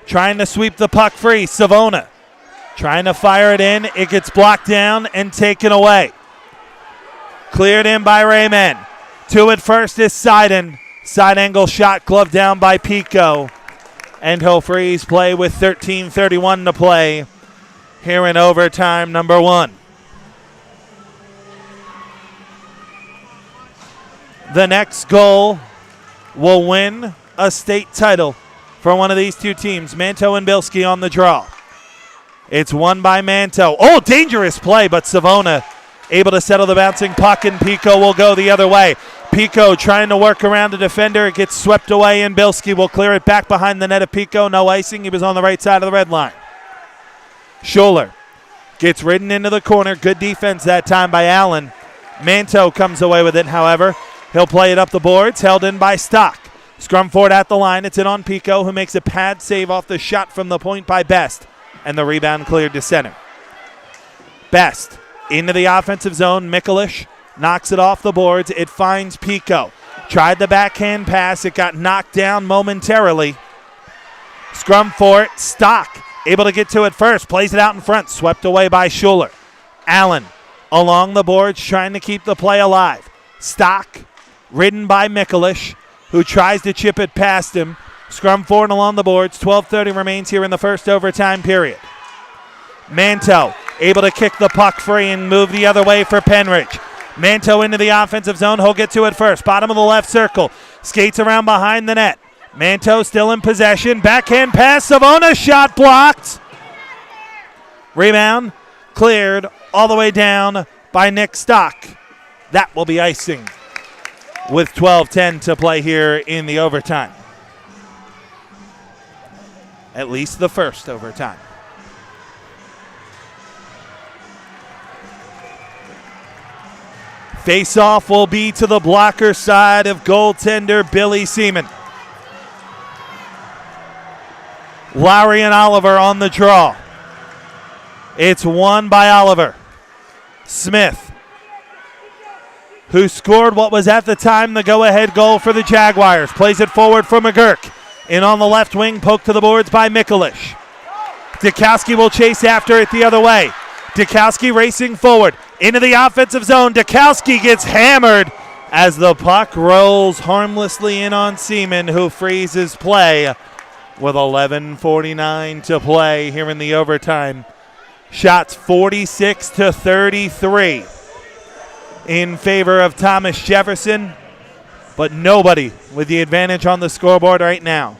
Trying to sweep the puck free. Savona trying to fire it in. It gets blocked down and taken away. Cleared in by Raymond. To it first is Sidon. Side angle shot gloved down by Pico. And he'll freeze play with 13:31 to play here in overtime number 1. The next goal will win a state title for one of these two teams. Manto and Bilski on the draw. It's won by Manto. Oh, dangerous play, but Savona able to settle the bouncing puck, and Pico will go the other way. Pico trying to work around the defender. It gets swept away, and Bilski will clear it back behind the net of Pico. No icing. He was on the right side of the red line. Schuler gets ridden into the corner. Good defense that time by Allen. Manto comes away with it, however. He'll play it up the boards, held in by Stock. Scrum forward at the line. It's in on Pico, who makes a pad save off the shot from the point by Best, and the rebound cleared to center. Best into the offensive zone. Mikulich knocks it off the boards. It finds Pico. Tried the backhand pass. It got knocked down momentarily. Scrum for it. Stock able to get to it first. Plays it out in front. Swept away by Schuler. Allen along the boards trying to keep the play alive. Stock ridden by Mikulich, who tries to chip it past him. Scrum forward along the boards. 12:30 remains here in the first overtime period. Manto able to kick the puck free and move the other way for Pennridge. Manto into the offensive zone. He'll get to it first. Bottom of the left circle. Skates around behind the net. Manto still in possession. Backhand pass. Savona shot blocked. Rebound cleared all the way down by Nick Stock. That will be icing with 12:10 to play here in the overtime. At least the first overtime. Face-off will be to the blocker side of goaltender Billy Seaman. Lowry and Oliver on the draw. It's won by Oliver. Smith, who scored what was at the time the go-ahead goal for the Jaguars, plays it forward for McGurk. In on the left wing, poked to the boards by Mikulich. Dukowski will chase after it the other way. Dukowski racing forward into the offensive zone. Dukowski gets hammered as the puck rolls harmlessly in on Seaman, who freezes play with 11:49 to play here in the overtime. Shots 46-33 in favor of Thomas Jefferson, but nobody with the advantage on the scoreboard right now.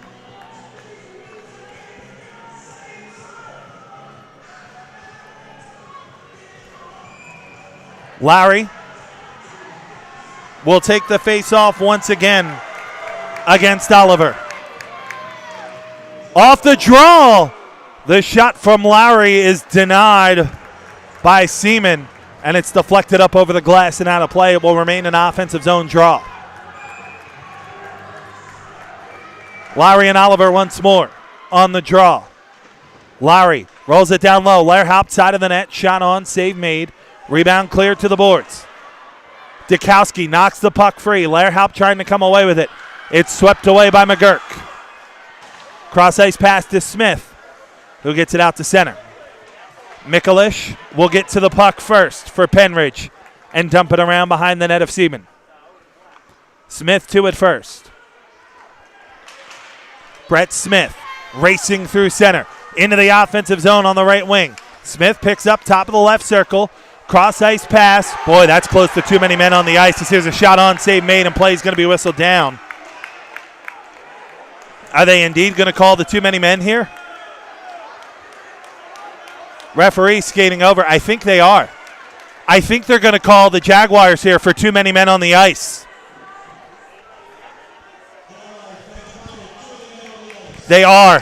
Lowry will take the face-off once again against Oliver. Off the draw, the shot from Lowry is denied by Seaman, and it's deflected up over the glass and out of play. It will remain an offensive zone draw. Lowry and Oliver once more on the draw. Lowry rolls it down low. Lehrhaupt side of the net, shot on, save made. Rebound cleared to the boards. Dukowski knocks the puck free. Lehrhaupt trying to come away with it. It's swept away by McGurk. Cross ice pass to Smith, who gets it out to center. Mikulich will get to the puck first for Pennridge and dump it around behind the net of Seaman. Smith to it first. Brett Smith racing through center into the offensive zone on the right wing. Smith picks up top of the left circle. Cross ice pass. Boy, that's close to too many men on the ice. This here's a shot on, save made, and play is going to be whistled down. Are they indeed going to call the too many men here? Referee skating over. I think they are. I think they're going to call the Jaguars here for too many men on the ice. They are.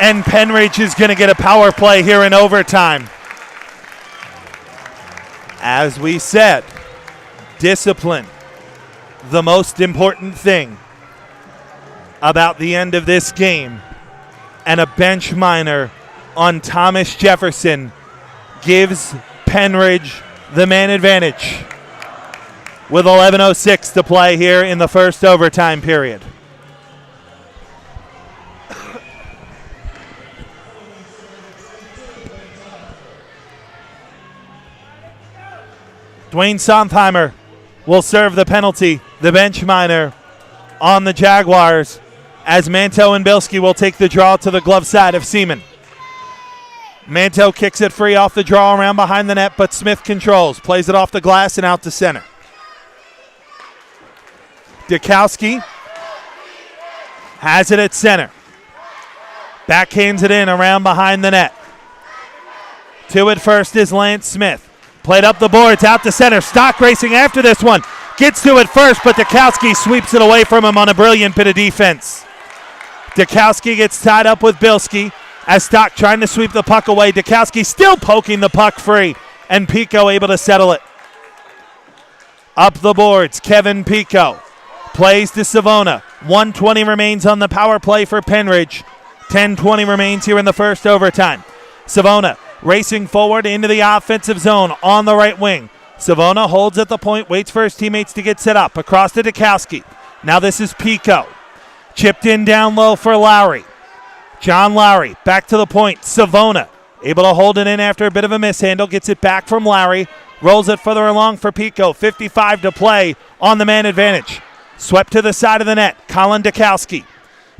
And Pennridge is going to get a power play here in overtime. As we said, discipline, the most important thing about the end of this game. And a bench minor on Thomas Jefferson gives Pennridge the man advantage with 11:06 to play here in the first overtime period. Dwayne Sontheimer will serve the penalty, the bench minor on the Jaguars, as Manto and Bilski will take the draw to the glove side of Seaman. Manto kicks it free off the draw around behind the net, but Smith controls, plays it off the glass and out to center. Dukowski has it at center. Backhands it in around behind the net. To it first is Lance Smith. Played up the boards, out to center. Stock racing after this one. Gets to it first, but Dukowski sweeps it away from him on a brilliant bit of defense. Dukowski gets tied up with Bilski as Stock trying to sweep the puck away. Dukowski still poking the puck free, and Pico able to settle it. Up the boards, Kevin Pico plays to Savona. 1:20 remains on the power play for Pennridge. 10:20 remains here in the first overtime. Savona racing forward into the offensive zone on the right wing. Savona holds at the point, waits for his teammates to get set up. Across to Dukowski. Now this is Pico. Chipped in down low for Lowry. John Lowry back to the point. Savona able to hold it in after a bit of a mishandle. Gets it back from Lowry. Rolls it further along for Pico. 55 to play on the man advantage. Swept to the side of the net. Colin Dukowski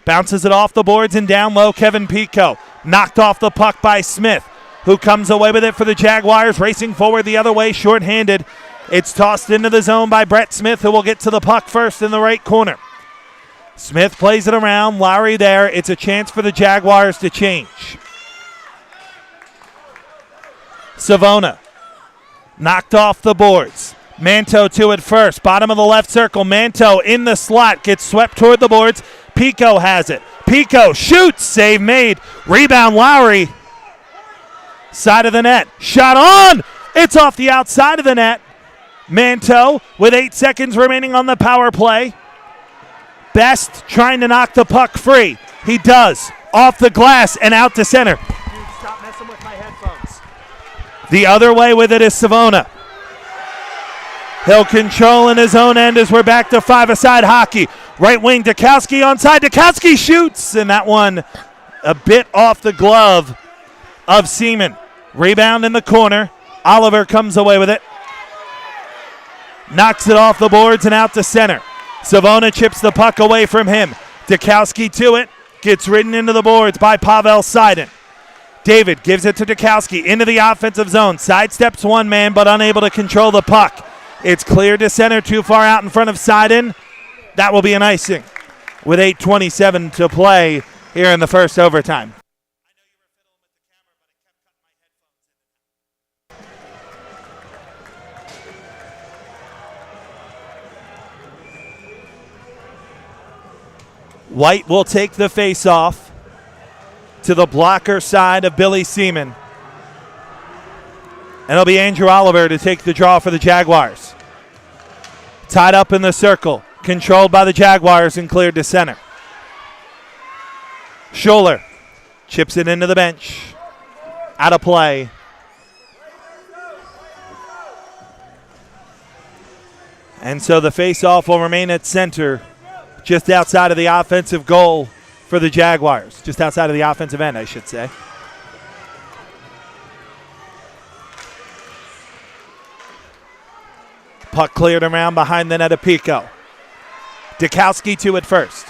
bounces it off the boards and down low. Kevin Pico knocked off the puck by Smith, who comes away with it for the Jaguars, racing forward the other way, shorthanded. It's tossed into the zone by Brett Smith, who will get to the puck first in the right corner. Smith plays it around, Lowry there. It's a chance for the Jaguars to change. Savona knocked off the boards. Manto to it first, bottom of the left circle. Manto in the slot, gets swept toward the boards. Pico has it. Pico shoots, save made. Rebound Lowry. Side of the net. Shot on. It's off the outside of the net. Manto with 8 seconds remaining on the power play. Best trying to knock the puck free. He does. Off the glass and out to center. Dude, stop messing with my headphones. The other way with it is Savona. He'll control in his own end as we're back to five-a-side hockey. Right wing, Dukowski onside. Dukowski shoots, and that one a bit off the glove of Seaman. Rebound in the corner. Oliver comes away with it. Knocks it off the boards and out to center. Savona chips the puck away from him. Dukowski to it. gets ridden into the boards by Pavel Sidon. David gives it to Dukowski into the offensive zone. Sidesteps one man, but unable to control the puck. It's cleared to center, too far out in front of Sidon. That will be an icing with 8:27 to play here in the first overtime. White will take the face-off to the blocker side of Billy Seaman. And it'll be Andrew Oliver to take the draw for the Jaguars. Tied up in the circle, controlled by the Jaguars and cleared to center. Scholler chips it into the bench. Out of play. And so the face-off will remain at center, just outside of the offensive goal for the Jaguars. Just outside of the offensive end, I should say. Puck cleared around behind the net of Pico. Dukowski to it first.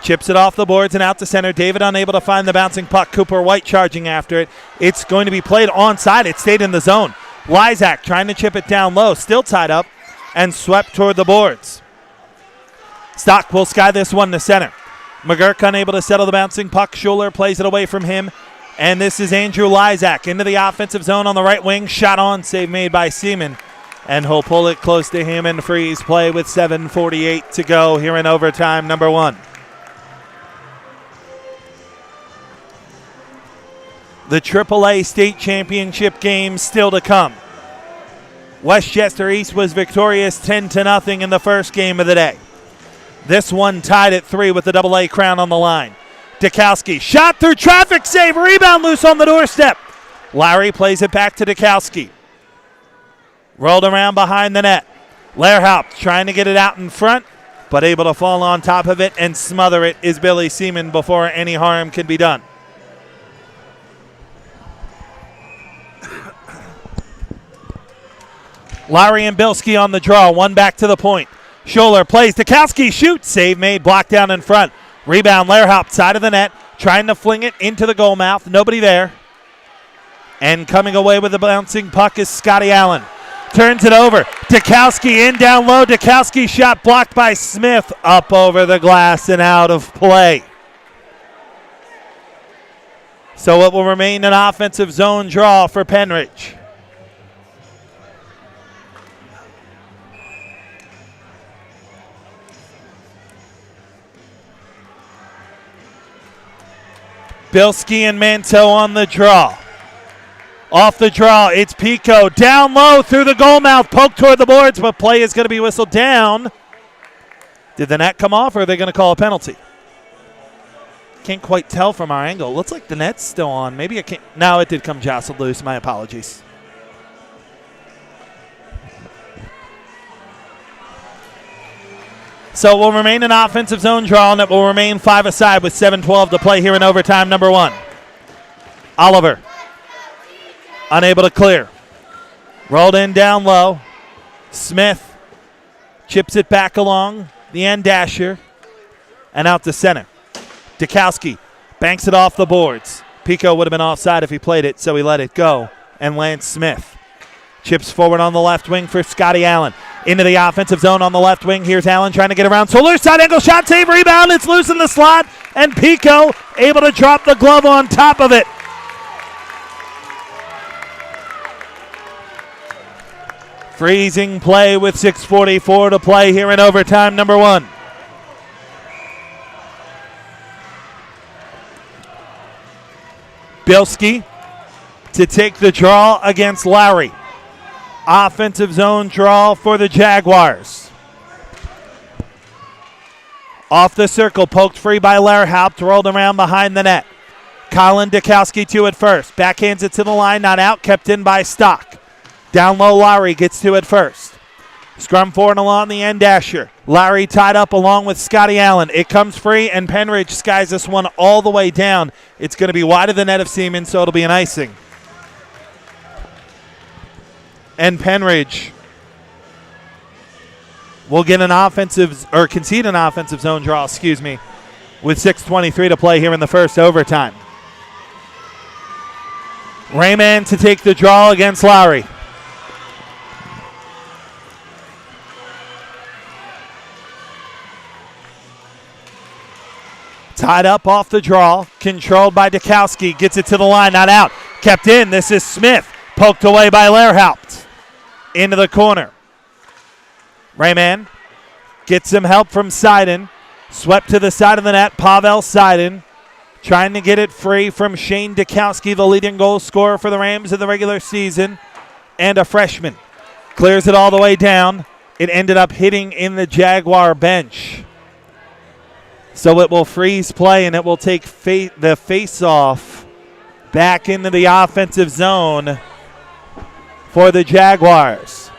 Chips it off the boards and out to center. David unable to find the bouncing puck. Cooper White charging after it. It's going to be played onside. It stayed in the zone. Lysak trying to chip it down low. Still tied up and swept toward the boards. Stock will sky this one to center. McGurk unable to settle the bouncing puck. Scholler plays it away from him. And this is Andrew Lysak into the offensive zone on the right wing. Shot on, save made by Seaman. And he'll pull it close to him and freeze play with 7:48 to go here in overtime number 1. The AAA state championship game still to come. Westchester East was victorious 10-0 in the first game of the day. This one tied at 3 with the AA crown on the line. Dukowski, shot through traffic, save, rebound loose on the doorstep. Lowry plays it back to Dukowski. Rolled around behind the net. Lehrhaupt trying to get it out in front, but able to fall on top of it and smother it is Billy Seaman before any harm can be done. Lowry and Bilski on the draw, one back to the point. Scholler plays, Dukowski shoots, save made, blocked down in front. Rebound, Lehrhaupt, side of the net, trying to fling it into the goal mouth, nobody there. And coming away with the bouncing puck is Scotty Allen. Turns it over, Dukowski in down low, Dukowski shot blocked by Smith, up over the glass and out of play. So it will remain an offensive zone draw for Pennridge. Bilski and Manteau on the draw. Off the draw, it's Pico. Down low through the goal mouth. Poke toward the boards, but play is going to be whistled down. Did the net come off, or are they going to call a penalty? Can't quite tell from our angle. Looks like the net's still on. Maybe it can't. No, it did come jostled loose. My apologies. So it will remain an offensive zone draw, and it will remain 5 aside with 7:12 to play here in overtime number 1. Oliver, unable to clear. Rolled in down low. Smith chips it back along the end dasher and out to center. Dukowski banks it off the boards. Pico would have been offside if he played it, so he let it go. And Lance Smith chips forward on the left wing for Scotty Allen. Into the offensive zone on the left wing. Here's Allen trying to get around. Solar side angle shot, save, rebound. It's loose in the slot. And Pico able to drop the glove on top of it. Freezing play with 6:44 to play here in overtime number 1. Bilski to take the draw against Lowry. Offensive zone draw for the Jaguars. Off the circle, poked free by Lehrhaupt, rolled around behind the net. Colin Dukowski to it first. Backhands it to the line, not out, kept in by Stock. Down low, Lowry gets to it first. Scrum forward along the end dasher. Lowry tied up along with Scotty Allen. It comes free, and Pennridge skies this one all the way down. It's going to be wide of the net of Seaman, so it'll be an icing. And Pennridge will get an offensive, or concede an offensive zone draw, with 6:23 to play here in the first overtime. Rayman to take the draw against Lowry. Tied up off the draw, controlled by Dukowski, gets it to the line, not out, kept in. This is Smith, poked away by Lehrhaupt. Into the corner. Rayman gets some help from Seiden, swept to the side of the net. Pavel Seiden trying to get it free from Shane Dukowski, the leading goal scorer for the Rams in the regular season, and a freshman. Clears it all the way down. It ended up hitting in the Jaguar bench. So it will freeze play, and it will take the face-off back into the offensive zone for the Jaguars.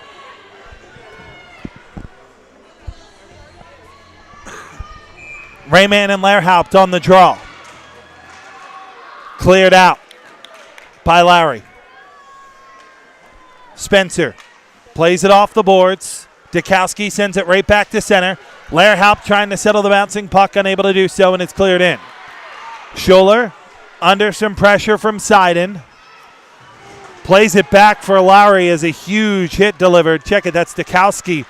Rayman and Lehrhaupt on the draw. Cleared out by Lowry. Spencer plays it off the boards. Dukowski sends it right back to center. Lehrhaupt trying to settle the bouncing puck, unable to do so, and it's cleared in. Schuler under some pressure from Seiden. Plays it back for Lowry as a huge hit delivered. Check it, that's Dukowski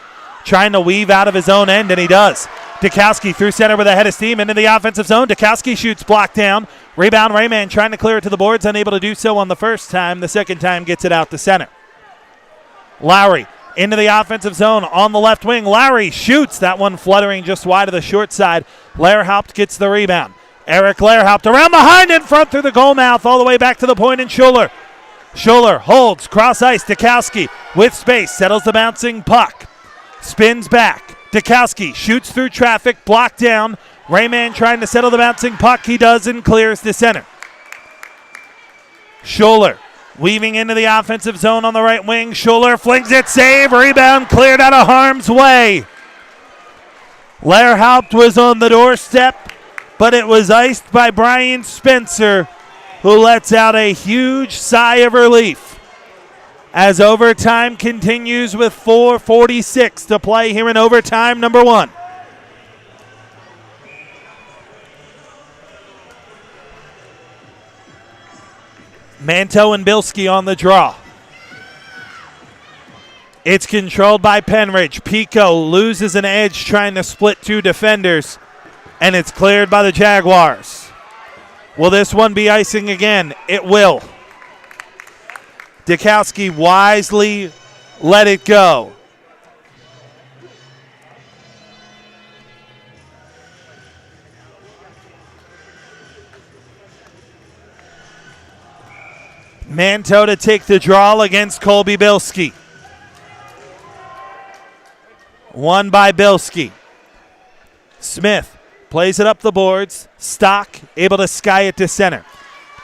trying to weave out of his own end, and he does. Dukowski through center with a head of steam into the offensive zone. Dukowski shoots, blocked down. Rebound, Rayman trying to clear it to the boards, unable to do so on the first time. The second time gets it out to center. Lowry into the offensive zone on the left wing. Lowry shoots, that one fluttering just wide of the short side. Lehrhaupt gets the rebound. Eric Lehrhaupt around behind in front through the goal mouth all the way back to the point, and Schuler holds, cross ice. Dukowski with space, settles the bouncing puck. Spins back. Dukowski shoots through traffic, blocked down. Rayman trying to settle the bouncing puck. He does and clears to center. Schuler weaving into the offensive zone on the right wing. Schuler flings it, save, rebound, cleared out of harm's way. Lehrhaupt was on the doorstep, but it was iced by Brian Spencer, who lets out a huge sigh of relief as overtime continues with 4:46 to play here in overtime number 1. Manto and Bilski on the draw. It's controlled by Pennridge. Pico loses an edge trying to split two defenders, and it's cleared by the Jaguars. Will this one be icing again? It will. Dukowski wisely let it go. Manto to take the draw against Colby Bilski. Won by Bilski. Smith plays it up the boards. Stock able to sky it to center.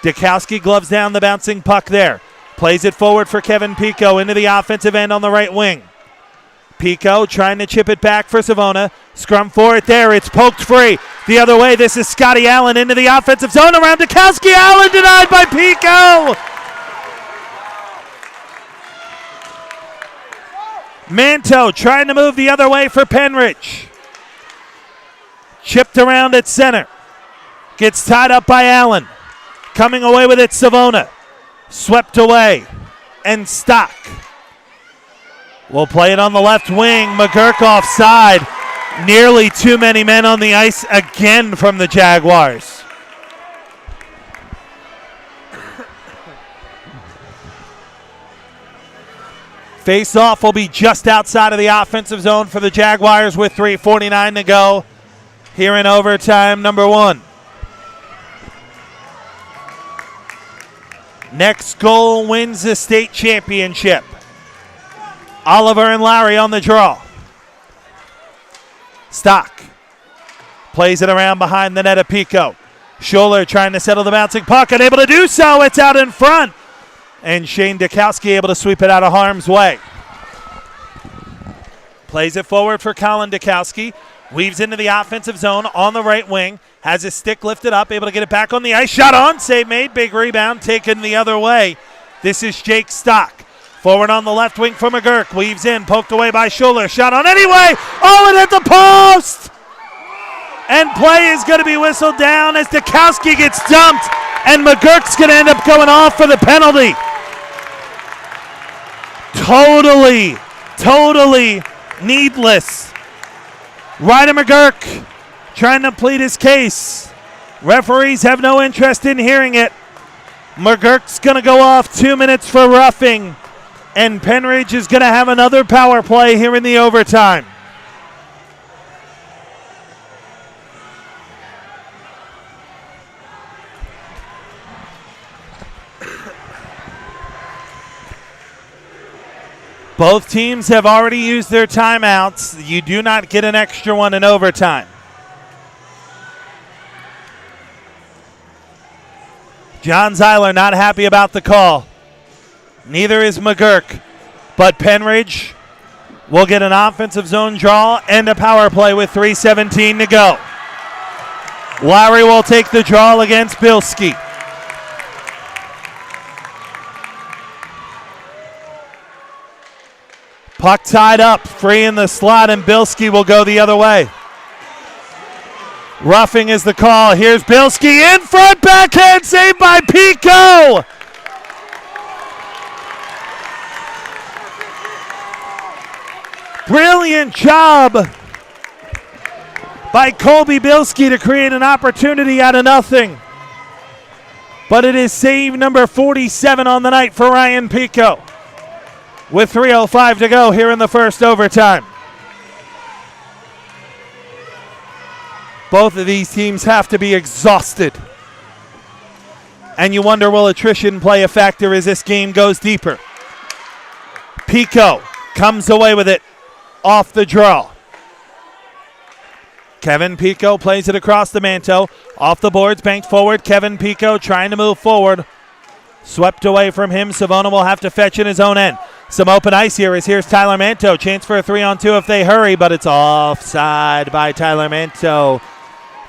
Dukowski gloves down the bouncing puck there. Plays it forward for Kevin Pico into the offensive end on the right wing. Pico trying to chip it back for Savona. Scrum for it there. It's poked free. The other way, this is Scotty Allen into the offensive zone around Dukowski. Allen denied by Pico. Manto trying to move the other way for Pennridge. Chipped around at center. Gets tied up by Allen. Coming away with it, Savona. Swept away. And Stock will play it on the left wing. McGurk offside. Nearly too many men on the ice again from the Jaguars. Face-off will be just outside of the offensive zone for the Jaguars with 3:49 to go here in overtime number 1. Next goal wins the state championship. Oliver and Lowry on the draw. Stock plays it around behind the net of Pico. Schuler trying to settle the bouncing puck, unable to do so. It's out in front. And Shane Dukowski able to sweep it out of harm's way. Plays it forward for Colin Dukowski. Weaves into the offensive zone on the right wing. Has his stick lifted up, able to get it back on the ice. Shot on, save made, big rebound, taken the other way. This is Jake Stock. Forward on the left wing for McGurk. Weaves in, poked away by Schuler. Shot on anyway. Oh, it hit the post! And play is going to be whistled down as Dukowski gets dumped, and McGurk's going to end up going off for the penalty. Totally needless. Ryder McGurk trying to plead his case. Referees have no interest in hearing it. McGurk's going to go off 2 minutes for roughing, and Pennridge is going to have another power play here in the overtime. Both teams have already used their timeouts. You do not get an extra one in overtime. John Zeiler not happy about the call. Neither is McGurk. But Pennridge will get an offensive zone draw and a power play with 3:17 to go. Lowry will take the draw against Bilski. Puck tied up, free in the slot, and Bilski will go the other way. Roughing is the call. Here's Bilski in front, backhand save by Pico. Brilliant job by Colby Bilski to create an opportunity out of nothing. But it is save number 47 on the night for Ryan Pico, with 3:05 to go here in the first overtime. Both of these teams have to be exhausted. And you wonder, will attrition play a factor as this game goes deeper? Pico comes away with it off the draw. Kevin Pico plays it across the manto. Off the boards, banked forward. Kevin Pico trying to move forward. Swept away from him. Savona will have to fetch in his own end. Some open ice here as here's Tyler Manto. Chance for a 3-on-2 if they hurry, but it's offside by Tyler Manto.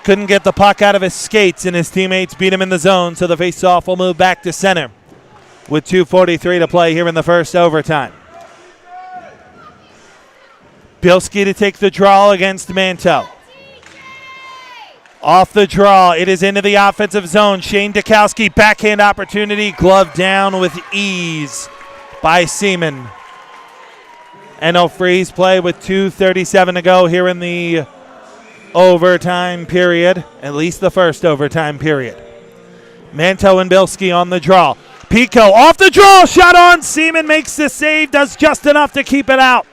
Couldn't get the puck out of his skates, and his teammates beat him in the zone, so the faceoff will move back to center with 2:43 to play here in the first overtime. Bilski to take the draw against Manto. Off the draw, it is into the offensive zone. Shane Dukowski, backhand opportunity, glove down with ease by Seaman. And no freeze play with 2:37 to go here in the overtime period, at least the first overtime period. Manto and Bilski on the draw. Pico off the draw, shot on. Seaman makes the save, does just enough to keep it out.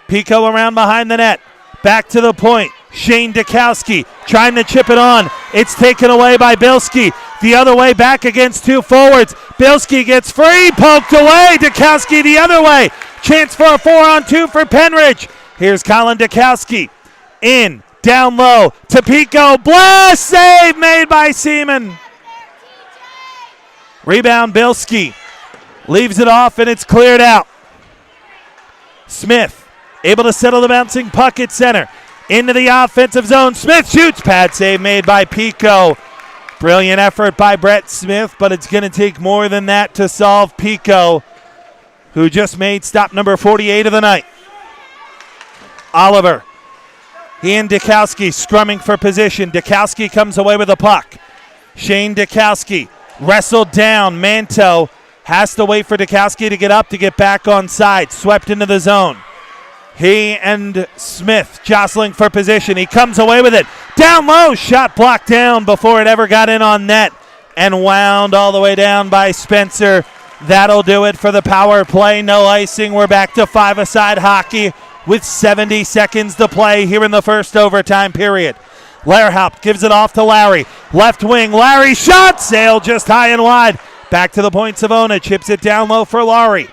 Pico around behind the net. Back to the point. Shane Dukowski trying to chip it on. It's taken away by Bilski. The other way back against two forwards. Bilski gets free, poked away. Dukowski the other way. Chance for a 4-on-2 for Pennridge. Here's Colin Dukowski. In, down low to Pico. Blast save made by Seaman. Rebound Bilski. Leaves it off and it's cleared out. Smith able to settle the bouncing puck at center. Into the offensive zone. Smith shoots. Pad save made by Pico. Brilliant effort by Brett Smith, but it's going to take more than that to solve Pico, who just made stop number 48 of the night. Oliver. He and Dukowski scrumming for position. Dukowski comes away with the puck. Shane Dukowski wrestled down. Manto has to wait for Dukowski to get up to get back on side. Swept into the zone. He and Smith jostling for position. He comes away with it. Down low. Shot blocked down before it ever got in on net. And wound all the way down by Spencer. That'll do it for the power play. No icing. We're back to five-a-side hockey with 70 seconds to play here in the first overtime period. Lehrhaupt gives it off to Larry. Left wing. Larry shot. Sailed just high and wide. Back to the point. Savona chips it down low for Laurie.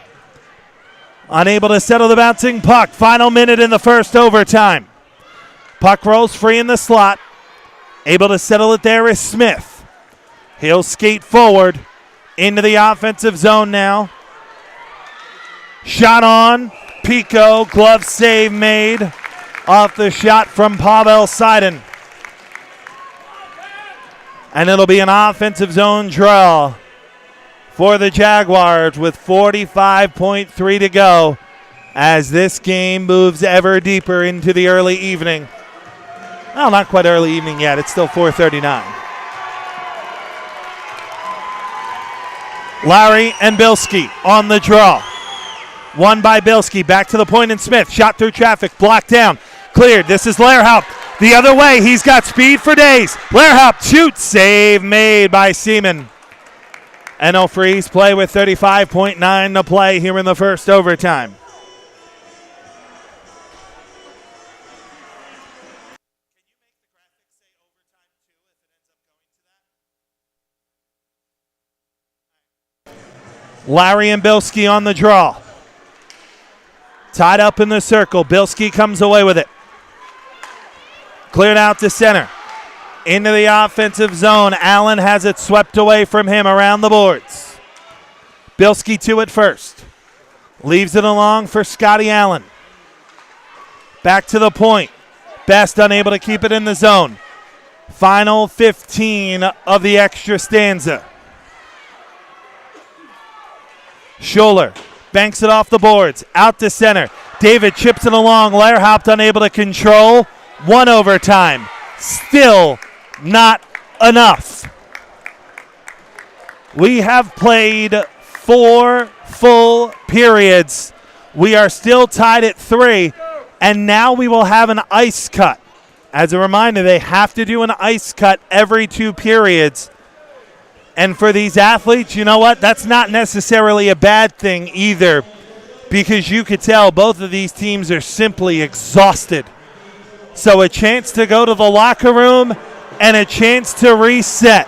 Unable to settle the bouncing puck. Final minute in the first overtime. Puck rolls free in the slot. Able to settle it there is Smith. He'll skate forward into the offensive zone now. Shot on. Pico. Glove save made off the shot from Pavel Sidon. And it'll be an offensive zone draw for the Jaguars with 45.3 to go as this game moves ever deeper into the early evening. Well, not quite early evening yet. It's still 4:39. Larry and Bilski on the draw. One by Bilski. Back to the point and Smith. Shot through traffic. Blocked down. Cleared. This is Lehrhaupt. The other way. He's got speed for days. Lehrhaupt shoots. Save made by Seaman. NL Freeze play with 35.9 to play here in the first overtime. Larry and Bilski on the draw. Tied up in the circle. Bilski comes away with it. Cleared out to center. Into the offensive zone. Allen has it swept away from him around the boards. Bilski to it first. Leaves it along for Scotty Allen. Back to the point. Best unable to keep it in the zone. Final 15 of the extra stanza. Schuler banks it off the boards. Out to center. David chips it along. Lehrhaupt unable to control. One overtime. Still not enough. We have played 4 full periods. We are still tied at 3, and now we will have an ice cut. As a reminder, they have to do an ice cut every 2 periods. And for these athletes, you know what? That's not necessarily a bad thing either, because you could tell both of these teams are simply exhausted. So a chance to go to the locker room and a chance to reset.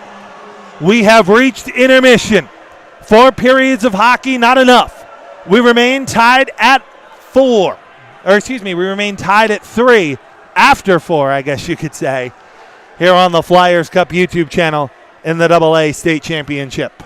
We have reached intermission. 4 periods of hockey, not enough. We remain tied at 3 after 4, I guess you could say, here on the Flyers Cup YouTube channel in the AA State Championship.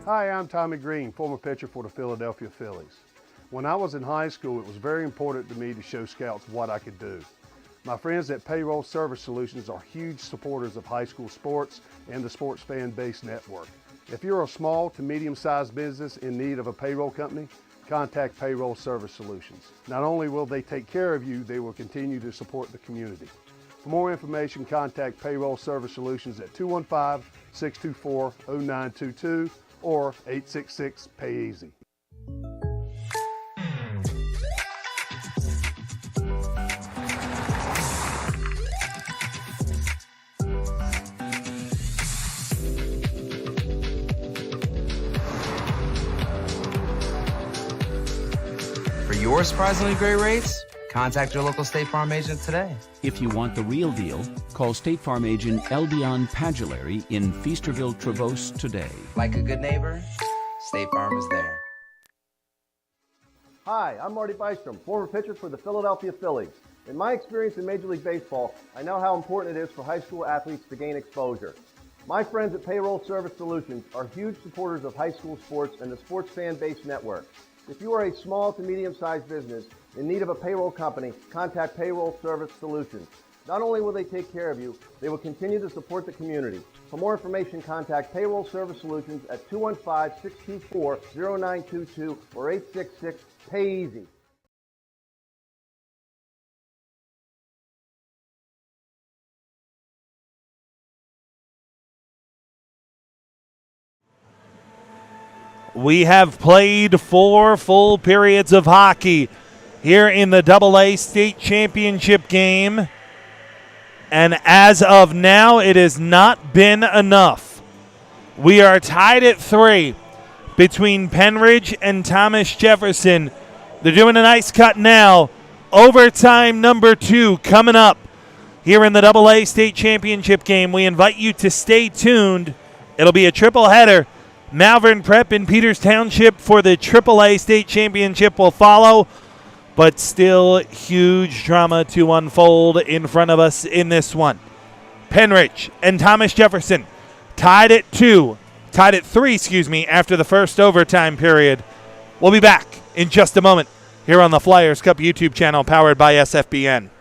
Hi, I'm Tommy Green, former pitcher for the Philadelphia Phillies. When I was in high school, it was very important to me to show scouts what I could do. My friends at Payroll Service Solutions are huge supporters of high school sports and the Sports Fan Base Network. If you're a small to medium-sized business in need of a payroll company, contact Payroll Service Solutions. Not only will they take care of you, they will continue to support the community. For more information, contact Payroll Service Solutions at 215-624-0922 or 866-PAY-EASY. For your surprisingly great rates, contact your local State Farm agent today. If you want the real deal, call State Farm agent Eldion Padulary in Feasterville, Trevose today. Like a good neighbor, State Farm is there. Hi, I'm Marty Bystrom, former pitcher for the Philadelphia Phillies. In my experience in Major League Baseball, I know how important it is for high school athletes to gain exposure. My friends at Payroll Service Solutions are huge supporters of high school sports and the Sports Fan Base Network. If you are a small to medium-sized business in need of a payroll company, contact Payroll Service Solutions. Not only will they take care of you, they will continue to support the community. For more information, contact Payroll Service Solutions at 215-624-0922 or 866-PAY-EASY. We have played 4 full periods of hockey here in the AA State Championship game. And as of now, it has not been enough. We are tied at 3 between Pennridge and Thomas Jefferson. They're doing an ice cut now. Overtime number 2 coming up here in the AA State Championship game. We invite you to stay tuned. It'll be a triple header. Malvern Prep in Peters Township for the AAA State Championship will follow, but still huge drama to unfold in front of us in this one. Pennridge and Thomas Jefferson tied at 3, after the first overtime period. We'll be back in just a moment here on the Flyers Cup YouTube channel powered by SFBN.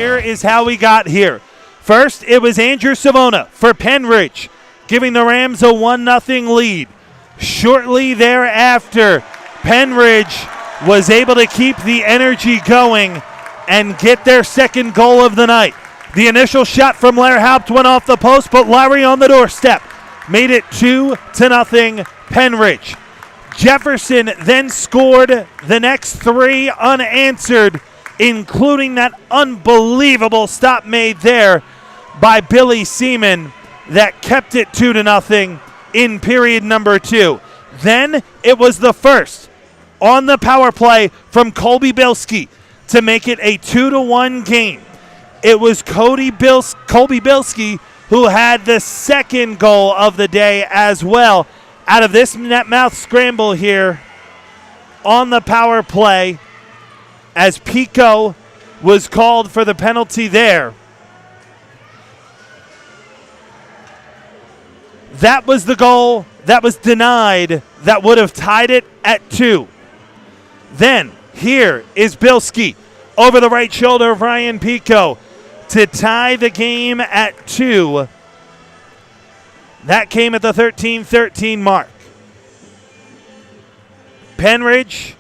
here is how we got here. First, it was Andrew Savona for Pennridge, giving the Rams a 1-0 lead. Shortly thereafter, Pennridge was able to keep the energy going and get their second goal of the night. The initial shot from Lehrhaupt went off the post, but Larry on the doorstep made it 2-0 Pennridge. Jefferson then scored the next 3 unanswered, including that unbelievable stop made there by Billy Seaman that kept it 2-0 in period number 2. Then it was the first on the power play from Colby Bilski to make it a 2-1 game. It was Colby Bilski who had the second goal of the day as well out of this net mouth scramble here on the power play, as Pico was called for the penalty there. That was the goal that was denied that would have tied it at 2. Then here is Bilski over the right shoulder of Ryan Pico to tie the game at 2. That came at the 13-13 mark. Pennridge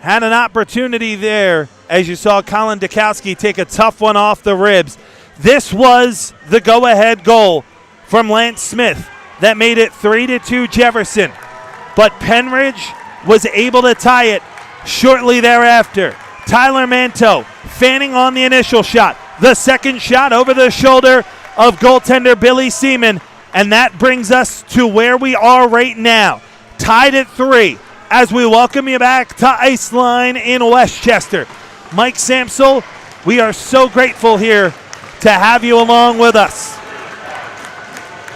had an opportunity there, as you saw Colin Dukowski take a tough one off the ribs. This was the go-ahead goal from Lance Smith that made it 3-2 Jefferson. But Pennridge was able to tie it shortly thereafter. Tyler Manto fanning on the initial shot. The second shot over the shoulder of goaltender Billy Seaman. And that brings us to where we are right now. Tied at 3 as we welcome you back to Iceline in Westchester. Mike Samsel, we are so grateful here to have you along with us.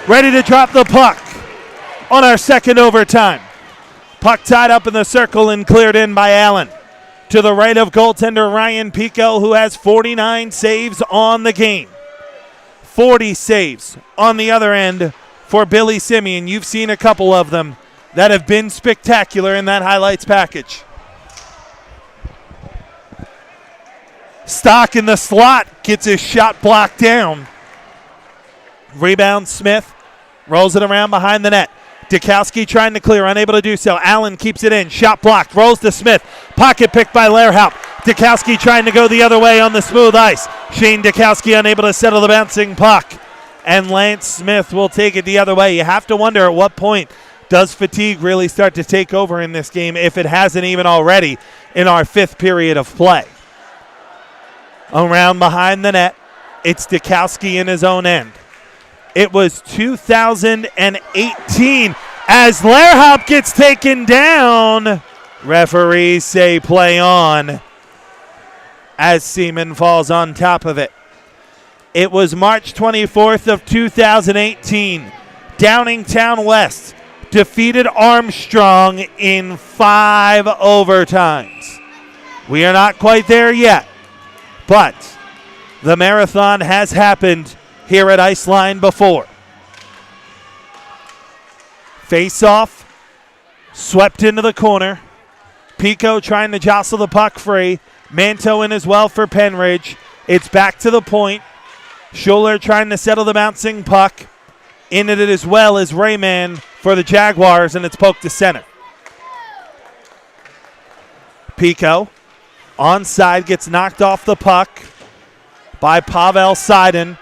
Ready to drop the puck on our second overtime. Puck tied up in the circle and cleared in by Allen. To the right of goaltender Ryan Pico, who has 49 saves on the game. 40 saves on the other end for Billy Simeon. You've seen a couple of them that have been spectacular in that highlights package. Stock in the slot gets his shot blocked down. Rebound Smith rolls it around behind the net. Dukowski trying to clear, unable to do so. Allen keeps it in, shot blocked, rolls to Smith. Pocket picked by Lehrhaupt. Dukowski trying to go the other way on the smooth ice. Shane Dukowski unable to settle the bouncing puck. And Lance Smith will take it the other way. You have to wonder at what point does fatigue really start to take over in this game, if it hasn't even already in our 5th period of play. Around behind the net, it's Dukowski in his own end. It was 2018 as Lehrhaupt gets taken down. Referees say play on as Seaman falls on top of it. It was March 24th of 2018. Downingtown West defeated Armstrong in 5 overtimes. We are not quite there yet, but the marathon has happened here at Iceline before. Face-off, swept into the corner. Pico trying to jostle the puck free. Manto in as well for Pennridge. It's back to the point. Schuler trying to settle the bouncing puck. In it as well as Rayman for the Jaguars, and it's poked to center. Pico, onside, gets knocked off the puck by Pavel Seiden.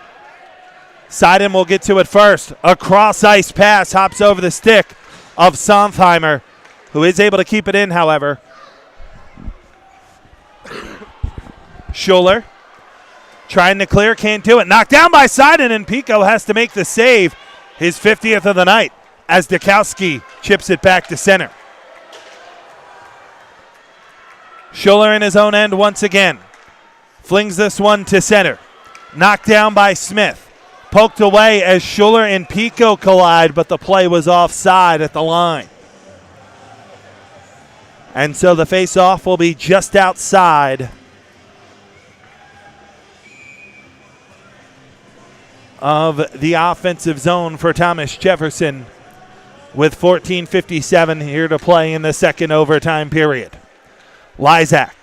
Seiden will get to it first. A cross-ice pass hops over the stick of Sontheimer, who is able to keep it in, however. Schuler trying to clear, can't do it. Knocked down by Seiden, and Pico has to make the save, his 50th of the night, as Dukowski chips it back to center. Schuler in his own end once again. Flings this one to center. Knocked down by Smith. Poked away as Schuler and Pico collide, but the play was offside at the line. And so the face-off will be just outside of the offensive zone for Thomas Jefferson, with 14:57 here to play in the second overtime period. Lysak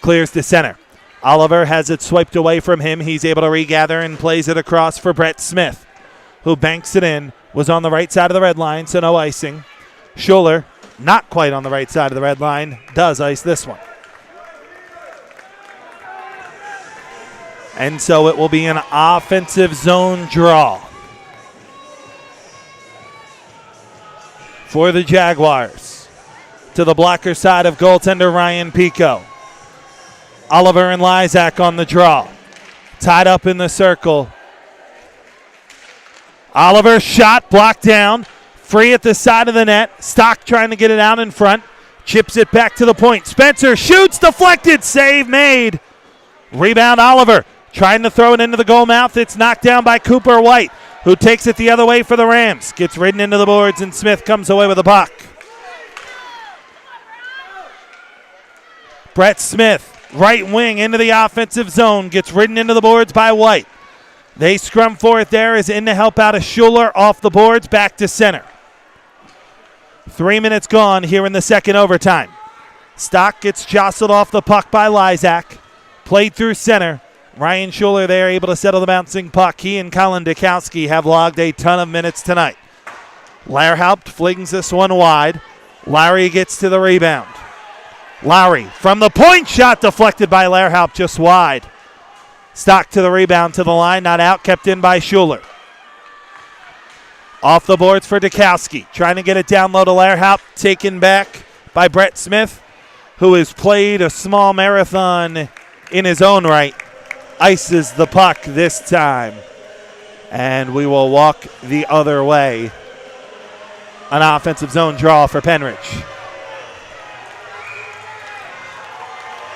clears to center. Oliver has it swiped away from him. He's able to regather and plays it across for Brett Smith, who banks it in. Was on the right side of the red line, so no icing. Schuler, not quite on the right side of the red line, does ice this one. And so it will be an offensive zone draw for the Jaguars. To the blocker side of goaltender Ryan Pico. Oliver and Lysak on the draw. Tied up in the circle. Oliver shot, blocked down. Free at the side of the net. Stock trying to get it out in front. Chips it back to the point. Spencer shoots, deflected, save made. Rebound Oliver. Trying to throw it into the goal mouth. It's knocked down by Cooper White, who takes it the other way for the Rams. Gets ridden into the boards, and Smith comes away with the puck. Brett Smith, right wing into the offensive zone. Gets ridden into the boards by White. They scrum for it there. Is in to help out a Schuler off the boards. Back to center. 3 minutes gone here in the second overtime. Stock gets jostled off the puck by Lysak. Played through center. Ryan Schuler there able to settle the bouncing puck. He and Colin Dukowski have logged a ton of minutes tonight. Lehrhaupt flings this one wide. Lowry gets to the rebound. Lowry from the point, shot deflected by Lehrhaupt just wide. Stock to the rebound to the line, not out, kept in by Schuler. Off the boards for Dukowski, trying to get it down low to Lehrhaupt, taken back by Brett Smith, who has played a small marathon in his own right. Ices the puck this time, and we will walk the other way. An offensive zone draw for Pennridge.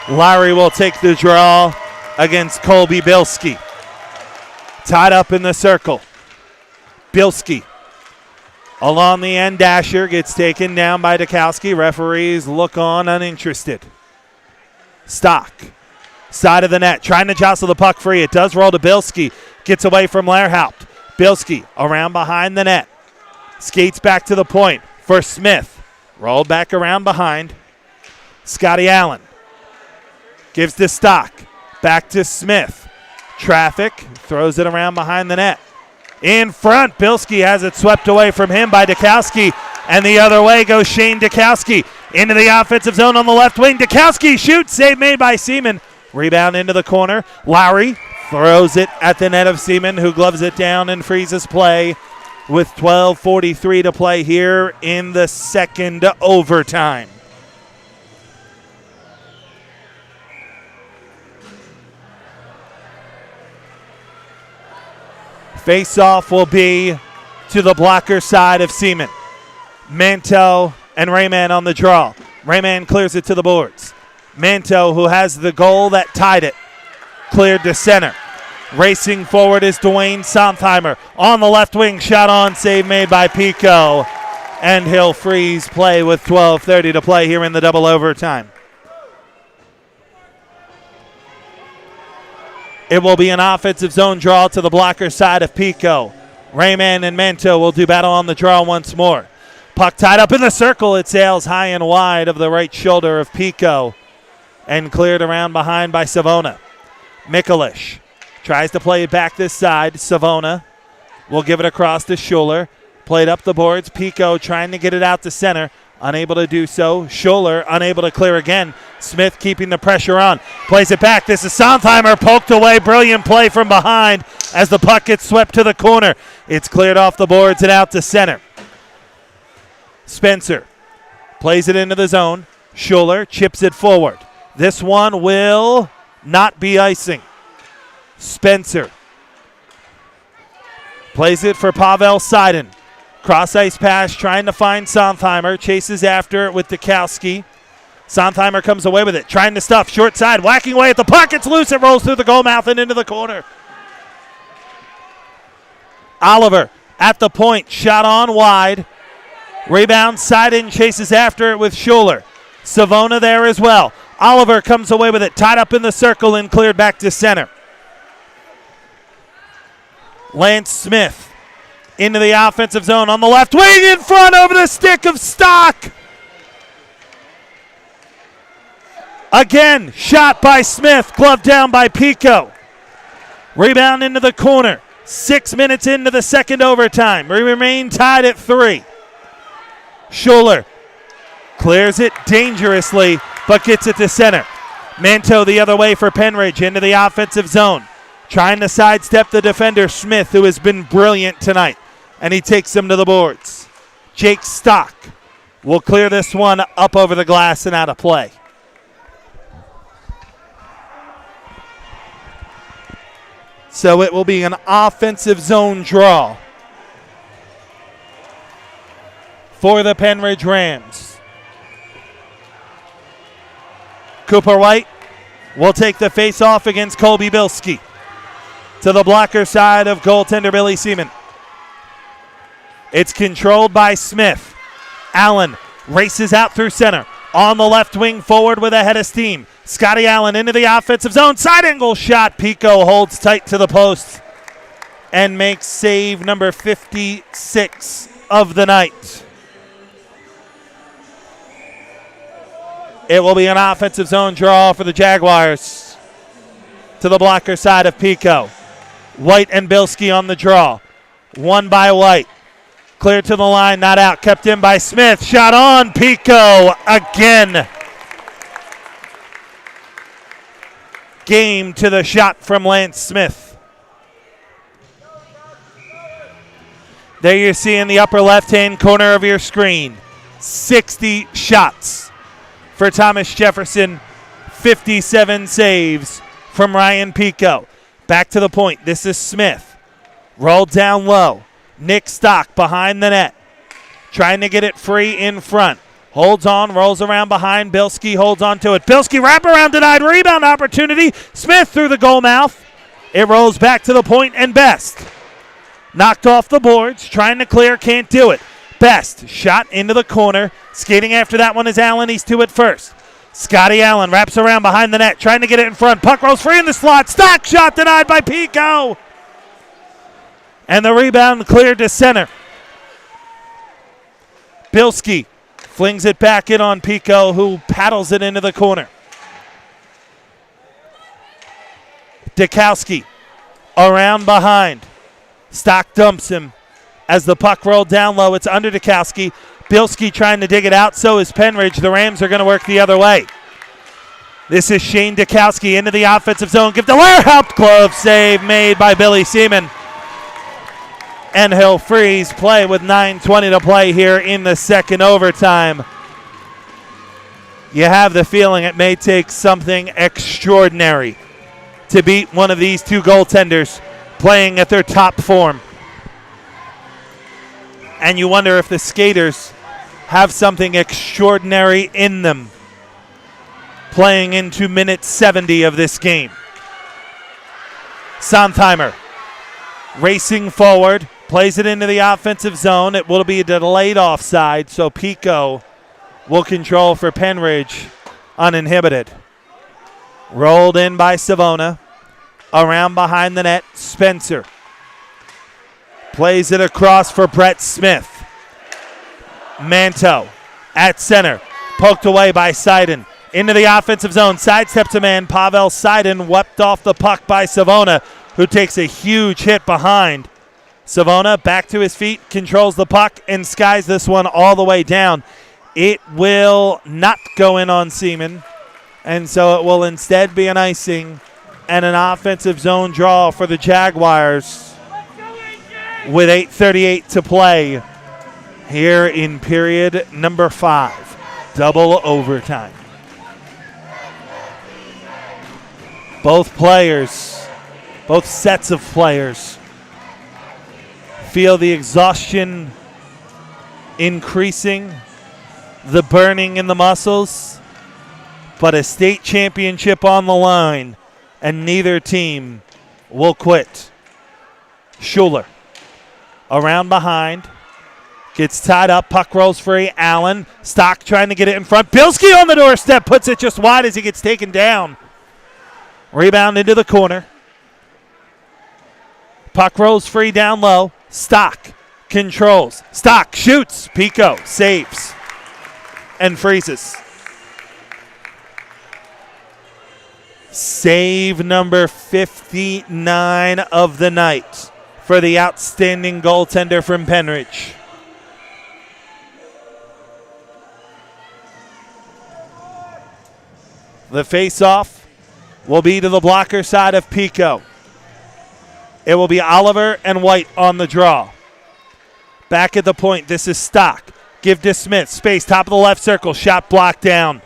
Lowry will take the draw against Colby Bilski. Tied up in the circle. Bilski along the end dasher, gets taken down by Dukowski. Referees look on uninterested. Stock. Side of the net, trying to jostle the puck free. It does roll to Bilski. Gets away from Lehrhaupt. Bilski around behind the net. Skates back to the point for Smith. Rolled back around behind. Scotty Allen. Gives to Stock. Back to Smith. Traffic. Throws it around behind the net. In front, Bilski has it swept away from him by Dukowski. And the other way goes Shane Dukowski. Into the offensive zone on the left wing. Dukowski shoots. Save made by Seaman. Rebound into the corner. Lowry throws it at the net of Seaman, who gloves it down and freezes play with 12:43 to play here in the second overtime. Face-off will be to the blocker side of Seaman. Manto and Rayman on the draw. Rayman clears it to the boards. Manto, who has the goal that tied it, cleared to center. Racing forward is Dwayne Sontheimer. On the left wing, shot on, save made by Pico. And he'll freeze play with 12:30 to play here in the double overtime. It will be an offensive zone draw to the blocker side of Pico. Rayman and Manto will do battle on the draw once more. Puck tied up in the circle. It sails high and wide of the right shoulder of Pico and cleared around behind by Savona. Mikulish tries to play it back this side. Savona will give it across to Schuler. Played up the boards. Pico trying to get it out to center. Unable to do so. Schuler unable to clear again. Smith keeping the pressure on. Plays it back. This is Sontheimer poked away. Brilliant play from behind as the puck gets swept to the corner. It's cleared off the boards and out to center. Spencer plays it into the zone. Schuler chips it forward. This one will not be icing. Spencer plays it for Pavel Sidon. Cross ice pass trying to find Sontheimer. Chases after it with Dukowski. Sontheimer comes away with it. Trying to stuff. Short side. Whacking away at the puck. It's loose. It rolls through the goal mouth and into the corner. Oliver at the point. Shot on wide. Rebound. Sidon chases after it with Schuler. Savona there as well. Oliver comes away with it. Tied up in the circle and cleared back to center. Lance Smith into the offensive zone on the left wing, in front over the stick of Stock. Again, shot by Smith, glove down by Pico. Rebound into the corner. 6 minutes into the second overtime. We remain tied at 3. Schuler clears it dangerously, but gets it to center. Manto the other way for Pennridge into the offensive zone. Trying to sidestep the defender, Smith, who has been brilliant tonight. And he takes him to the boards. Jake Stock will clear this one up over the glass and out of play. So it will be an offensive zone draw for the Pennridge Rams. Cooper White will take the face-off against Colby Bilski. To the blocker side of goaltender Billy Seaman. It's controlled by Smith. Allen races out through center. On the left wing forward with a head of steam. Scotty Allen into the offensive zone. Side angle shot. Pico holds tight to the post and makes save number 56 of the night. It will be an offensive zone draw for the Jaguars. To the blocker side of Pico. White and Bilski on the draw. One by White. Cleared to the line, not out. Kept in by Smith. Shot on Pico again. Game to the shot from Lance Smith. There you see in the upper left-hand corner of your screen. 60 shots for Thomas Jefferson. 57 saves from Ryan Pico. Back to the point. This is Smith. Rolled down low. Nick Stock behind the net. Trying to get it free in front. Holds on, rolls around behind. Bilski holds on to it. Bilski wraparound denied. Rebound opportunity. Smith through the goal mouth. It rolls back to the point and Best. Knocked off the boards. Trying to clear. Can't do it. Best. Shot into the corner. Skating after that one is Allen. He's to it first. Scotty Allen wraps around behind the net. Trying to get it in front. Puck rolls free in the slot. Stock shot denied by Pico. And the rebound cleared to center. Bilski flings it back in on Pico, who paddles it into the corner. Dukowski around behind. Stock dumps him as the puck rolled down low. It's under Dukowski. Bilski trying to dig it out. So is Pennridge. The Rams are going to work the other way. This is Shane Dukowski into the offensive zone. Give Delaire helped. Glove save made by Billy Seaman. And he'll freeze play with 9:20 to play here in the second overtime. You have the feeling it may take something extraordinary to beat one of these two goaltenders playing at their top form. And you wonder if the skaters have something extraordinary in them playing into minute 70 of this game. Sontheimer racing forward. Plays it into the offensive zone. It will be a delayed offside, so Pico will control for Pennridge uninhibited. Rolled in by Savona. Around behind the net, Spencer. Plays it across for Brett Smith. Manto at center. Poked away by Seiden. Into the offensive zone. Sidesteps a man. Pavel Seiden wept off the puck by Savona, who takes a huge hit behind. Savona back to his feet, controls the puck, and skies this one all the way down. It will not go in on Seaman, and so it will instead be an icing and an offensive zone draw for the Jaguars with 8:38 to play here in period number 5. Double overtime. Both sets of players feel the exhaustion increasing, the burning in the muscles, but a state championship on the line, and neither team will quit. Schuler around behind, gets tied up, puck rolls free. Allen, Stock trying to get it in front. Bilski on the doorstep, puts it just wide as he gets taken down. Rebound into the corner. Puck rolls free down low. Stock controls. Stock shoots. Pico saves and freezes. Save number 59 of the night for the outstanding goaltender from Pennridge. The face-off will be to the blocker side of Pico. It will be Oliver and White on the draw. Back at the point, this is Stock. Give to Smith. Space, top of the left circle. Shot blocked down.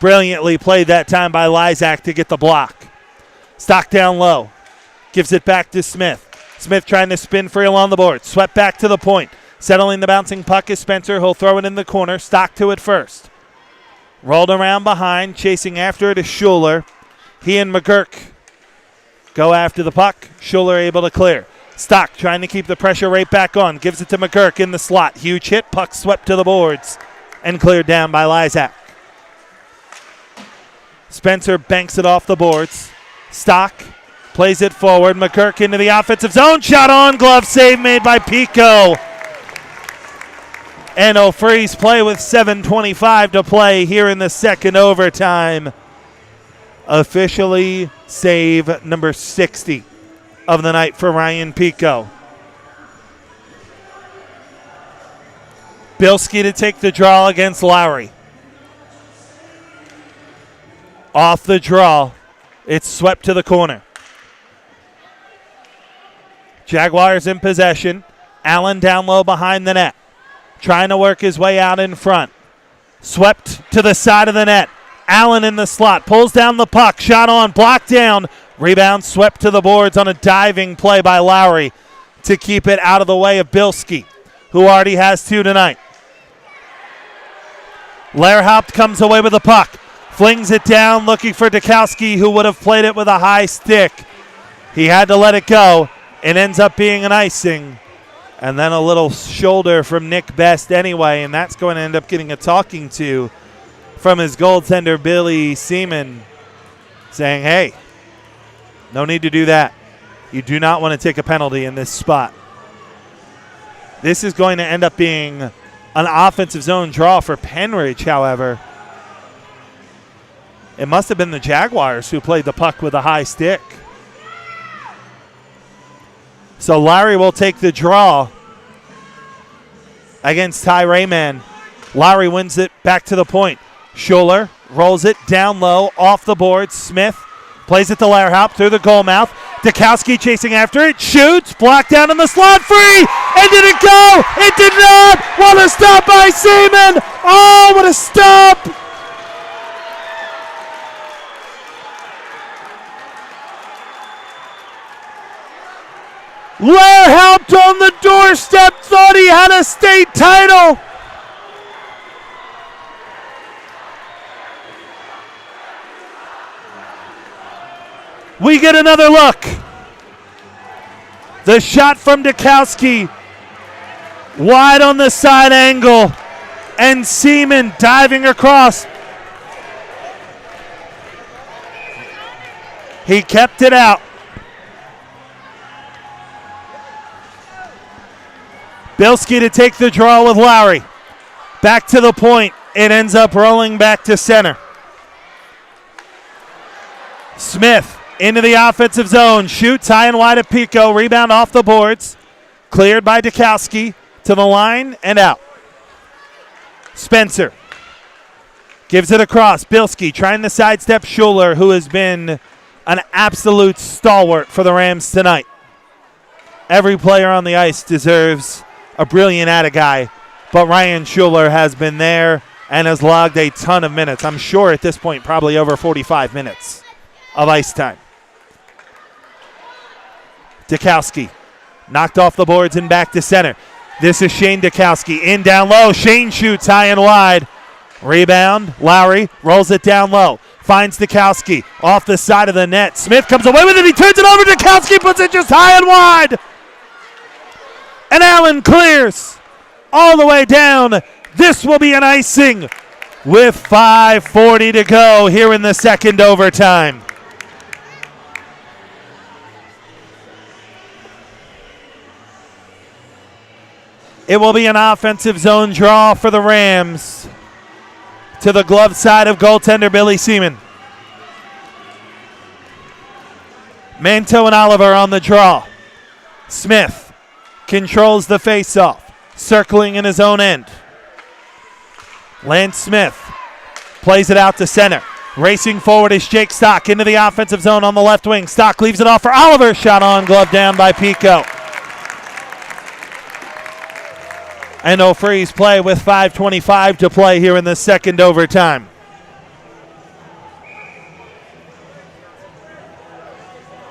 Brilliantly played that time by Lysak to get the block. Stock down low. Gives it back to Smith. Smith trying to spin free along the board. Swept back to the point. Settling the bouncing puck is Spencer. He'll throw it in the corner. Stock to it first. Rolled around behind. Chasing after it is Schuler. He and McGurk go after the puck. Schuler able to clear. Stock trying to keep the pressure right back on. Gives it to McGurk in the slot. Huge hit. Puck swept to the boards and cleared down by Lysak. Spencer banks it off the boards. Stock plays it forward. McGurk into the offensive zone. Shot on. Glove save made by Pico. And O'Freeze play with 7:25 to play here in the second overtime. Officially save number 60 of the night for Ryan Pico. Bilski to take the draw against Lowry. Off the draw, it's swept to the corner. Jaguars in possession. Allen down low behind the net. Trying to work his way out in front. Swept to the side of the net. Allen in the slot. Pulls down the puck. Shot on. Blocked down. Rebound swept to the boards on a diving play by Lowry to keep it out of the way of Bilski, who already has 2 tonight. Lehrhaupt comes away with the puck. Flings it down looking for Dukowski, who would have played it with a high stick. He had to let it go. It ends up being an icing. And then a little shoulder from Nick Best anyway, and that's going to end up getting a talking to from his goaltender, Billy Seaman, saying, hey, no need to do that. You do not want to take a penalty in this spot. This is going to end up being an offensive zone draw for Pennridge, however. It must have been the Jaguars who played the puck with a high stick. So Larry will take the draw against Ty Rayman. Larry wins it back to the point. Schuler rolls it down low, off the board. Smith plays it to Lehrhaupt through the goal mouth. Dukowski chasing after it. Shoots. Blocked down in the slot. Free. And did it go? It did not. What a stop by Seaman. Oh, what a stop. Lehrhaupt on the doorstep, thought he had a state title. We get another look. The shot from Dukowski, wide on the side angle, and Seaman diving across. He kept it out. Bilski to take the draw with Lowry. Back to the point. It ends up rolling back to center. Smith into the offensive zone. Shoots high and wide at Pico. Rebound off the boards. Cleared by Dukowski to the line and out. Spencer gives it across. Bilski trying to sidestep Schuler, who has been an absolute stalwart for the Rams tonight. Every player on the ice deserves a brilliant atta guy, but Ryan Schuler has been there and has logged a ton of minutes. I'm sure at this point probably over 45 minutes of ice time. Dukowski knocked off the boards and back to center. This is Shane Dukowski in down low. Shane shoots high and wide. Rebound. Lowry rolls it down low. Finds Dukowski off the side of the net. Smith comes away with it. He turns it over. Dukowski puts it just high and wide. And Allen clears all the way down. This will be an icing with 5:40 to go here in the second overtime. It will be an offensive zone draw for the Rams to the glove side of goaltender Billy Seaman. Manto and Oliver on the draw. Smith controls the faceoff, circling in his own end. Lance Smith plays it out to center. Racing forward is Jake Stock into the offensive zone on the left wing. Stock leaves it off for Oliver. Shot on, glove down by Pico. And no freeze play with 5:25 to play here in the second overtime.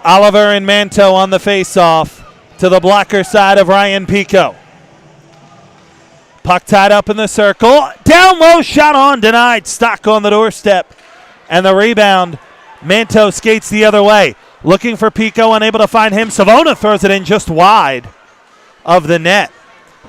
Oliver and Manto on the faceoff to the blocker side of Ryan Pico. Puck tied up in the circle. Down low, shot on, denied. Stock on the doorstep. And the rebound, Manto skates the other way. Looking for Pico, unable to find him. Savona throws it in just wide of the net.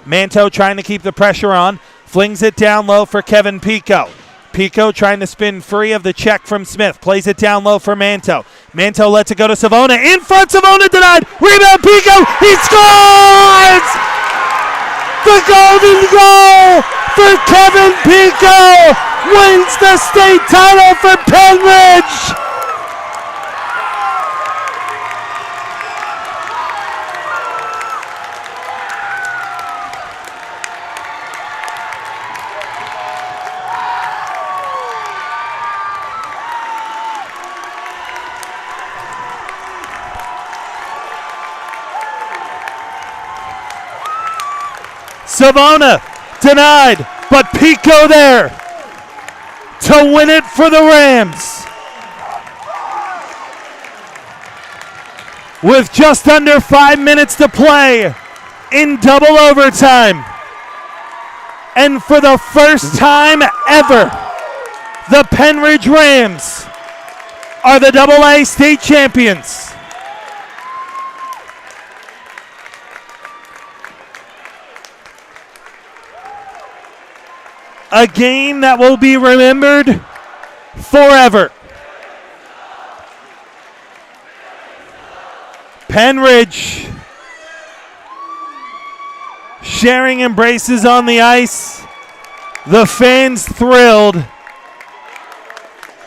Manto trying to keep the pressure on. Flings it down low for Kevin Pico. Pico trying to spin free of the check from Smith. Plays it down low for Manto. Manto lets it go to Savona. In front, Savona denied. Rebound, Pico. He scores! The golden goal for Kevin Pico. Wins the state title for Pennridge. Savona denied, but Pico there to win it for the Rams. With just under 5 minutes to play in double overtime. And for the first time ever, the Pennridge Rams are the AA state champions. A game that will be remembered forever. Pennridge sharing embraces on the ice. The fans thrilled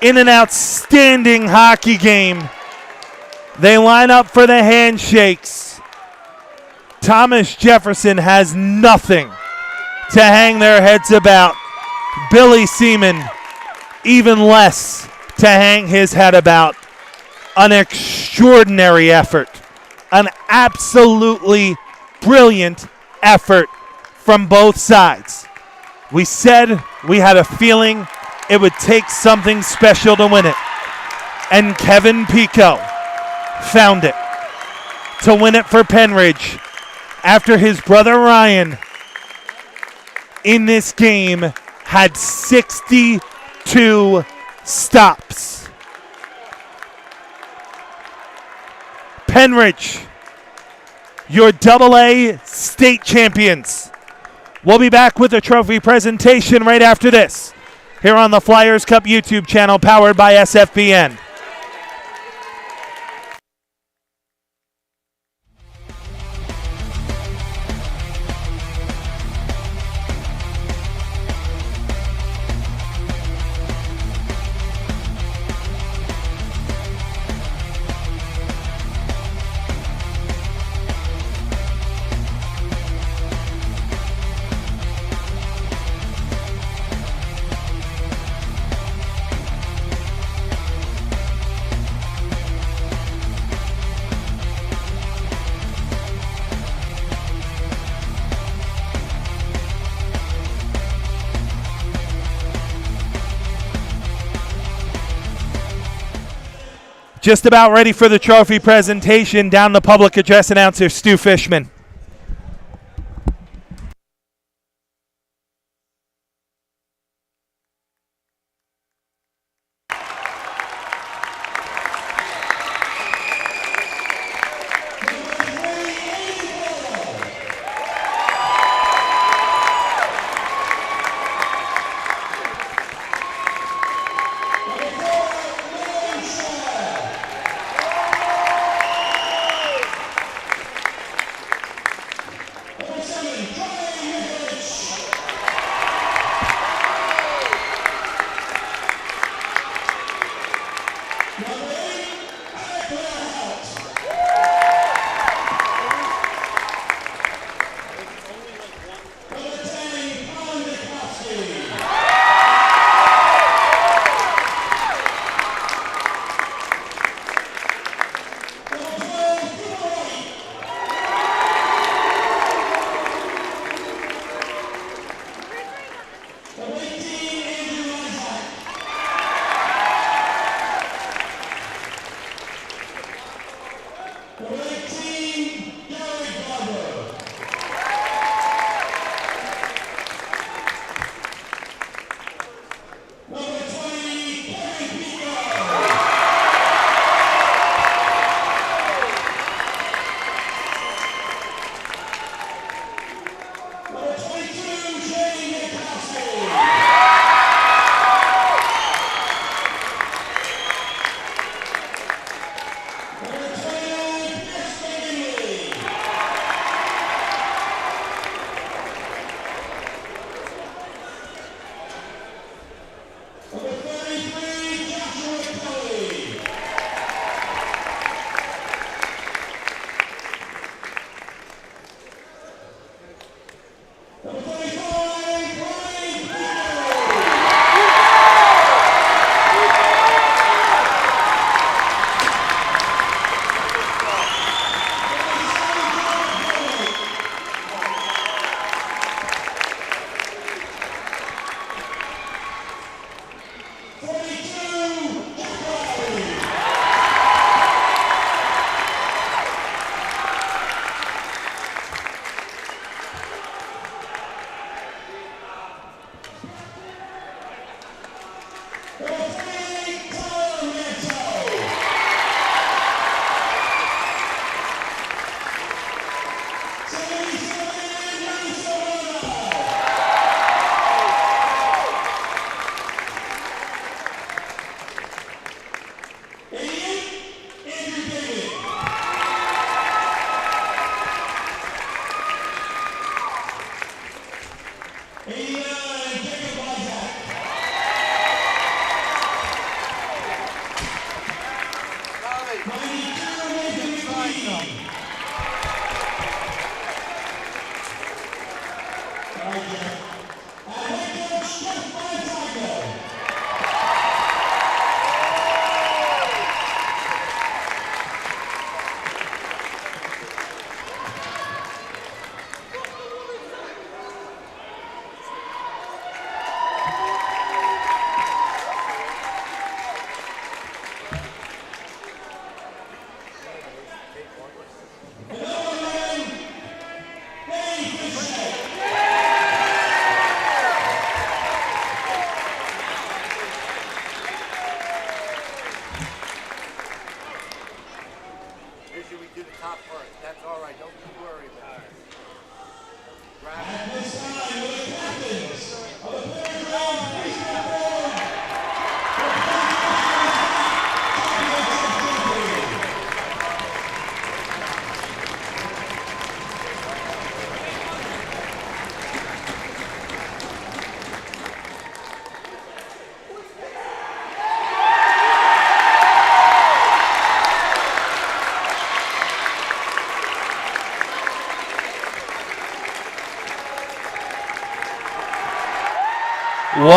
in an outstanding hockey game. They line up for the handshakes. Thomas Jefferson has nothing to hang their heads about. Billy Seaman, even less to hang his head about. An extraordinary effort. An absolutely brilliant effort from both sides. We said we had a feeling it would take something special to win it. And Kevin Pico found it to win it for Pennridge after his brother Ryan in this game had 62 stops. Pennridge, your AA state champions. We'll be back with a trophy presentation right after this here on the Flyers Cup YouTube channel powered by SFBN. Just about ready for the trophy presentation. Down the public address announcer, Stu Fishman.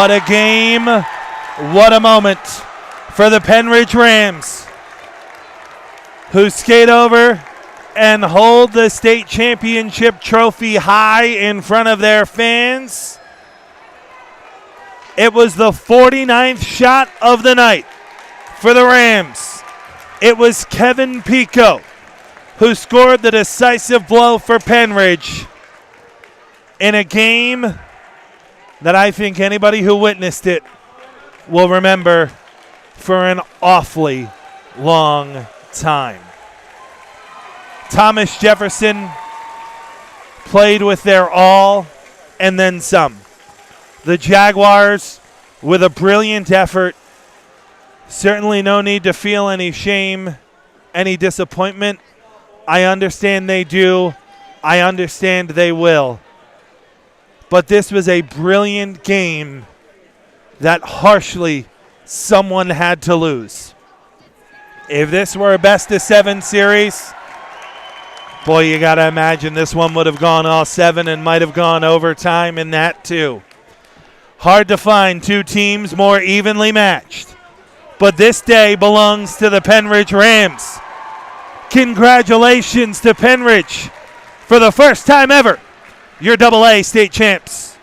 What a game. What a moment for the Pennridge Rams, who skate over and hold the state championship trophy high in front of their fans. It was the 49th shot of the night for the Rams. It was Kevin Pico who scored the decisive blow for Pennridge in a game that I think anybody who witnessed it will remember for an awfully long time. Thomas Jefferson played with their all and then some. The Jaguars, with a brilliant effort, certainly no need to feel any shame, any disappointment. I understand they do. I understand they will. But this was a brilliant game that harshly someone had to lose. If this were a best-of-7 series, boy, you got to imagine this one would have gone all 7 and might have gone overtime in that too. Hard to find two teams more evenly matched. But this day belongs to the Pennridge Rams. Congratulations to Pennridge for the first time ever, your AA state champs.